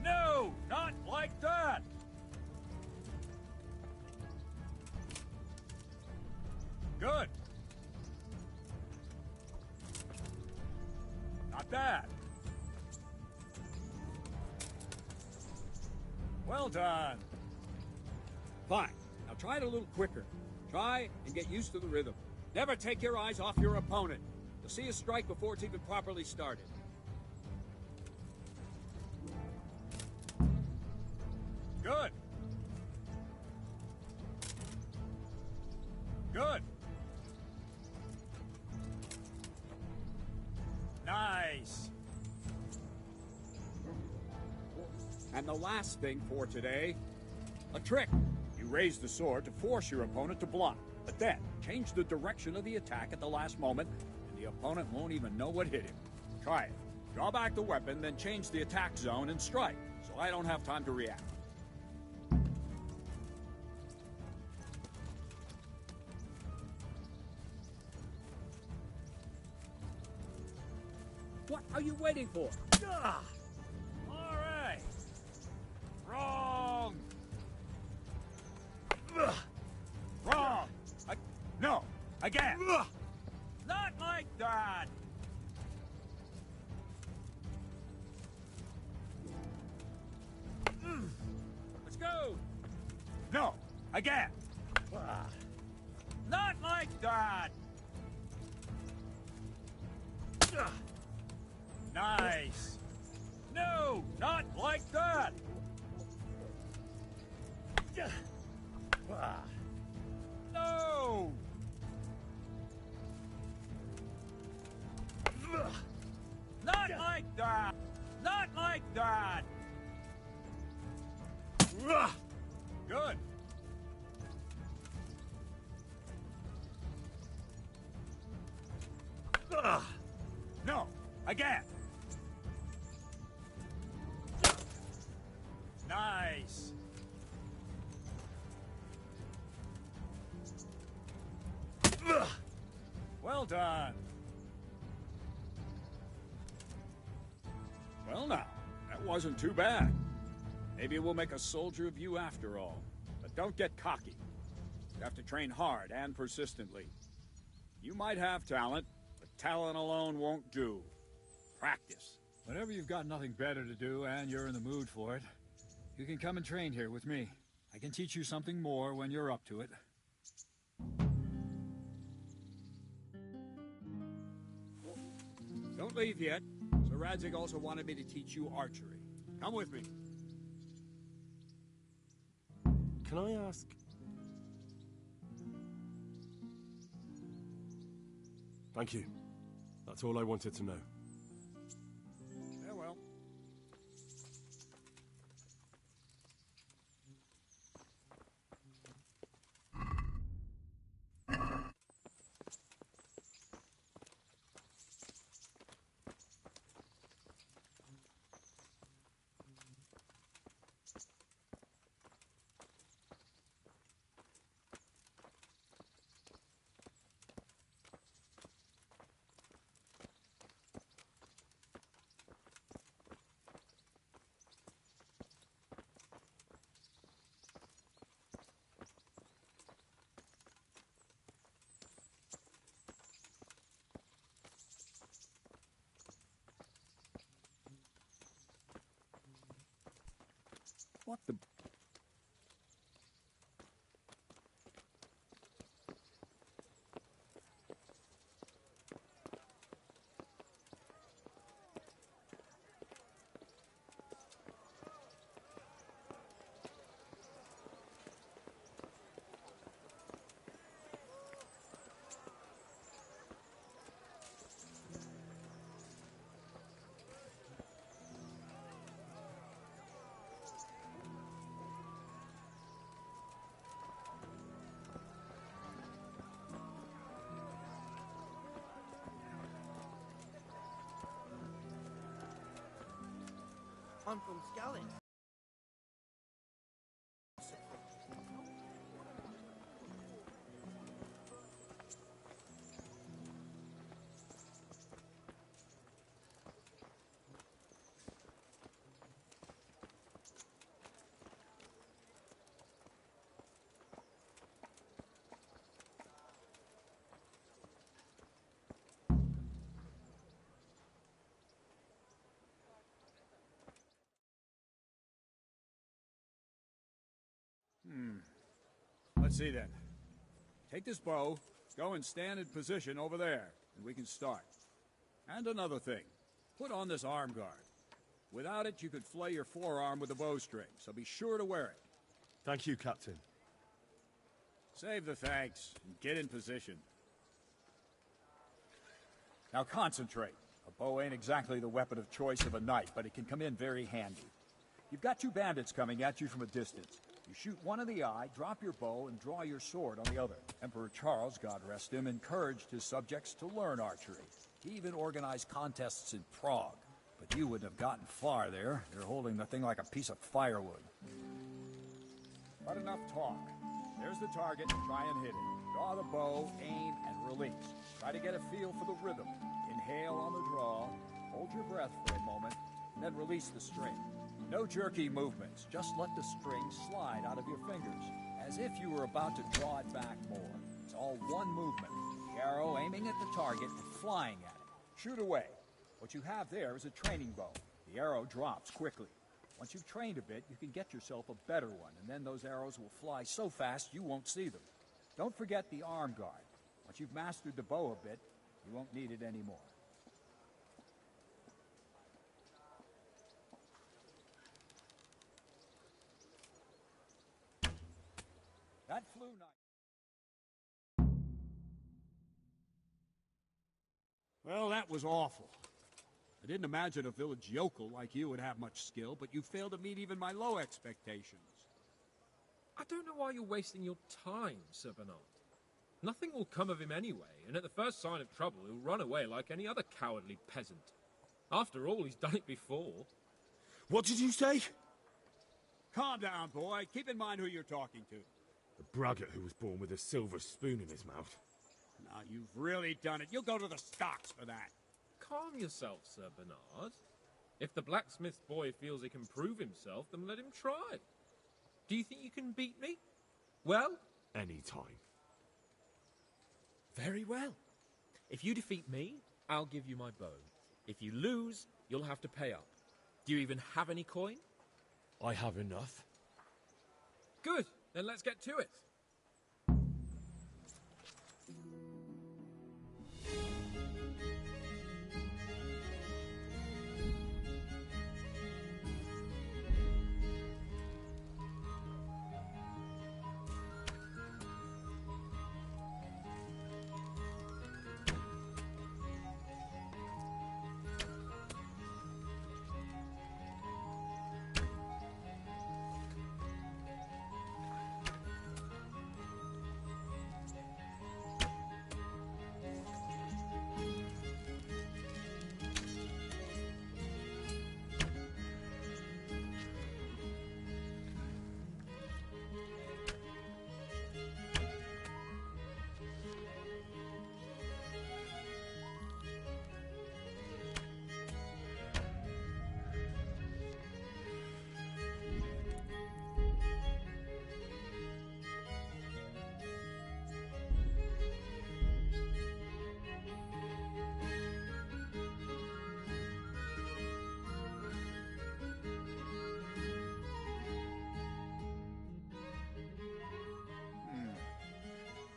No, not like that! Good. Not bad. Well done. Fine. Now try it a little quicker. Try and get used to the rhythm. Never take your eyes off your opponent. You'll see a strike before it's even properly started. Good. Good. Nice. And the last thing for today, a trick. You raise the sword to force your opponent to block, but then change the direction of the attack at the last moment, and the opponent won't even know what hit him. Try it. Draw back the weapon, then change the attack zone and strike, so I don't have time to react. What are you waiting for? Ah! All right. Wrong. Ugh. Wrong. No. Again. Ugh. Not like that. Let's go. No. Again. Not like that. Nice. No, not like that. No. Not like that. Not like that. Good. No, again. Nice. Well done. Well now, that wasn't too bad. Maybe we'll make a soldier of you after all. But don't get cocky. You have to train hard and persistently. You might have talent, but talent alone won't do. Practice. Whenever you've got nothing better to do and you're in the mood for it, you can come and train here with me. I can teach you something more when you're up to it. Don't leave yet. Sir Radzig also wanted me to teach you archery. Come with me. Can I ask? Thank you. That's all I wanted to know. Yeah, well. What the... I'm from Scallon. Let's see then. Take this bow, go and stand in position over there, and we can start. And another thing, put on this arm guard. Without it, you could flay your forearm with a bowstring, so be sure to wear it. Thank you, Captain. Save the thanks, and get in position. Now concentrate. A bow ain't exactly the weapon of choice of a knight, but it can come in very handy. You've got two bandits coming at you from a distance. You shoot one in the eye, drop your bow, and draw your sword on the other. Emperor Charles, God rest him, encouraged his subjects to learn archery. He even organized contests in Prague. But you wouldn't have gotten far there. You're holding the thing like a piece of firewood. But enough talk. There's the target. Try and hit it. Draw the bow, aim, and release. Try to get a feel for the rhythm. Inhale on the draw, Hold your breath for a moment, and then release the string. No jerky movements. Just let the string slide out of your fingers, as if you were about to draw it back more. It's all one movement. The arrow aiming at the target and flying at it. Shoot away. What you have there is a training bow. The arrow drops quickly. Once you've trained a bit, you can get yourself a better one, and then those arrows will fly so fast you won't see them. Don't forget the arm guard. Once you've mastered the bow a bit, you won't need it anymore. That flew nice. Well, that was awful. I didn't imagine a village yokel like you would have much skill, but you failed to meet even my low expectations. I don't know why you're wasting your time, Sir Bernard. Nothing will come of him anyway, and at the first sign of trouble, he'll run away like any other cowardly peasant. After all, he's done it before. What did you say? Calm down, boy. Keep in mind who you're talking to. The braggart who was born with a silver spoon in his mouth. Now, you've really done it. You'll go to the stocks for that. Calm yourself, Sir Bernard. If the blacksmith's boy feels he can prove himself, then let him try. Do you think you can beat me? Well? Any time. Very well. If you defeat me, I'll give you my bow. If you lose, you'll have to pay up. Do you even have any coin? I have enough. Good. Then let's get to it.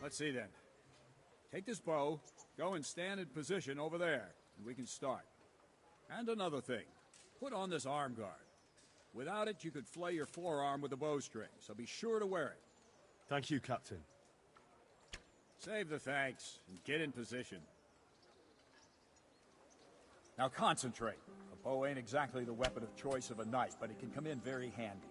Let's see then. Take this bow, go and stand in position over there, and we can start. And another thing, put on this arm guard. Without it, you could flay your forearm with a bowstring, so be sure to wear it. Thank you, Captain. Save the thanks, and get in position. Now concentrate. A bow ain't exactly the weapon of choice of a knight, but it can come in very handy.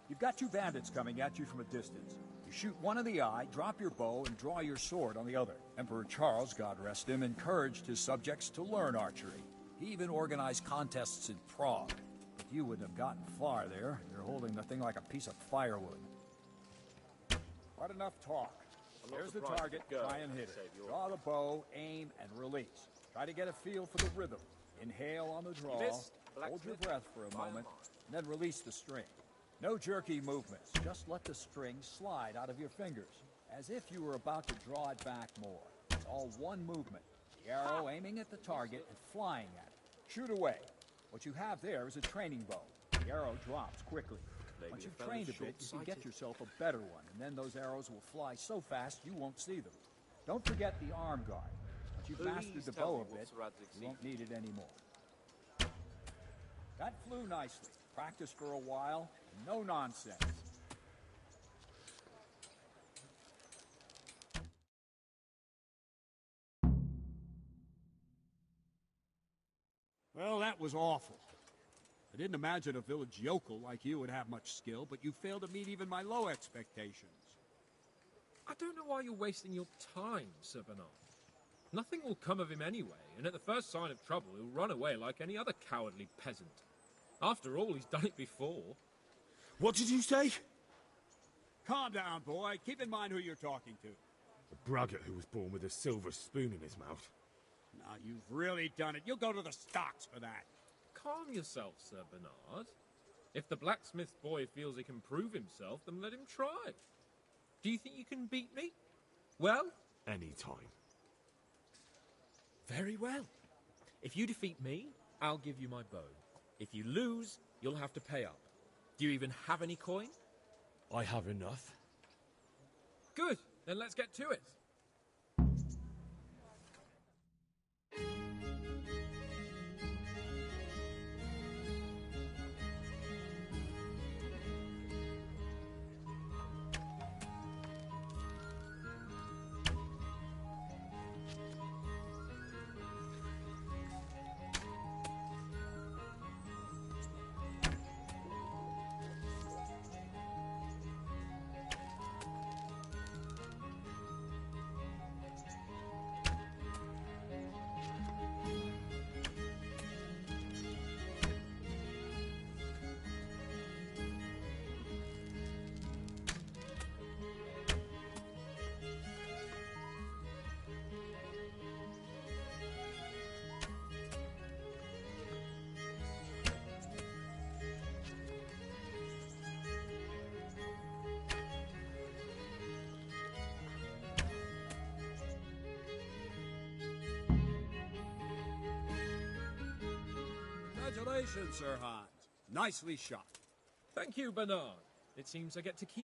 You've got two bandits coming at you from a distance. You shoot one in the eye, drop your bow, and draw your sword on the other. Emperor Charles, God rest him, encouraged his subjects to learn archery. He even organized contests in Prague. But you wouldn't have gotten far there. You're holding the thing like a piece of firewood. Quite enough talk. There's the target. Try and hit it. Draw the bow, aim, and release. Try to get a feel for the rhythm. Inhale on the draw. Hold your breath for a moment, and then release the string. No jerky movements. Just let the string slide out of your fingers, as if you were about to draw it back more. It's all one movement. The arrow aiming at the target and flying at it. Shoot away. What you have there is a training bow. The arrow drops quickly. Once you've trained a bit, you can get yourself a better one, and then those arrows will fly so fast you won't see them. Don't forget the arm guard. Once you've mastered the bow a bit, you won't need it anymore. That flew nicely. Practice for a while, and no nonsense. Well, that was awful. I didn't imagine a village yokel like you would have much skill, but you failed to meet even my low expectations. I don't know why you're wasting your time, Sir Bernard. Nothing will come of him anyway, and at the first sign of trouble, he'll run away like any other cowardly peasant. After all, he's done it before. What did you say? Calm down, boy. Keep in mind who you're talking to. The braggart who was born with a silver spoon in his mouth. Now, Now, you've really done it. You'll go to the stocks for that. Calm yourself, Sir Bernard. If the blacksmith boy feels he can prove himself, then let him try. Do you think you can beat me? Well? Any time. Very well. If you defeat me, I'll give you my bow. If you lose, you'll have to pay up. Do you even have any coin? I have enough. Good. Then let's get to it. Congratulations, Sir Hans. Nicely shot. Thank you, Bernard. It seems I get to keep